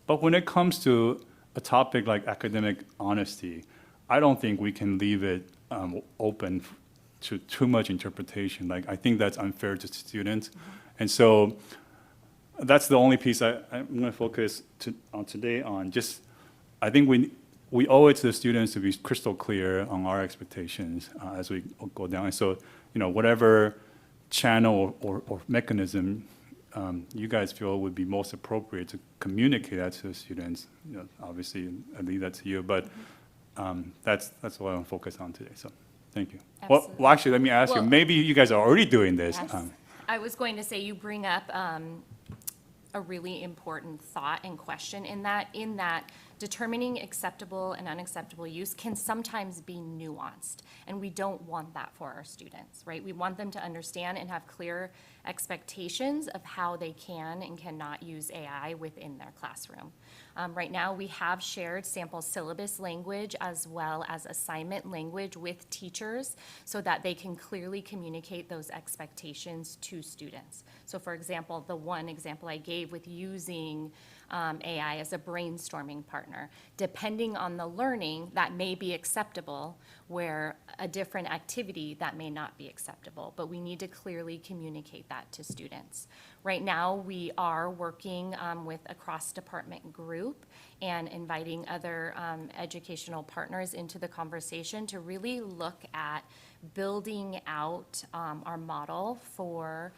But when it comes to a topic like academic honesty, I don't think we can leave it open to too much interpretation. Like, I think that's unfair to students. And so that's the only piece I'm going to focus on today on. Just, I think we owe it to the students to be crystal clear on our expectations as we go down. And so, whatever channel or mechanism you guys feel would be most appropriate to communicate that to the students, obviously I leave that to you, but that's what I want to focus on today. So, thank you. Well, actually, let me ask you, maybe you guys are already doing this. Yes. I was going to say, you bring up a really important thought and question in that determining acceptable and unacceptable use can sometimes be nuanced, and we don't want that for our students, right? We want them to understand and have clear expectations of how they can and cannot use AI within their classroom. Right now, we have shared sample syllabus language as well as assignment language with teachers so that they can clearly communicate those expectations to students. So for example, the one example I gave with using AI as a brainstorming partner, depending on the learning that may be acceptable, where a different activity that may not be acceptable. But we need to clearly communicate that to students. Right now, we are working with a cross-department group and inviting other educational partners into the conversation to really look at building out our model for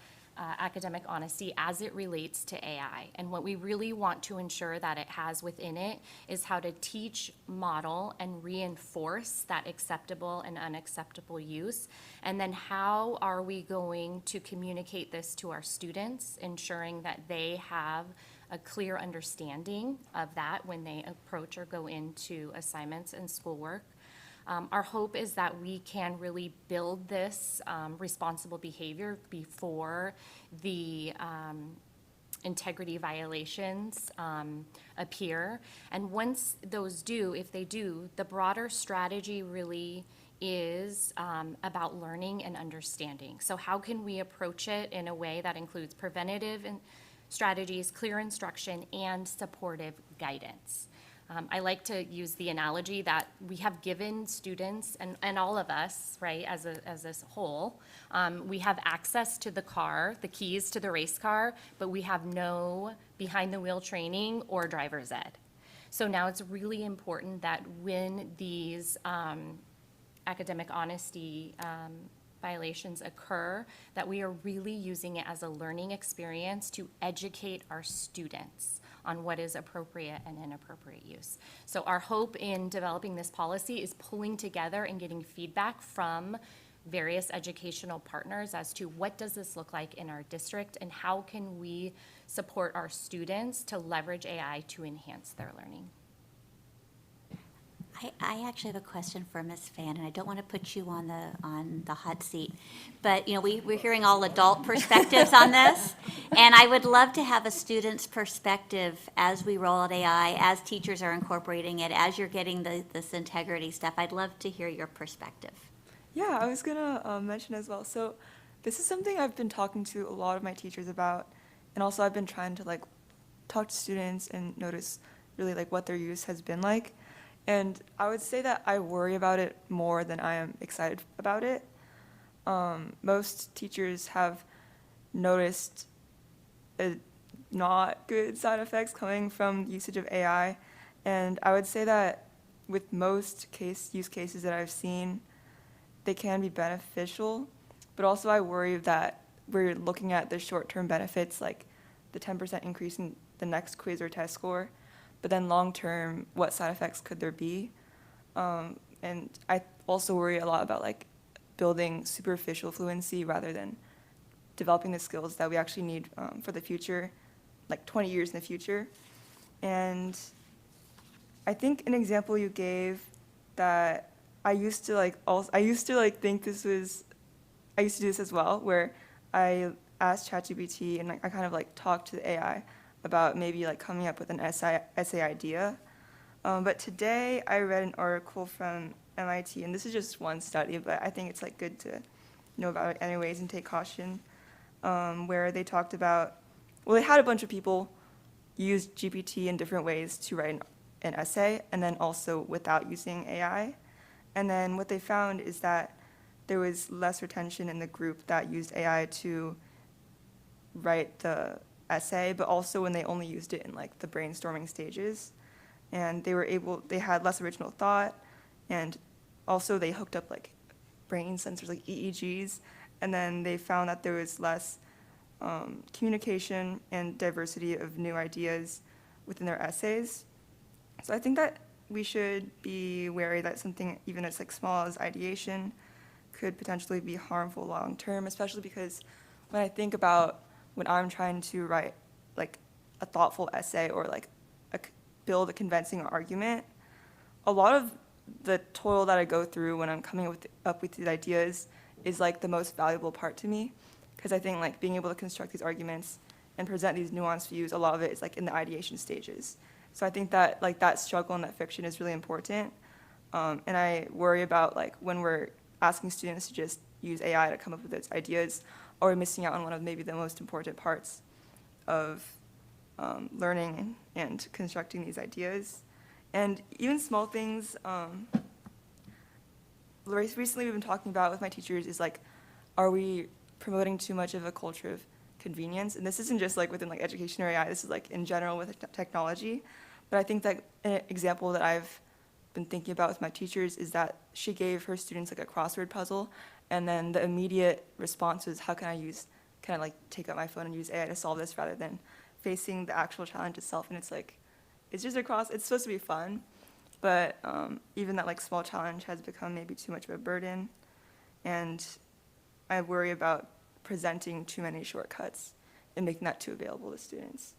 academic honesty as it relates to AI. And what we really want to ensure that it has within it is how to teach, model, and reinforce that acceptable and unacceptable use. And then how are we going to communicate this to our students, ensuring that they have a clear understanding of that when they approach or go into assignments and schoolwork. Our hope is that we can really build this responsible behavior before the integrity violations appear. And once those do, if they do, the broader strategy really is about learning and understanding. So how can we approach it in a way that includes preventative strategies, clear instruction, and supportive guidance? I like to use the analogy that we have given students and all of us, right, as a whole, we have access to the car, the keys to the race car, but we have no behind the wheel training or driver's ed. So now it's really important that when these academic honesty violations occur, that we are really using it as a learning experience to educate our students on what is appropriate and inappropriate use. So our hope in developing this policy is pulling together and getting feedback from various educational partners as to what does this look like in our district and how can we support our students to leverage AI to enhance their learning. I actually have a question for Ms. Fan, and I don't want to put you on the hot seat, but we're hearing all adult perspectives on this, and I would love to have a student's perspective as we roll out AI, as teachers are incorporating it, as you're getting this integrity stuff. I'd love to hear your perspective. Yeah, I was gonna mention as well. So this is something I've been talking to a lot of my teachers about, and also I've been trying to talk to students and notice really what their use has been like. And I would say that I worry about it more than I am excited about it. Most teachers have noticed not good side effects coming from usage of AI. And I would say that with most use cases that I've seen, they can be beneficial. But also I worry that we're looking at the short-term benefits, like the 10% increase in the next quiz or test score. But then long-term, what side effects could there be? And I also worry a lot about building superficial fluency rather than developing the skills that we actually need for the future, 20 years in the future. And I think an example you gave that I used to think this was, I used to do this as well, where I asked ChatGPT and I kind of talked to the AI about maybe coming up with an essay idea. But today I read an article from MIT, and this is just one study, but I think it's good to know about it anyways and take caution, where they talked about, they had a bunch of people use GPT in different ways to write an essay, and then also without using AI. And then what they found is that there was less retention in the group that used AI to write the essay, but also when they only used it in the brainstorming stages. And they had less original thought, and also they hooked up brain sensors like EEGs, and then they found that there was less communication and diversity of new ideas within their essays. So I think that we should be wary that something even as small as ideation could potentially be harmful long term, especially because when I think about when I'm trying to write a thoughtful essay or build a convincing argument, a lot of the toil that I go through when I'm coming up with these ideas is the most valuable part to me, because I think being able to construct these arguments and present these nuanced views, a lot of it is in the ideation stages. So I think that that struggle and that friction is really important, and I worry about when we're asking students to just use AI to come up with those ideas, or we're missing out on one of maybe the most important parts of learning and constructing these ideas. And even small things, recently we've been talking about with my teachers is like, are we promoting too much of a culture of convenience? And this isn't just like within like education or AI, this is like in general with technology. But I think that an example that I've been thinking about with my teachers is that she gave her students like a crossword puzzle, and then the immediate response was, how can I like take out my phone and use AI to solve this rather than facing the actual challenge itself? And it's like, it's just it's supposed to be fun, but even that like small challenge has become maybe too much of a burden, and I worry about presenting too many shortcuts and making that too available to students.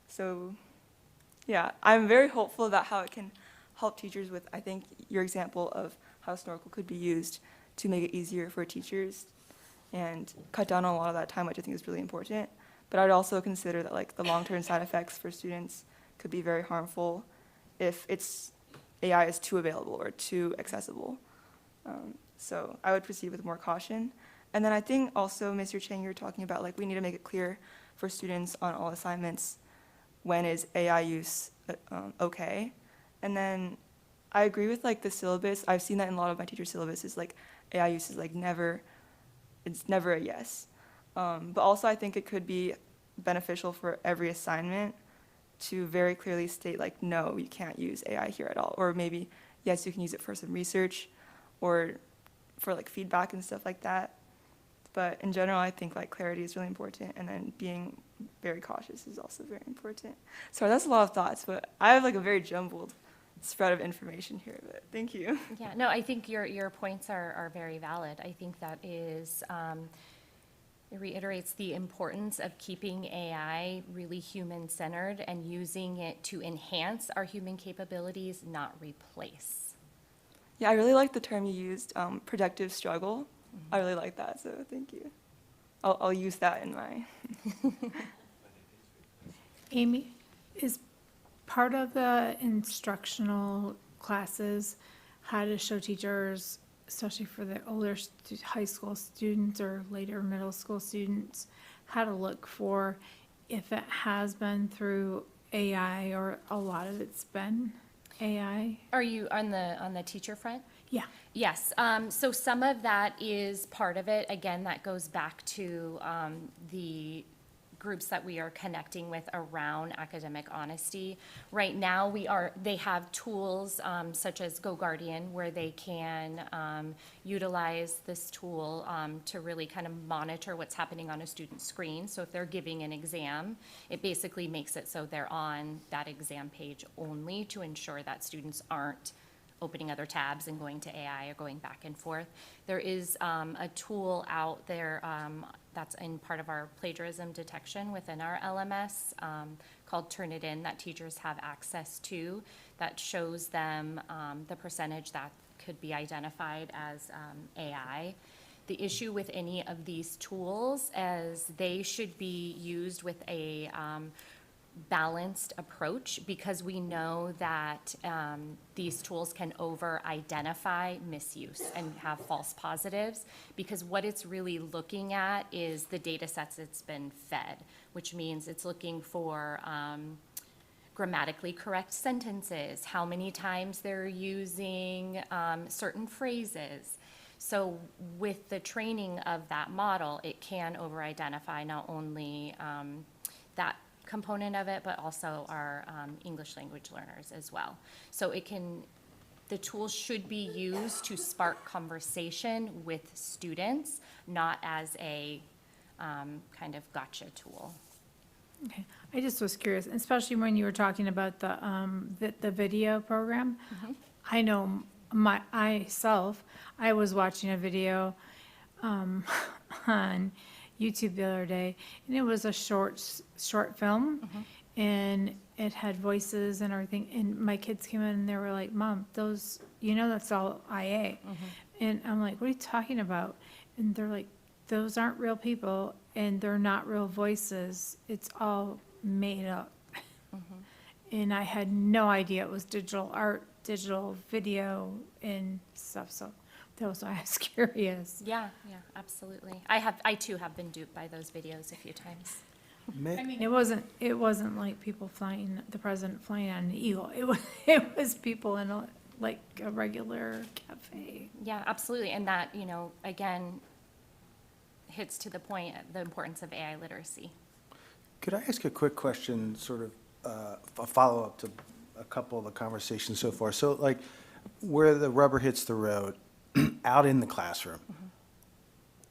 So yeah, I'm very hopeful about how it can help teachers with, I think, your example of how Snorkel could be used to make it easier for teachers and cut down on a lot of that time, which I think is really important. But I'd also consider that like the long-term side effects for students could be very harmful if AI is too available or too accessible. So I would proceed with more caution. And then I think also, Mr. Chang, you were talking about like we need to make it clear for students on all assignments when is AI use okay. And then I agree with like the syllabus. I've seen that in a lot of my teacher syllabuses, like AI use is like it's never a yes. But also I think it could be beneficial for every assignment to very clearly state like, no, you can't use AI here at all. Or maybe, yes, you can use it for some research or for like feedback and stuff like that. But in general, I think like clarity is really important, and then being very cautious is also very important. Sorry, that's a lot of thoughts, but I have like a very jumbled spread of information here, but thank you. Yeah, no, I think your points are very valid. I think that is, it reiterates the importance of keeping AI really human-centered and using it to enhance our human capabilities, not replace. Yeah, I really like the term you used, productive struggle. I really like that, so thank you. I'll use that in my... Amy, is part of the instructional classes how to show teachers, especially for the older high school students or later middle school students, how to look for if it has been through AI or a lot of it's been AI? Are you on the teacher front? Yeah. Yes, so some of that is part of it. Again, that goes back to the groups that we are connecting with around academic honesty. Right now, they have tools such as Go Guardian, where they can utilize this tool to really kind of monitor what's happening on a student's screen. So if they're giving an exam, it basically makes it so they're on that exam page only to ensure that students aren't opening other tabs and going to AI or going back and forth. There is a tool out there that's in part of our plagiarism detection within our LMS called Turnitin that teachers have access to that shows them the percentage that could be identified as AI. The issue with any of these tools is they should be used with a balanced approach, because we know that these tools can over-identify misuse and have false positives, because what it's really looking at is the data sets it's been fed, which means it's looking for grammatically correct sentences, how many times they're using certain phrases. So with the training of that model, it can over-identify not only that component of it, but also our English language learners as well. So the tools should be used to spark conversation with students, not as a kind of gotcha tool. Okay, I just was curious, especially when you were talking about the video program. I know myself, I was watching a video on YouTube the other day, and it was a short film, and it had voices and everything, and my kids came in and they were like, "Mom, those, that's all IA." And I'm like, "What are you talking about?" And they're like, "Those aren't real people, and they're not real voices. It's all made up." And I had no idea it was digital art, digital video and stuff, so that was why I was curious. Yeah, absolutely. I too have been duped by those videos a few times. I mean, it wasn't like people flying, the president flying on an eagle. It was people in like a regular cafe. Yeah, absolutely. And that, again, hits to the point, the importance of AI literacy. Could I ask a quick question, sort of a follow-up to a couple of the conversations so far? So like where the rubber hits the road, out in the classroom,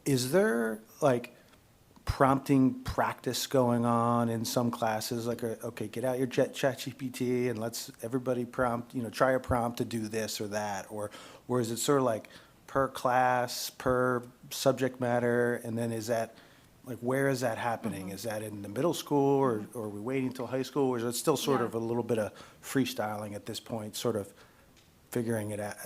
is there like prompting practice going on in some classes? Like, okay, get out your ChatGPT and let's everybody prompt, try a prompt to do this or that, or is it sort of like per class, per subject matter, and then is that, like, where is that happening? Is that in the middle school, or are we waiting until high school, or is it still sort of a little bit of freestyling at this point, sort of figuring it out?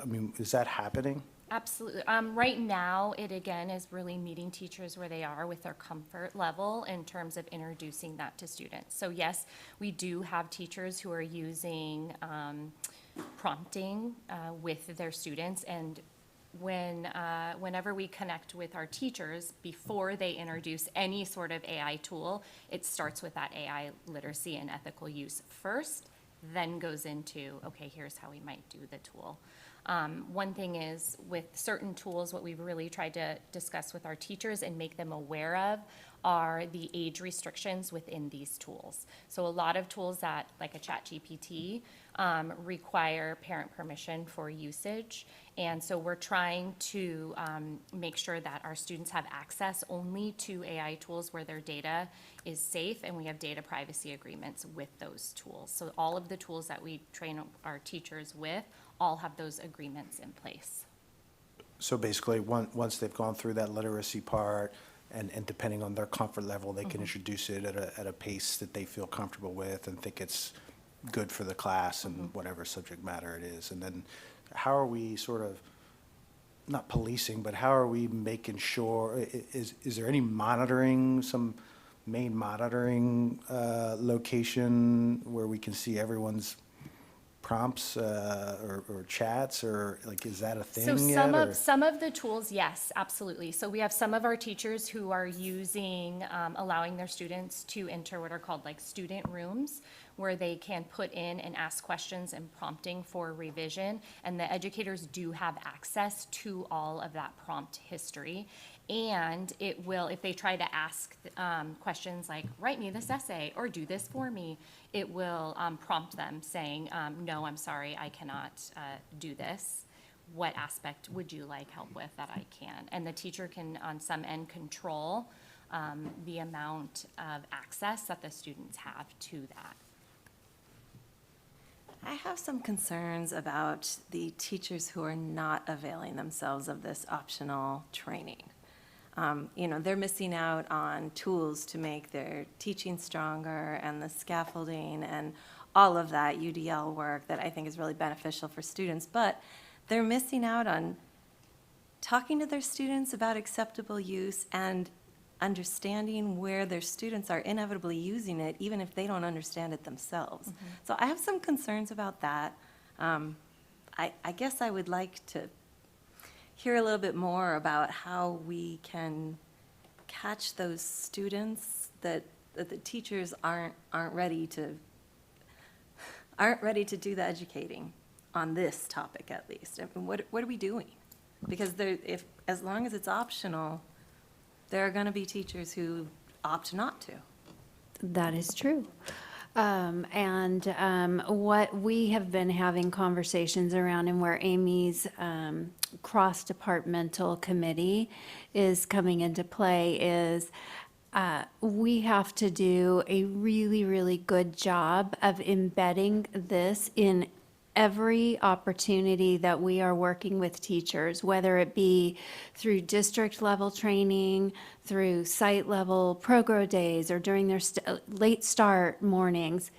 I mean, is that happening? Absolutely. Right now, it again is really meeting teachers where they are with their comfort level in terms of introducing that to students. So yes, we do have teachers who are using prompting with their students, and whenever we connect with our teachers before they introduce any sort of AI tool, it starts with that AI literacy and ethical use first, then goes into, okay, here's how we might do the tool. One thing is with certain tools, what we've really tried to discuss with our teachers and make them aware of are the age restrictions within these tools. So a lot of tools that, like a ChatGPT, require parent permission for usage. And so we're trying to make sure that our students have access only to AI tools where their data is safe, and we have data privacy agreements with those tools. So all of the tools that we train our teachers with all have those agreements in place. So basically, once they've gone through that literacy part, and depending on their comfort level, they can introduce it at a pace that they feel comfortable with and think it's good for the class and whatever subject matter it is. And then how are we sort of, not policing, but how are we making sure, is there any monitoring, some main monitoring location where we can see everyone's prompts or chats, or like, is that a thing So yet? some of the tools, yes, absolutely. So we have some of our teachers who are using, allowing their students to enter what are called like student rooms, where they can put in and ask questions and prompting for revision. And the educators do have access to all of that prompt history. And it will, if they try to ask questions like, write me this essay or do this for me, it will prompt them saying, no, I'm sorry, I cannot do this. What aspect would you like help with that I can? And the teacher can, on some end, control the amount of access that the students have to that. I have some concerns about the teachers who are not availing themselves of this optional training. They're missing out on tools to make their teaching stronger and the scaffolding and all of that UDL work that I think is really beneficial for students, but they're missing out on talking to their students about acceptable use and understanding where their students are inevitably using it, even if they don't understand it themselves. So I have some concerns about that. I guess I would like to hear a little bit more about how we can catch those students that the teachers aren't ready to do the educating on this topic, at least. I mean, what are we doing? Because as long as it's optional, there are going to be teachers who opt not to. That is true. What we have been having conversations around, and where Amy's cross-departmental committee is coming into play, is we have to do a really, really good job of embedding this in every opportunity that we are working with teachers, whether it be through district level training, through site level progro days, or during their late start mornings,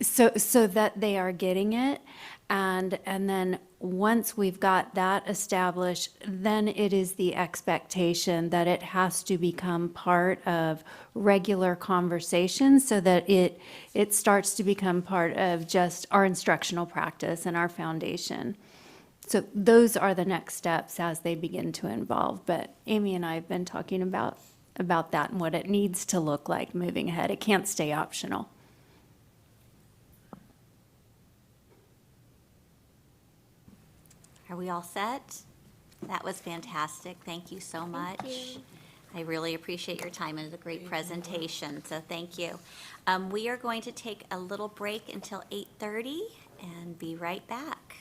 so that they are getting it. And then once we've got that established, then it is the expectation that it has to become part of regular conversations, so that it starts to become part of just our instructional practice and our foundation. So those are the next steps as they begin to evolve. But Amy and I have been talking about about that and what it needs to look like moving ahead. It can't stay optional. Are we all set? That was fantastic. Thank you so much. I really appreciate your time. It was a great presentation, so thank you. We are going to take a little break until 8:30 and be right back.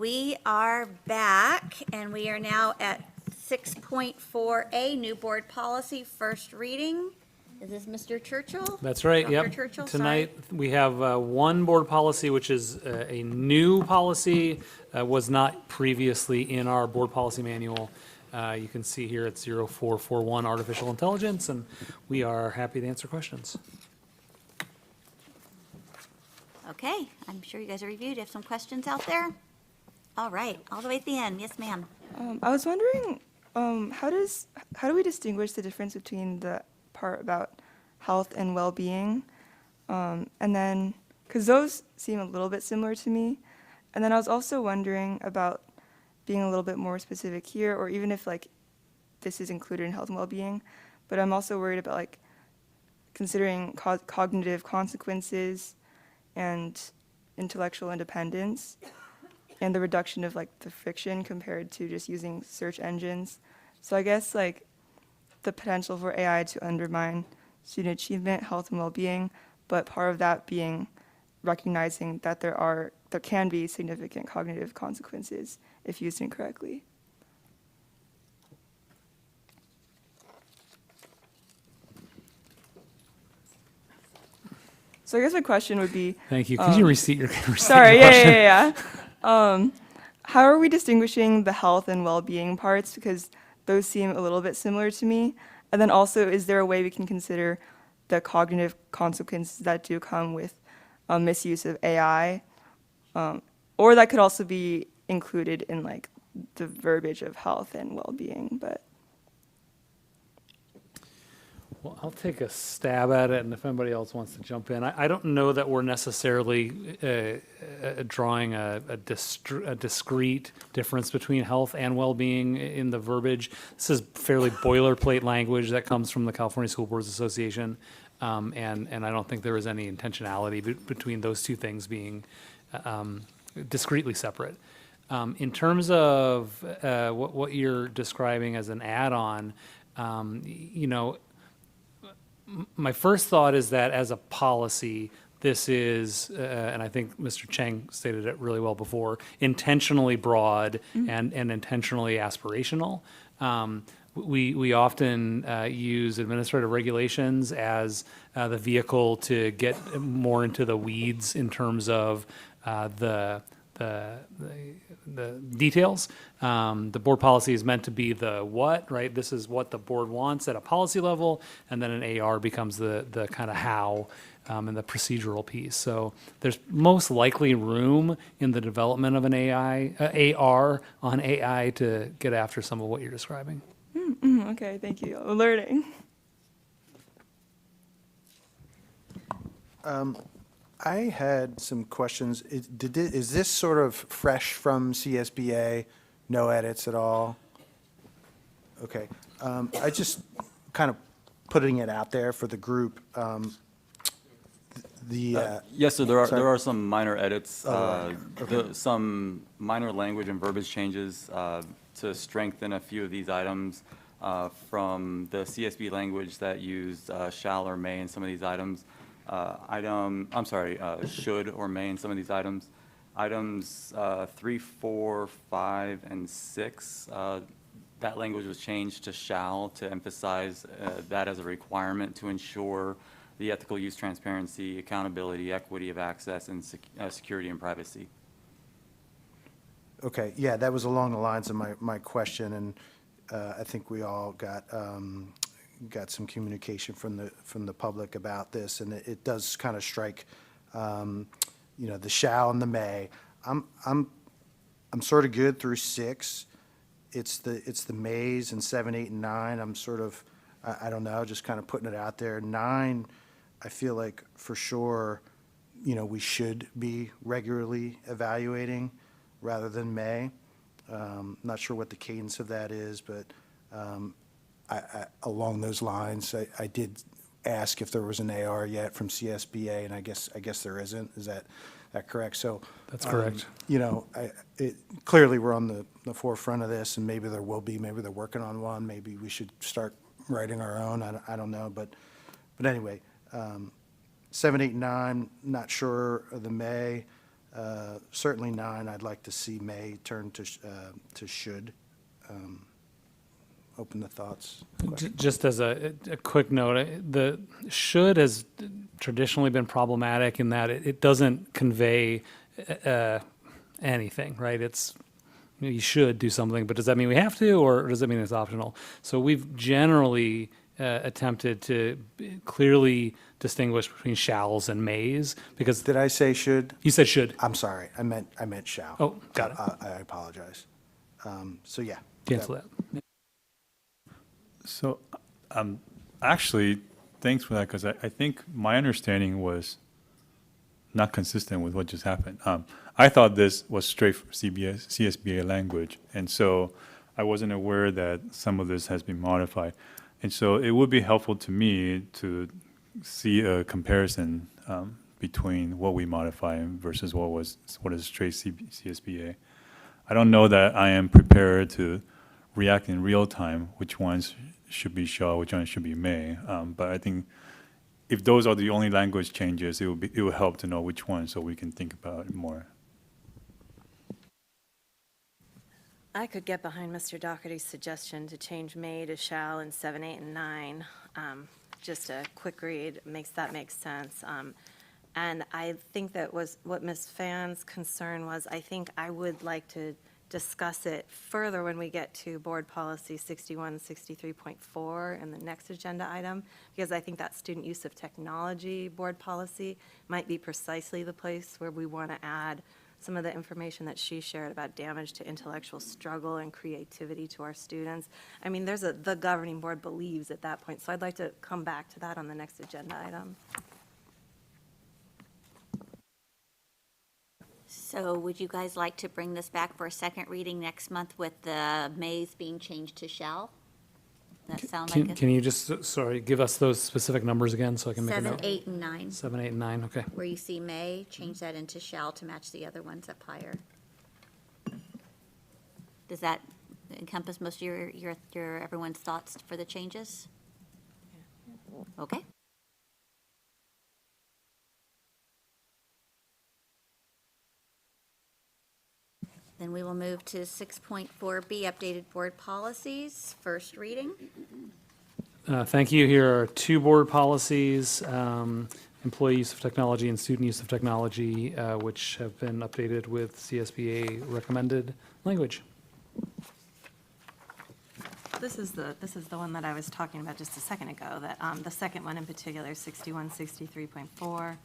we are back, and we are now at 6.4A, new board policy, first reading. Is this Mr. Churchill? That's right, Dr. yep. Churchill, Tonight, sorry. we have one board policy, which is a new policy, was not previously in our board policy manual. You can see here it's 0441, artificial intelligence, and we are happy to answer questions. Okay, I'm sure you guys are reviewed. You have some questions out there? All right, all the way at the end. Yes, ma'am. I was wondering, how do we distinguish the difference between the part about health and well-being, and then, because those seem a little bit similar to me, and then I was also wondering about being a little bit more specific here, or even if like this is included in health and well-being, but I'm also worried about like considering cognitive consequences and intellectual independence and the reduction of like the friction compared to just using search engines. So I guess like the potential for AI to undermine student achievement, health, and well-being, but part of that being recognizing that there can be significant cognitive consequences if used incorrectly. So I guess my question would be... Thank you. Could you restate your Sorry, question? yeah. How are we distinguishing the health and well-being parts? Because those seem a little bit similar to me. And then also, is there a way we can consider the cognitive consequences that do come with misuse of AI? Or that could also be included in like the verbiage of health and well-being, but... Well, I'll take a stab at it, and if anybody else wants to jump in. I don't know that we're necessarily drawing a discrete difference between health and well-being in the verbiage. This is fairly boilerplate language that comes from the California School Boards Association, and I don't think there is any intentionality between those two things being discretely separate. In terms of what you're describing as an add-on, my first thought is that as a policy, this is, and I think Mr. Cheng stated it really well before, intentionally broad and intentionally aspirational. We often use administrative regulations as the vehicle to get more into the weeds in terms of the details. The board policy is meant to be the what, right? This is what the board wants at a policy level, and then an AR becomes the kind of how and the procedural piece. So there's most likely room in the development of an AR on AI to get after some of what you're describing. Okay, thank you. I'm learning. I had some questions. Is this sort of fresh from CSBA? No edits at all? Okay. I just kind of putting it out there for the group. Yes, sir, there sorry. are some minor edits, Okay. some minor language and verbiage changes to strengthen a few of these items from the CSB language that used shall or may in some of these items. Should or may in some of these items. Items 3, 4, 5, and 6, that language was changed to shall to emphasize that as a requirement to ensure the ethical use, transparency, accountability, equity of access, and security and privacy. Okay, yeah, that was along the lines of my question, and I think we all got some communication from the public about this, and it does kind of strike, the shall and the may. I'm sort of good through 6. It's the mays and 7, 8, and 9. I'm sort of, I don't know, just kind of putting it out there. 9, I feel like for sure, we should be regularly evaluating rather than may. Not sure what the cadence of that is, but I along those lines, I did ask if there was an AR yet from CSBA, and I guess there isn't. Is that correct? So That's correct. Clearly we're on the forefront of this, and maybe there will be. Maybe they're working on one. Maybe we should start writing our own. I don't know, but anyway, 7, 8, 9. Not sure of the may. Certainly 9, I'd like to see may turn to should. Open the thoughts. Just as a quick note, the should has traditionally been problematic in that it doesn't convey anything, right? It's, you should do something, but does that mean we have to, or does it mean it's optional? So we've generally attempted to clearly distinguish between shalls and mays, because. Did I say should? You said should. I'm sorry, I meant shall. Oh, got it. I apologize. So yeah. Cancel that. So, actually, thanks for that, because I think my understanding was not consistent with what just happened. I thought this was straight from CSBA language, and so I wasn't aware that some of this has been modified. And so it would be helpful to me to see a comparison between what we modify versus what is straight CSBA. I don't know that I am prepared to react in real time, which ones should be shall, which ones should be may. But I think if those are the only language changes, it will help to know which one, so we can think about it more. I could get behind Mr. Doherty's suggestion to change may to shall in 7, 8, and 9. Just a quick read makes sense. And I think that was what Ms. Phan's concern was. I think I would like to discuss it further when we get to Board Policy 6163.4 in the next agenda item, because I think that student use of technology board policy might be precisely the place where we want to add some of the information that she shared about damage to intellectual struggle and creativity to our students. I mean, the governing board believes at that point, so I'd like to come back to that on the next agenda item. So would you guys like to bring this back for a second reading next month with the mays being changed to shall? That sound like Can you just, sorry, give us those specific numbers again so I can make a 7, note? 8, and 9. 7, 8, and 9, okay. Where you see may, change that into shall to match the other ones up higher. Does that encompass most of your everyone's thoughts for the changes? Okay. Then we will move to 6.4B, updated board policies, first reading. Thank you. Here are 2 board policies, employee use of technology and student use of technology, which have been updated with CSBA recommended language. This is the one that I was talking about just a second ago, that the second one in particular, 6163.4.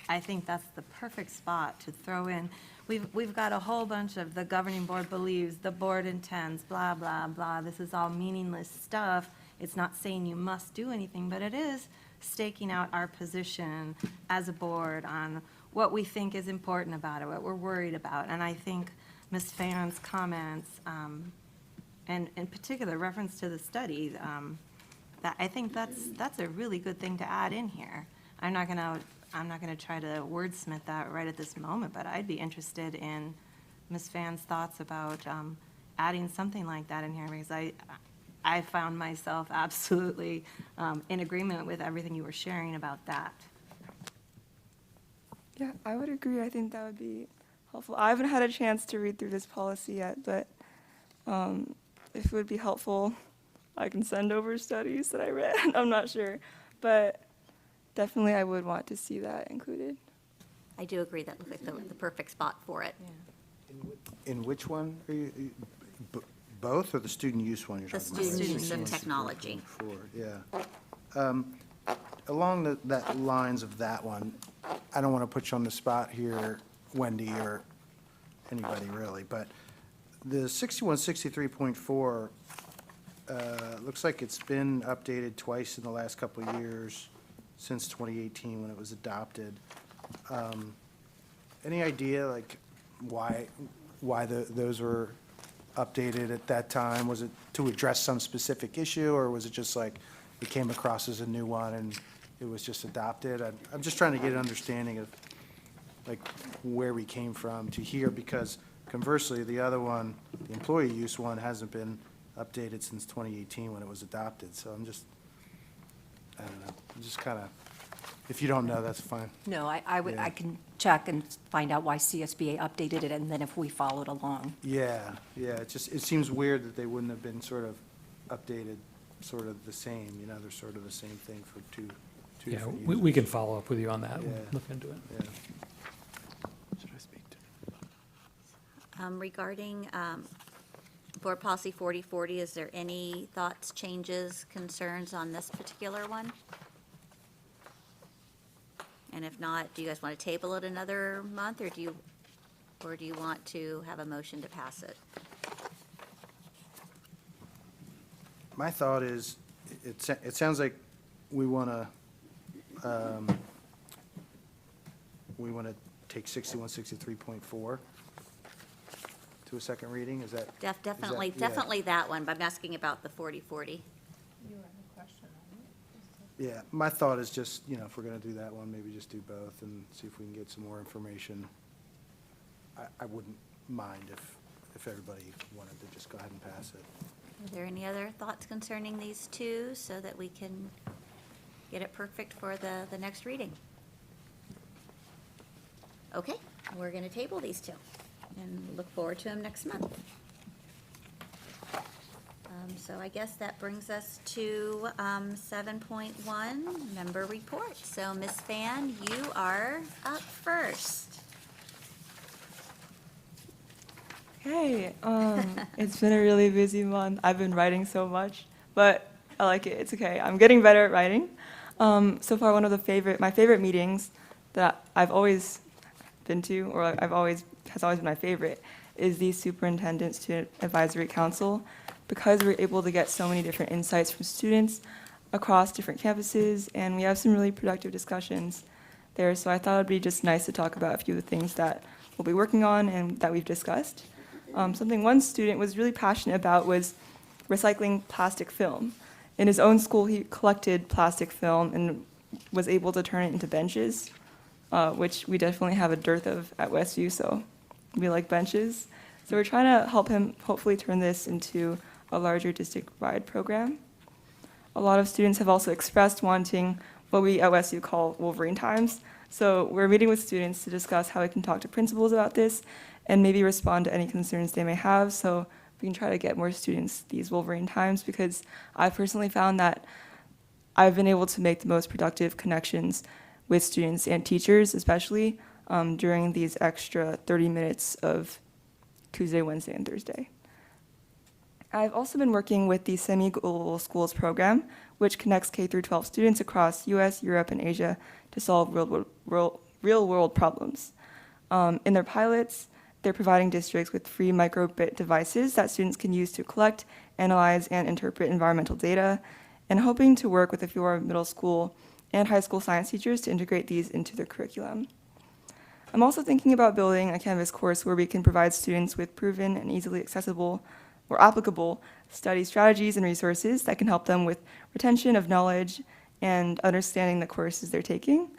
I think that's the perfect spot to throw in. We've got a whole bunch of the governing board believes, the board intends, blah, blah, blah. This is all meaningless stuff. It's not saying you must do anything, but it is staking out our position as a board on what we think is important about it, what we're worried about. And I think Ms. Phan's comments, and in particular reference to the study, that I think that's a really good thing to add in here. I'm not gonna try to wordsmith that right at this moment, but I'd be interested in Ms. Phan's thoughts about adding something like that in here, because I found myself absolutely in agreement with everything you were sharing about that. Yeah, I would agree. I think that would be helpful. I haven't had a chance to read through this policy yet, but if it would be helpful, I can send over studies that I read. I'm not sure, but definitely I would want to see that included. I do agree that looks like the perfect spot for it. In which one are you, both or the student use one you're The talking about? student use of technology. Yeah. Along that lines of that one, I don't want to put you on the spot here, Wendy, or anybody really, but the 6163.4 looks like it's been updated twice in the last couple of years, since 2018 when it was adopted. Any idea like why those were updated at that time? Was it to address some specific issue, or was it just like it came across as a new one and it was just adopted? I'm just trying to get an understanding of like where we came from to here, because conversely, the other one, the employee use one, hasn't been updated since 2018 when it was adopted. So I don't know, I'm just kind of If you don't know, that's fine. No, Yeah. I can check and find out why CSBA updated it, and then if we followed along. Yeah, it seems weird that they wouldn't have been sort of updated, sort of the same, they're sort of the same thing for two Yeah, different we users. can follow up with you on that, and Yeah. look into it. Yeah. Regarding Board Policy 4040, is there any thoughts, changes, concerns on this particular one? And if not, do you guys want to table it another month, or do you want to have a motion to pass it? My thought is, it sounds like we want to take 6163.4 to a second reading, is that? Definitely, yeah. definitely that one, but I'm asking about the 4040. Yeah, my thought is just, if we're going to do that one, maybe just do both and see if we can get some more information. I wouldn't mind if everybody wanted to just go ahead and pass it. Are there any other thoughts concerning these two so that we can get it perfect for the next reading? Okay, we're going to table these two and look forward to them next month. So I guess that brings us to 7.1, member report. So Ms. Fan, you are up first. Hey, it's been a really busy month. I've been writing so much, but I like it. It's okay. I'm getting better at writing. So far, one of my favorite meetings that I've always been to, or has always been my favorite, is the Superintendent Student Advisory Council, because we're able to get so many different insights from students across different campuses, and we have some really productive discussions there. So I thought it'd be just nice to talk about a few of the things that we'll be working on and that we've discussed. Something one student was really passionate about was recycling plastic film. In his own school, he collected plastic film and was able to turn it into benches, which we definitely have a dearth of at Westview, so we like benches. So we're trying to help him hopefully turn this into a larger district-wide program. A lot of students have also expressed wanting what we at Westview call Wolverine times. So we're meeting with students to discuss how we can talk to principals about this and maybe respond to any concerns they may have. So we can try to get more students these Wolverine times, because I personally found that I've been able to make the most productive connections with students and teachers, especially during these extra 30 minutes of Tuesday, Wednesday, and Thursday. I've also been working with the Semi-Global Schools program, which connects K-12 students across US, Europe, and Asia to solve real-world problems. In their pilots, they're providing districts with free microbit devices that students can use to collect, analyze, and interpret environmental data, and hoping to work with a few of our middle school and high school science teachers to integrate these into their curriculum. I'm also thinking about building a Canvas course where we can provide students with proven and easily accessible or applicable study strategies and resources that can help them with retention of knowledge and understanding the courses they're taking.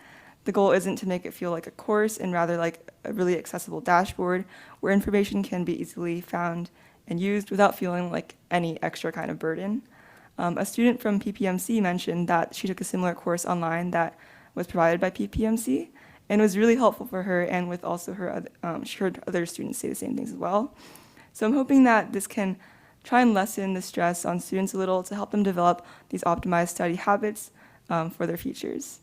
The goal isn't to make it feel like a course, and rather like a really accessible dashboard where information can be easily found and used without feeling like any extra kind of burden. A student from PPMC mentioned that she took a similar course online that was provided by PPMC, and was really helpful for her, and with also she heard other students say the same things as well. So I'm hoping that this can try and lessen the stress on students a little to help them develop these optimized study habits for their futures.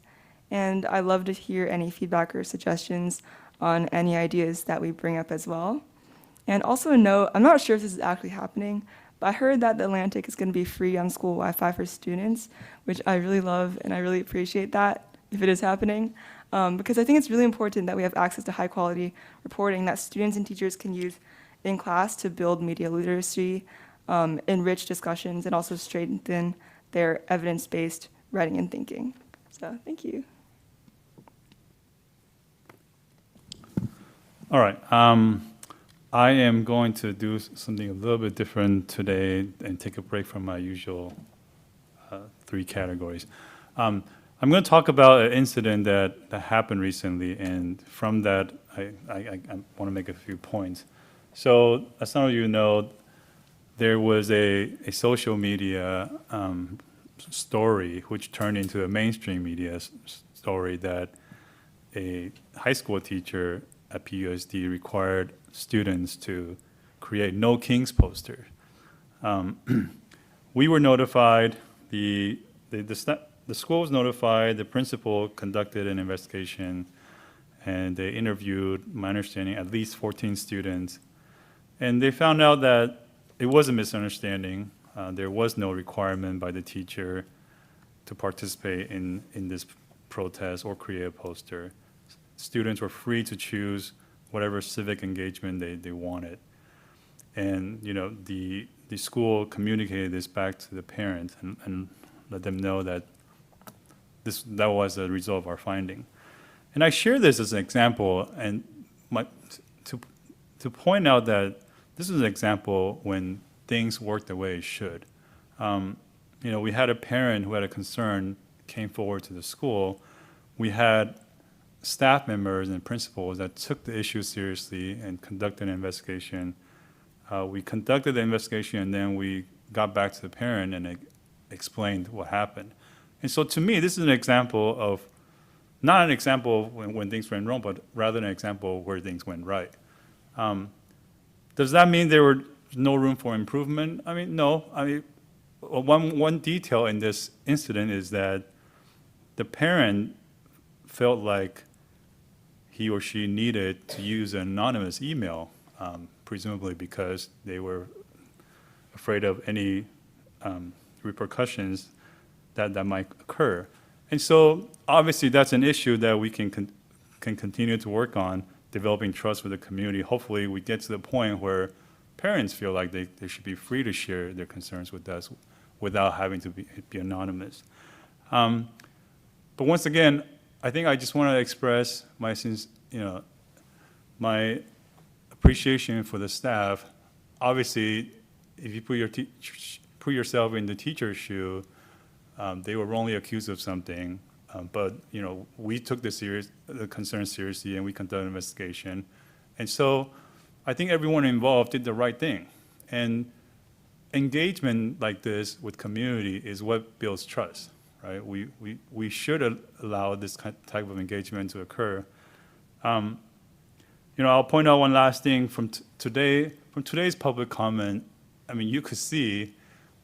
And I'd love to hear any feedback or suggestions on any ideas that we bring up as well. And also a note, I'm not sure if this is actually happening, but I heard that the Atlantic is going to be free on school Wi-Fi for students, which I really love, and I really appreciate that if it is happening. Because I think it's really important that we have access to high-quality reporting that students and teachers can use in class to build media literacy, enrich discussions, and also strengthen their evidence-based writing and thinking. So thank you. All right. I am going to do something a little bit different today and take a break from my usual three categories. I'm going to talk about an incident that happened recently, and from that, I want to make a few points. So, as some of you know, there was a social media story which turned into a mainstream media story that a high school teacher at PUSD required students to create No Kings poster. We were notified, the school was notified, the principal conducted an investigation, and they interviewed, my understanding, at least 14 students. And they found out that it was a misunderstanding. There was no requirement by the teacher to participate in this protest or create a poster. Students were free to choose whatever civic engagement they wanted. And, you know, the school communicated this back to the parents and let them know that that was a result of our finding. And I share this as an example and to point out that this is an example when things work the way it should. You know, we had a parent who had a concern, came forward to the school. We had staff members and principals that took the issue seriously and conducted an investigation. We conducted the investigation and then we got back to the parent and explained what happened. And so to me, this is an example of, not an example of when things went wrong, but rather an example of where things went right. Does that mean there were no room for improvement? I mean, no. I mean, one detail in this incident is that the parent felt like he or she needed to use an anonymous email, presumably because they were afraid of any repercussions that might occur. And so obviously that's an issue that we can continue to work on, developing trust with the community. Hopefully we get to the point where parents feel like they should be free to share their concerns with us without having to be anonymous. But once again, I think I just want to express my appreciation for the staff. Obviously, if you put yourself in the teacher's shoe, they were wrongly accused of something, but you know, we took the concern seriously and we conducted an investigation. And so I think everyone involved did the right thing. And engagement like this with community is what builds trust, right? We should allow this type of engagement to occur. You know, I'll point out one last thing from today's public comment. I mean, you could see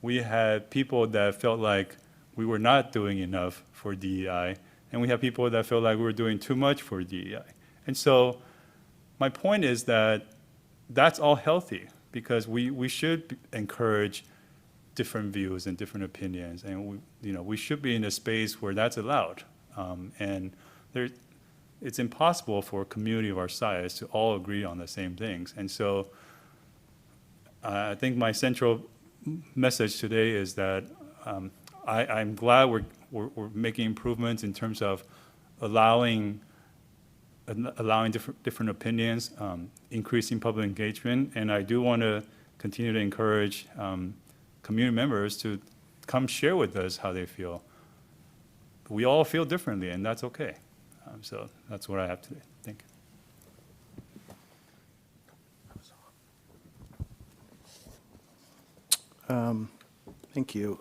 we had people that felt like we were not doing enough for DEI, and we have people that felt like we were doing too much for DEI. And so my point is that that's all healthy, because we should encourage different views and different opinions, and we should be in a space where that's allowed. And it's impossible for a community of our size to all agree on the same things. And so I think my central message today is that I'm glad we're making improvements in terms of allowing different opinions, increasing public engagement, and I do want to continue to encourage community members to come share with us how they feel. We all feel differently, and that's okay. So that's what I have today. Thank you. Thank you.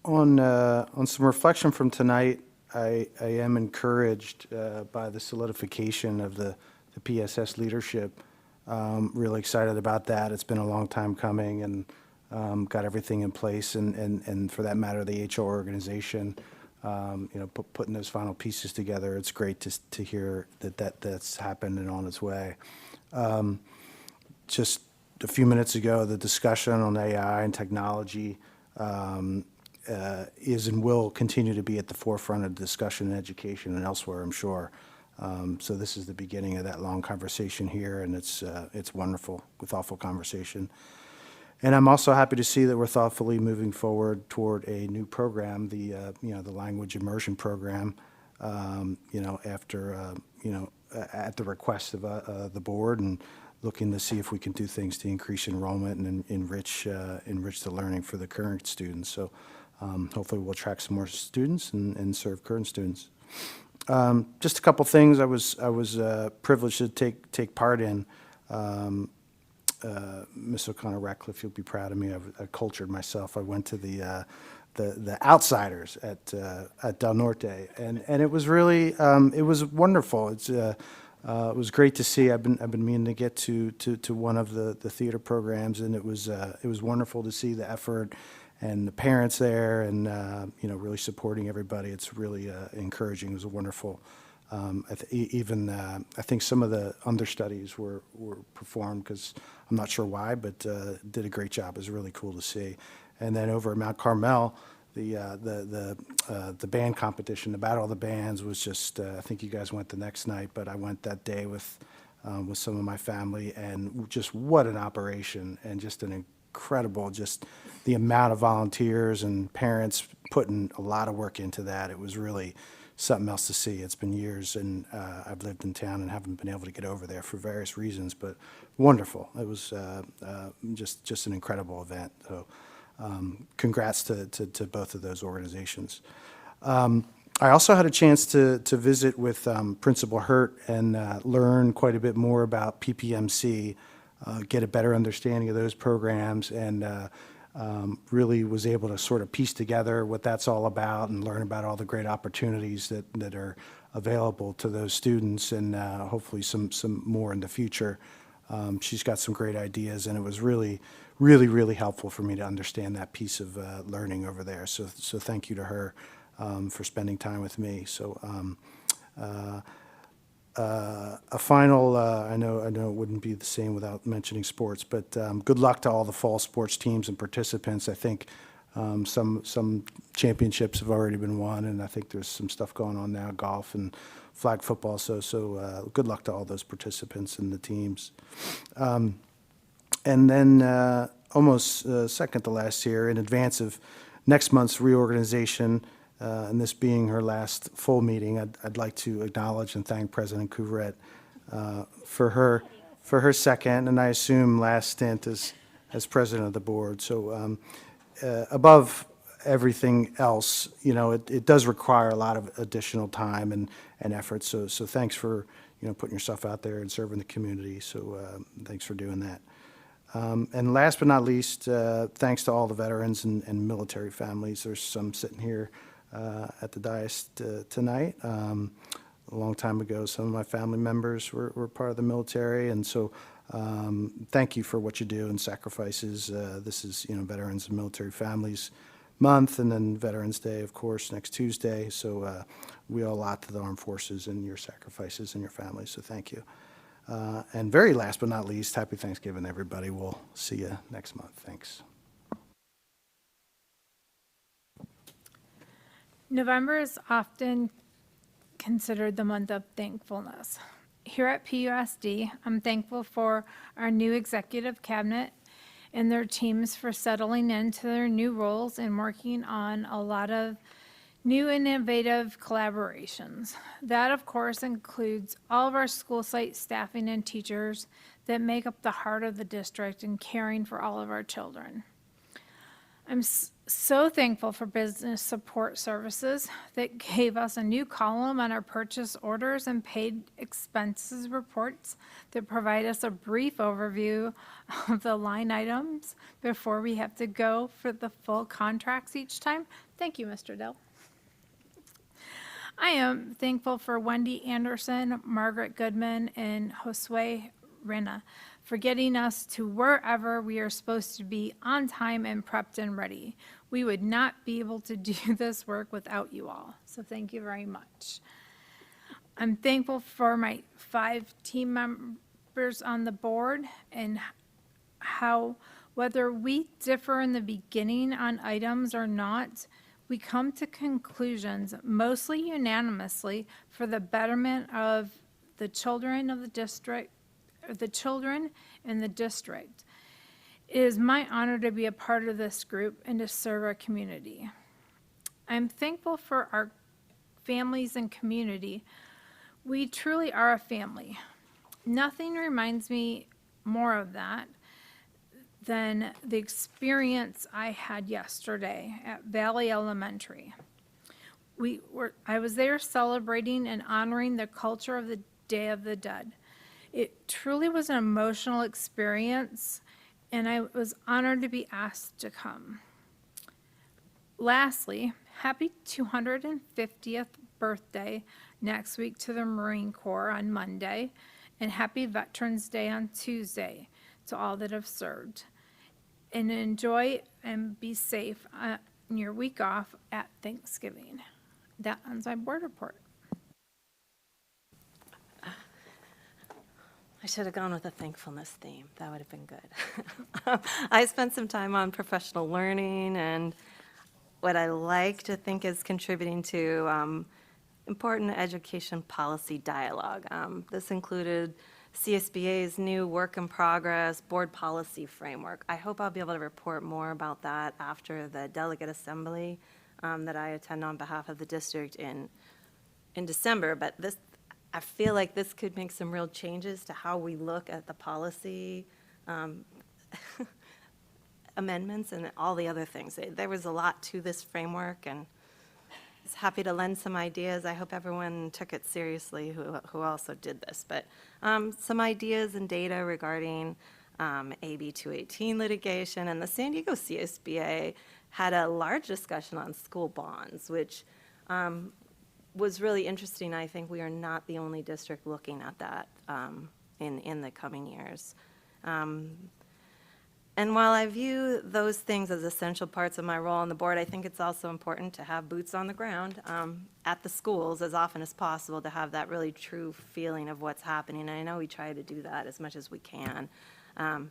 On some reflection from tonight, I am encouraged by the solidification of the PSS leadership. Really excited about that. It's been a long time coming, and got everything in place, and for that matter, the HR organization, putting those final pieces together. It's great to hear that's happened and on its way. Just a few minutes ago, the discussion on AI and technology is and will continue to be at the forefront of discussion in education and elsewhere, I'm sure. So this is the beginning of that long conversation here, and it's wonderful, thoughtful conversation. And I'm also happy to see that we're thoughtfully moving forward toward a new program, the language immersion program. After at the request of the board, and looking to see if we can do things to increase enrollment and enrich the learning for the current students. So hopefully we'll attract some more students and serve current students. Just a couple things I was privileged to take part in. Miss O'Connor Ratcliffe, you'll be proud of me. I cultured myself. I went to the Outsiders at Del Norte, and it was really it was wonderful. It was great to see. I've been meaning to get to one of the theater programs, and it was wonderful to see the effort and the parents there, and really supporting everybody. It's really encouraging. It was a wonderful. I think some of the understudies were performed, because I'm not sure why, but did a great job. It was really cool to see. And then over at Mount Carmel, the band competition, the Battle of the Bands, was just. I think you guys went the next night, but I went that day with some of my family, and just what an operation, and just an incredible, just the amount of volunteers and parents putting a lot of work into that. It was really something else to see. It's been years, and I've lived in town and haven't been able to get over there for various reasons, but wonderful. It was just an incredible event. So congrats to both of those organizations. I also had a chance to visit with Principal Hurt and learn quite a bit more about PPMC, get a better understanding of those programs, and really was able to sort of piece together what that's all about and learn about all the great opportunities that are available to those students, and hopefully some more in the future. She's got some great ideas, and it was really helpful for me to understand that piece of learning over there. So thank you to her for spending time with me. So a final, I know it wouldn't be the same without mentioning sports, but good luck to all the fall sports teams and participants. I think some championships have already been won, and I think there's some stuff going on now, golf and flag football. So good luck to all those participants and the teams. And then almost second to last here, in advance of next month's reorganization, and this being her last full meeting, I'd like to acknowledge and thank President Couvret for her second, and I assume last stint as president of the board. So above everything else, it does require a lot of additional time and effort. So thanks for putting yourself out there and serving the community. So thanks for doing that. And last but not least, thanks to all the veterans and military families. There's some sitting here at the dais tonight. A long time ago, some of my family members were part of the military, and so thank you for what you do and sacrifices. This is Veterans and Military Families Month, and then Veterans Day, of course, next Tuesday. So we owe a lot to the armed forces and your sacrifices and your families, so thank you. And very last but not least, happy Thanksgiving, everybody. We'll see you next month. Thanks. November is often considered the month of thankfulness. Here at PUSD, I'm thankful for our new executive cabinet and their teams for settling into their new roles and working on a lot of new innovative collaborations. That, of course, includes all of our school site staffing and teachers that make up the heart of the district and caring for all of our children. I'm so thankful for Business Support Services that gave us a new column on our purchase orders and paid expenses reports that provide us a brief overview of the line items before we have to go for the full contracts each time. Thank you, Mr. Dill. I am thankful for Wendy Anderson, Margaret Goodman, and Josue Rena for getting us to wherever we are supposed to be on time and prepped and ready. We would not be able to do this work without you all, so thank you very much. I'm thankful for my 5 team members on the board and how, whether we differ in the beginning on items or not, we come to conclusions, mostly unanimously, for the betterment of the children of the district, the children in the district. It is my honor to be a part of this group and to serve our community. I'm thankful for our families and community. We truly are a family. Nothing reminds me more of that than the experience I had yesterday at Valley Elementary. I was there celebrating and honoring the culture of the Day of the Dead. It truly was an emotional experience, and I was honored to be asked to come. Lastly, happy 250th birthday next week to the Marine Corps on Monday, and happy Veterans Day on Tuesday to all that have served. And enjoy and be safe in your week off at Thanksgiving. That ends my board report. I should have gone with a thankfulness theme. That would have been good. I spent some time on professional learning and what I like to think is contributing to important education policy dialogue. This included CSBA's new work in progress board policy framework. I hope I'll be able to report more about that after the delegate assembly that I attend on behalf of the district in December. But I feel like this could make some real changes to how we look at the policy amendments and all the other things. There was a lot to this framework, and I was happy to lend some ideas. I hope everyone took it seriously who also did this. But some ideas and data regarding AB 218 litigation, and the San Diego CSBA had a large discussion on school bonds, which was really interesting. I think we are not the only district looking at that in the coming years. And while I view those things as essential parts of my role on the board, I think it's also important to have boots on the ground at the schools as often as possible to have that really true feeling of what's happening. And I know we try to do that as much as we can.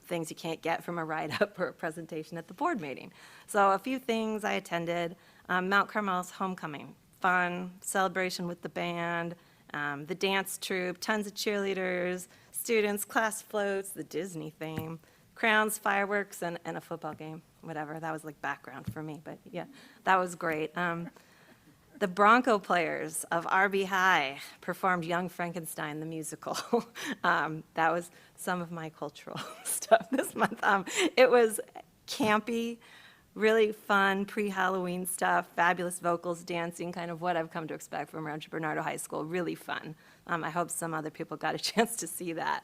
Things you can't get from a write-up or a presentation at the board meeting. So a few things I attended. Mount Carmel's homecoming, fun, celebration with the band, the dance troupe, tons of cheerleaders, students, class floats, the Disney theme, crowns, fireworks, and a football game, whatever. That was like background for me, but yeah, that was great. The Bronco players of RB High performed Young Frankenstein, the musical. That was some of my cultural stuff this month. It was campy, really fun, pre-Halloween stuff, fabulous vocals, dancing, kind of what I've come to expect from Rancho Bernardo High School, really fun. I hope some other people got a chance to see that.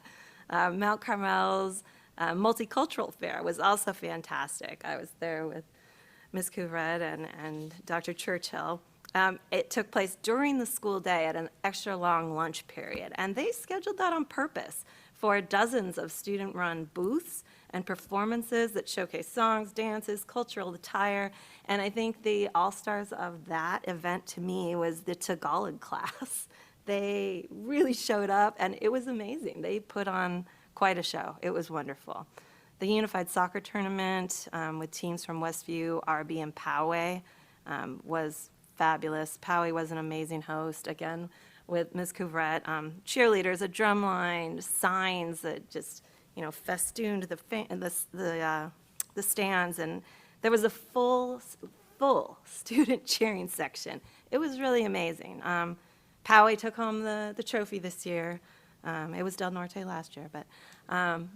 Mount Carmel's multicultural fair was also fantastic. I was there with Ms. Couvret and Dr. Churchill. It took place during the school day at an extra long lunch period, and they scheduled that on purpose for dozens of student-run booths and performances that showcase songs, dances, cultural attire. And I think the all-stars of that event to me was the Tagalog class. They really showed up, and it was amazing. They put on quite a show. It was wonderful. The Unified Soccer Tournament with teams from Westview, RB, and Poway was fabulous. Poway was an amazing host, again, with Ms. Couvret. Cheerleaders, a drum line, signs that just, festooned the stands, and there was a full student cheering section. It was really amazing. Poway took home the trophy this year. It was Del Norte last year, but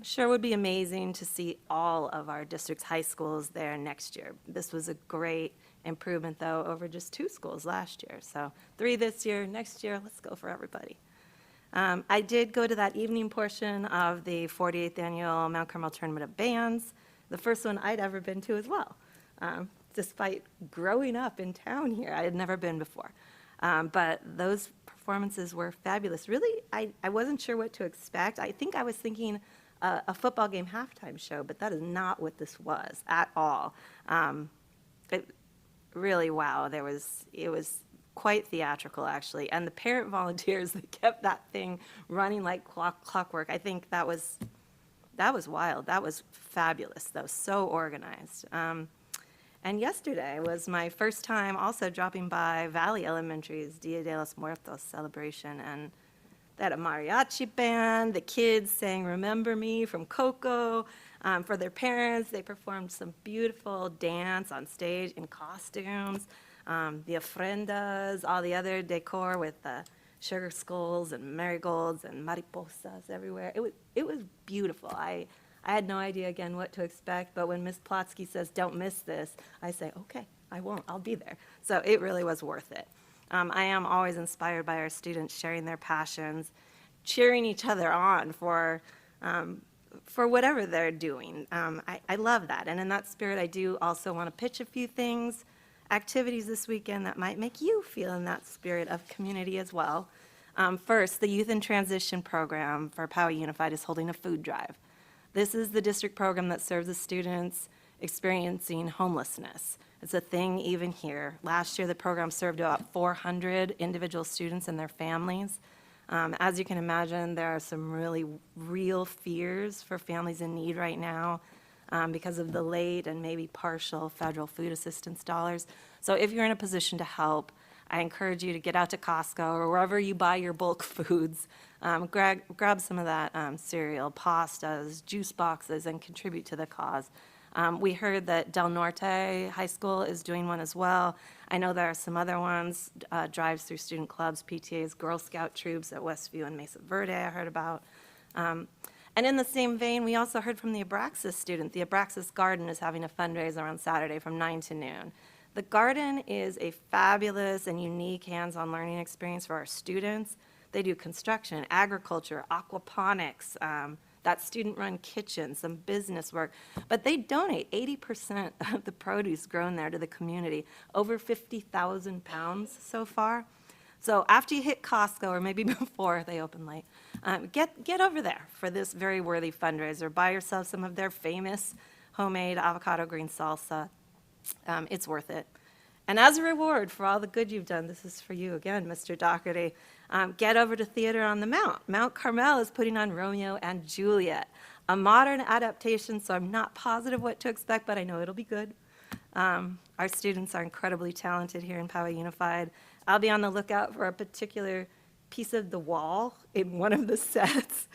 sure would be amazing to see all of our district's high schools there next year. This was a great improvement, though, over just 2 schools last year. So 3 this year, next year, let's go for everybody. I did go to that evening portion of the 48th Annual Mount Carmel Tournament of Bands, the first one I'd ever been to as well. Despite growing up in town here, I had never been before. But those performances were fabulous. Really, I wasn't sure what to expect. I think I was thinking a football game halftime show, but that is not what this was at all. Really, wow, it was quite theatrical, actually. And the parent volunteers that kept that thing running like clockwork, I think that was wild. That was fabulous, though, so organized. And yesterday was my first time also dropping by Valley Elementary's Dia de los Muertos celebration, and they had a mariachi band. The kids sang Remember Me from Coco. For their parents, they performed some beautiful dance on stage in costumes. The ofrendas, all the other decor with sugar skulls and marigolds and mariposas everywhere. It was beautiful. I had no idea, again, what to expect, but when Ms. Plotsky says, don't miss this, I say, okay, I won't, I'll be there. So it really was worth it. I am always inspired by our students sharing their passions, cheering each other on for whatever they're doing. I love that. And in that spirit, I do also want to pitch a few things, activities this weekend that might make you feel in that spirit of community as well. First, the Youth in Transition program for Poway Unified is holding a food drive. This is the district program that serves the students experiencing homelessness. It's a thing even here. Last year, the program served about 400 individual students and their families. As you can imagine, there are some really real fears for families in need right now because of the late and maybe partial federal food assistance dollars. So if you're in a position to help, I encourage you to get out to Costco or wherever you buy your bulk foods, grab some of that cereal, pastas, juice boxes, and contribute to the cause. We heard that Del Norte High School is doing one as well. I know there are some other ones, drives through student clubs, PTAs, Girl Scout troops at Westview and Mesa Verde I heard about. And in the same vein, we also heard from the Abraxas student. The Abraxas Garden is having a fundraiser on Saturday from 9 to noon. The garden is a fabulous and unique hands-on learning experience for our students. They do construction, agriculture, aquaponics, that student-run kitchen, some business work, but they donate 80% of the produce grown there to the community, over 50,000 pounds so far. So after you hit Costco, or maybe before they open late, get over there for this very worthy fundraiser. Buy yourself some of their famous homemade avocado green salsa. It's worth it. And as a reward for all the good you've done, this is for you again, Mr. Doherty, get over to Theater on the Mount. Mount Carmel is putting on Romeo and Juliet, a modern adaptation, so I'm not positive what to expect, but I know it'll be good. Our students are incredibly talented here in Poway Unified. I'll be on the lookout for a particular piece of the wall in one of the sets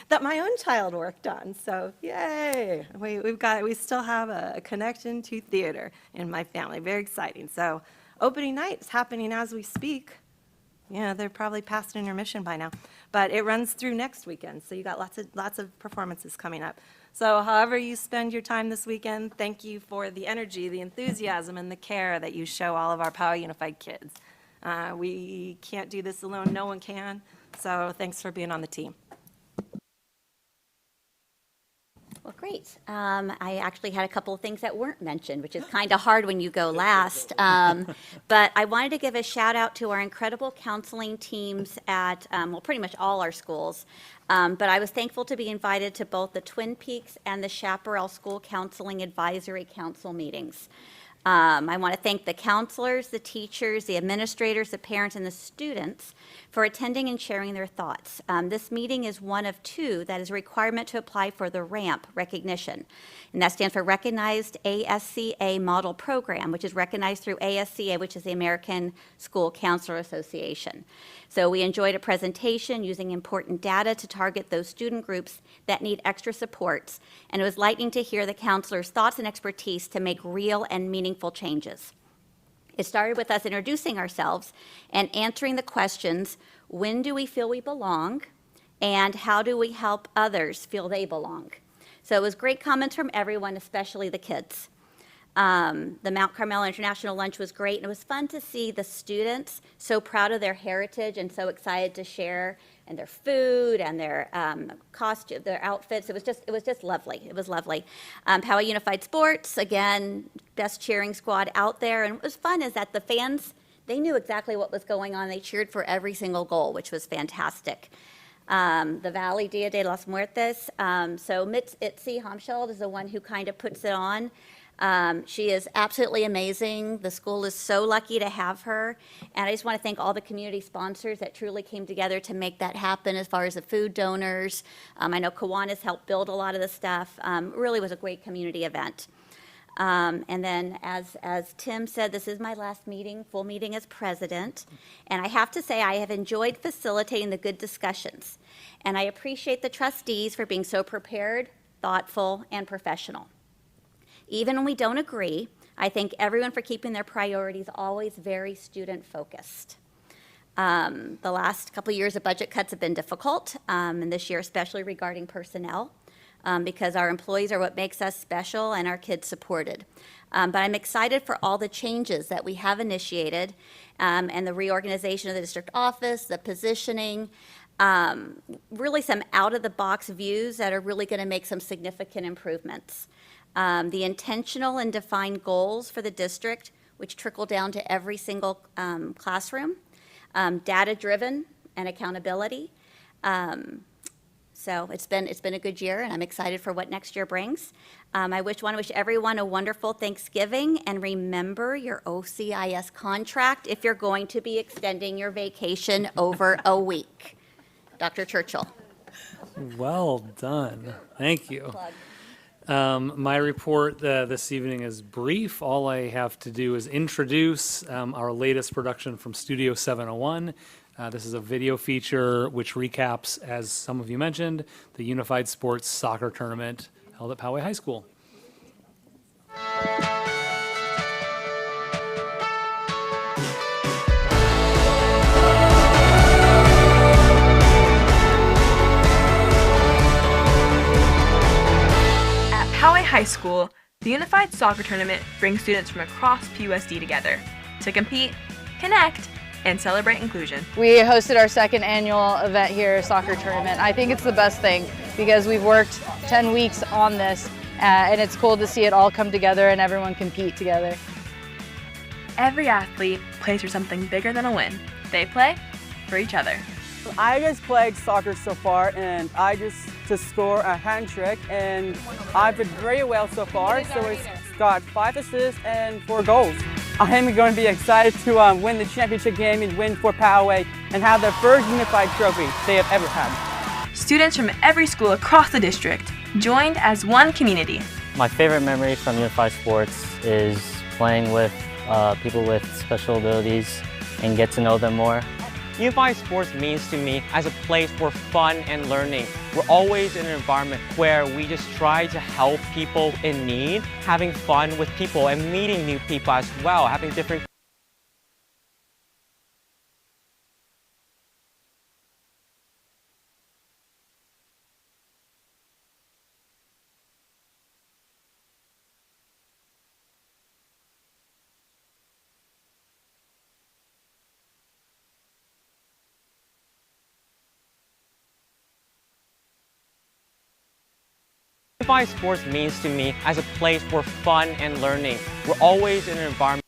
that my own child worked on. So yay! We still have a connection to theater in my family. Very exciting. So opening night is happening as we speak. Yeah, they're probably past intermission by now, but it runs through next weekend. So you got lots of performances coming up. So however you spend your time this weekend, thank you for the energy, the enthusiasm, and the care that you show all of our Poway Unified kids. We can't do this alone. No one can. So thanks for being on the team. Well, great. I actually had a couple of things that weren't mentioned, which is kind of hard when you go last. But I wanted to give a shout out to our incredible counseling teams at, well, pretty much all our schools. But I was thankful to be invited to both the Twin Peaks and the Chaparral School Counseling Advisory Council meetings. I want to thank the counselors, the teachers, the administrators, the parents, and the students for attending and sharing their thoughts. This meeting is one of two that is a requirement to apply for the RAMP recognition, and that stands for Recognized ASCA Model Program, which is recognized through ASCA, which is the American School Counselor Association. So we enjoyed a presentation using important data to target those student groups that need extra supports, and it was lightning to hear the counselors' thoughts and expertise to make real and meaningful changes. It started with us introducing ourselves and answering the questions, when do we feel we belong, and how do we help others feel they belong? So it was great comments from everyone, especially the kids. The Mount Carmel International Lunch was great, and it was fun to see the students so proud of their heritage and so excited to share and their food and their costume, their outfits. It was just lovely. It was lovely. Poway Unified Sports, again, best cheering squad out there, and what was fun is that the fans, they knew exactly what was going on. They cheered for every single goal, which was fantastic. The Valley Dia de los Muertos. So Mitzi Homschild is the one who kind of puts it on. She is absolutely amazing. The school is so lucky to have her. And I just want to thank all the community sponsors that truly came together to make that happen as far as the food donors. I know Kiwanis helped build a lot of the stuff. Really was a great community event. And then as Tim said, this is my last meeting, full meeting as president. And I have to say I have enjoyed facilitating the good discussions. And I appreciate the trustees for being so prepared, thoughtful, and professional. Even when we don't agree, I thank everyone for keeping their priorities always very student-focused. The last couple of years of budget cuts have been difficult, and this year especially regarding personnel, because our employees are what makes us special and our kids supported. But I'm excited for all the changes that we have initiated and the reorganization of the district office, the positioning, really some out-of-the-box views that are really going to make some significant improvements. The intentional and defined goals for the district, which trickle down to every single classroom, data-driven and accountability. So it's been a good year, and I'm excited for what next year brings. I want to wish everyone a wonderful Thanksgiving, and remember your OCIS contract if you're going to be extending your vacation over a week. Dr. Churchill. Well done. Thank you. My report this evening is brief. All I have to do is introduce our latest production from Studio 701. This is a video feature which recaps, as some of you mentioned, the Unified Sports Soccer Tournament held at Poway High School. Poway High School, the Unified Soccer Tournament brings students from across PUSD together to compete, connect, and celebrate inclusion. We hosted our second annual event here, soccer tournament. I think it's the best thing because we've worked 10 weeks on this and it's cool to see it all come together and everyone compete together. Every athlete plays for something bigger than a win. They play for each other. I just played soccer so far, and I just to score a hand trick, and I've been very well so far. So it's got 5 assists and 4 goals. I am going to be excited to win the championship game and win for Poway and have the first unified trophy they have ever had. Students from every school across the district joined as one community. My favorite memory from Unified Sports is playing with people with special abilities and get to know them more. Unified Sports means to me as a place for fun and learning. We're always in an environment where we just try to help people in need, having fun with people and meeting new people as well, having different Unified Sports means to me as a place for fun and learning. We're always in an environment.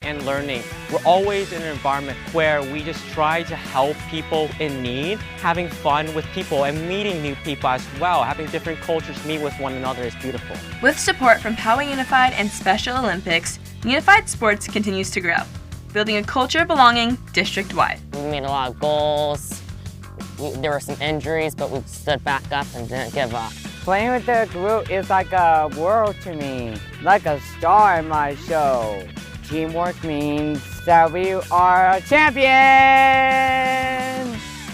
And learning. We're always in an environment where we just try to help people in need, having fun with people and meeting new people as well, having different cultures meet with one another is beautiful. With support from Poway Unified and Special Olympics, Unified Sports continues to grow, building a culture of belonging district-wide. We made a lot of goals. There were some injuries, but we stood back up and didn't give up. Playing with the group is like a world to me, like a star in my show. Teamwork means that we are champions!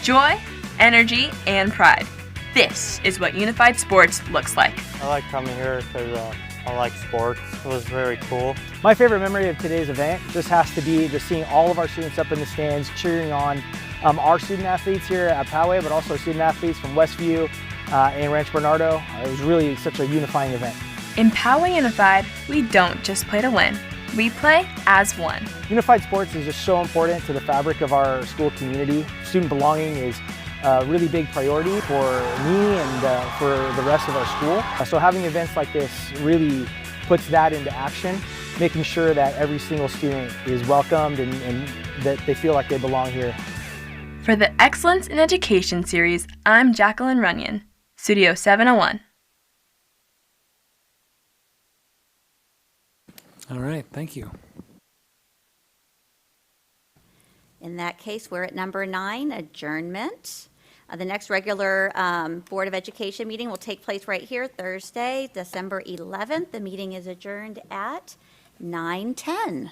Joy, energy, and pride. This is what Unified Sports looks like. I like coming here because I like sports. It was very cool. My favorite memory of today's event just has to be just seeing all of our students up in the stands cheering on our student athletes here at Poway, but also student athletes from Westview and Rancho Bernardo. It was really such a unifying event. In Poway Unified, we don't just play to win. We play as one. Unified Sports is just so important to the fabric of our school community. Student belonging is a really big priority for me and for the rest of our school. So having events like this really puts that into action, making sure that every single student is welcomed and that they feel like they belong here. For the Excellence in Education series, I'm Jacqueline Runyon, Studio 701. All right, thank you. In that case, we're at number 9, adjournment. The next regular Board of Education meeting will take place right here Thursday, December 11th. The meeting is adjourned at 9:10.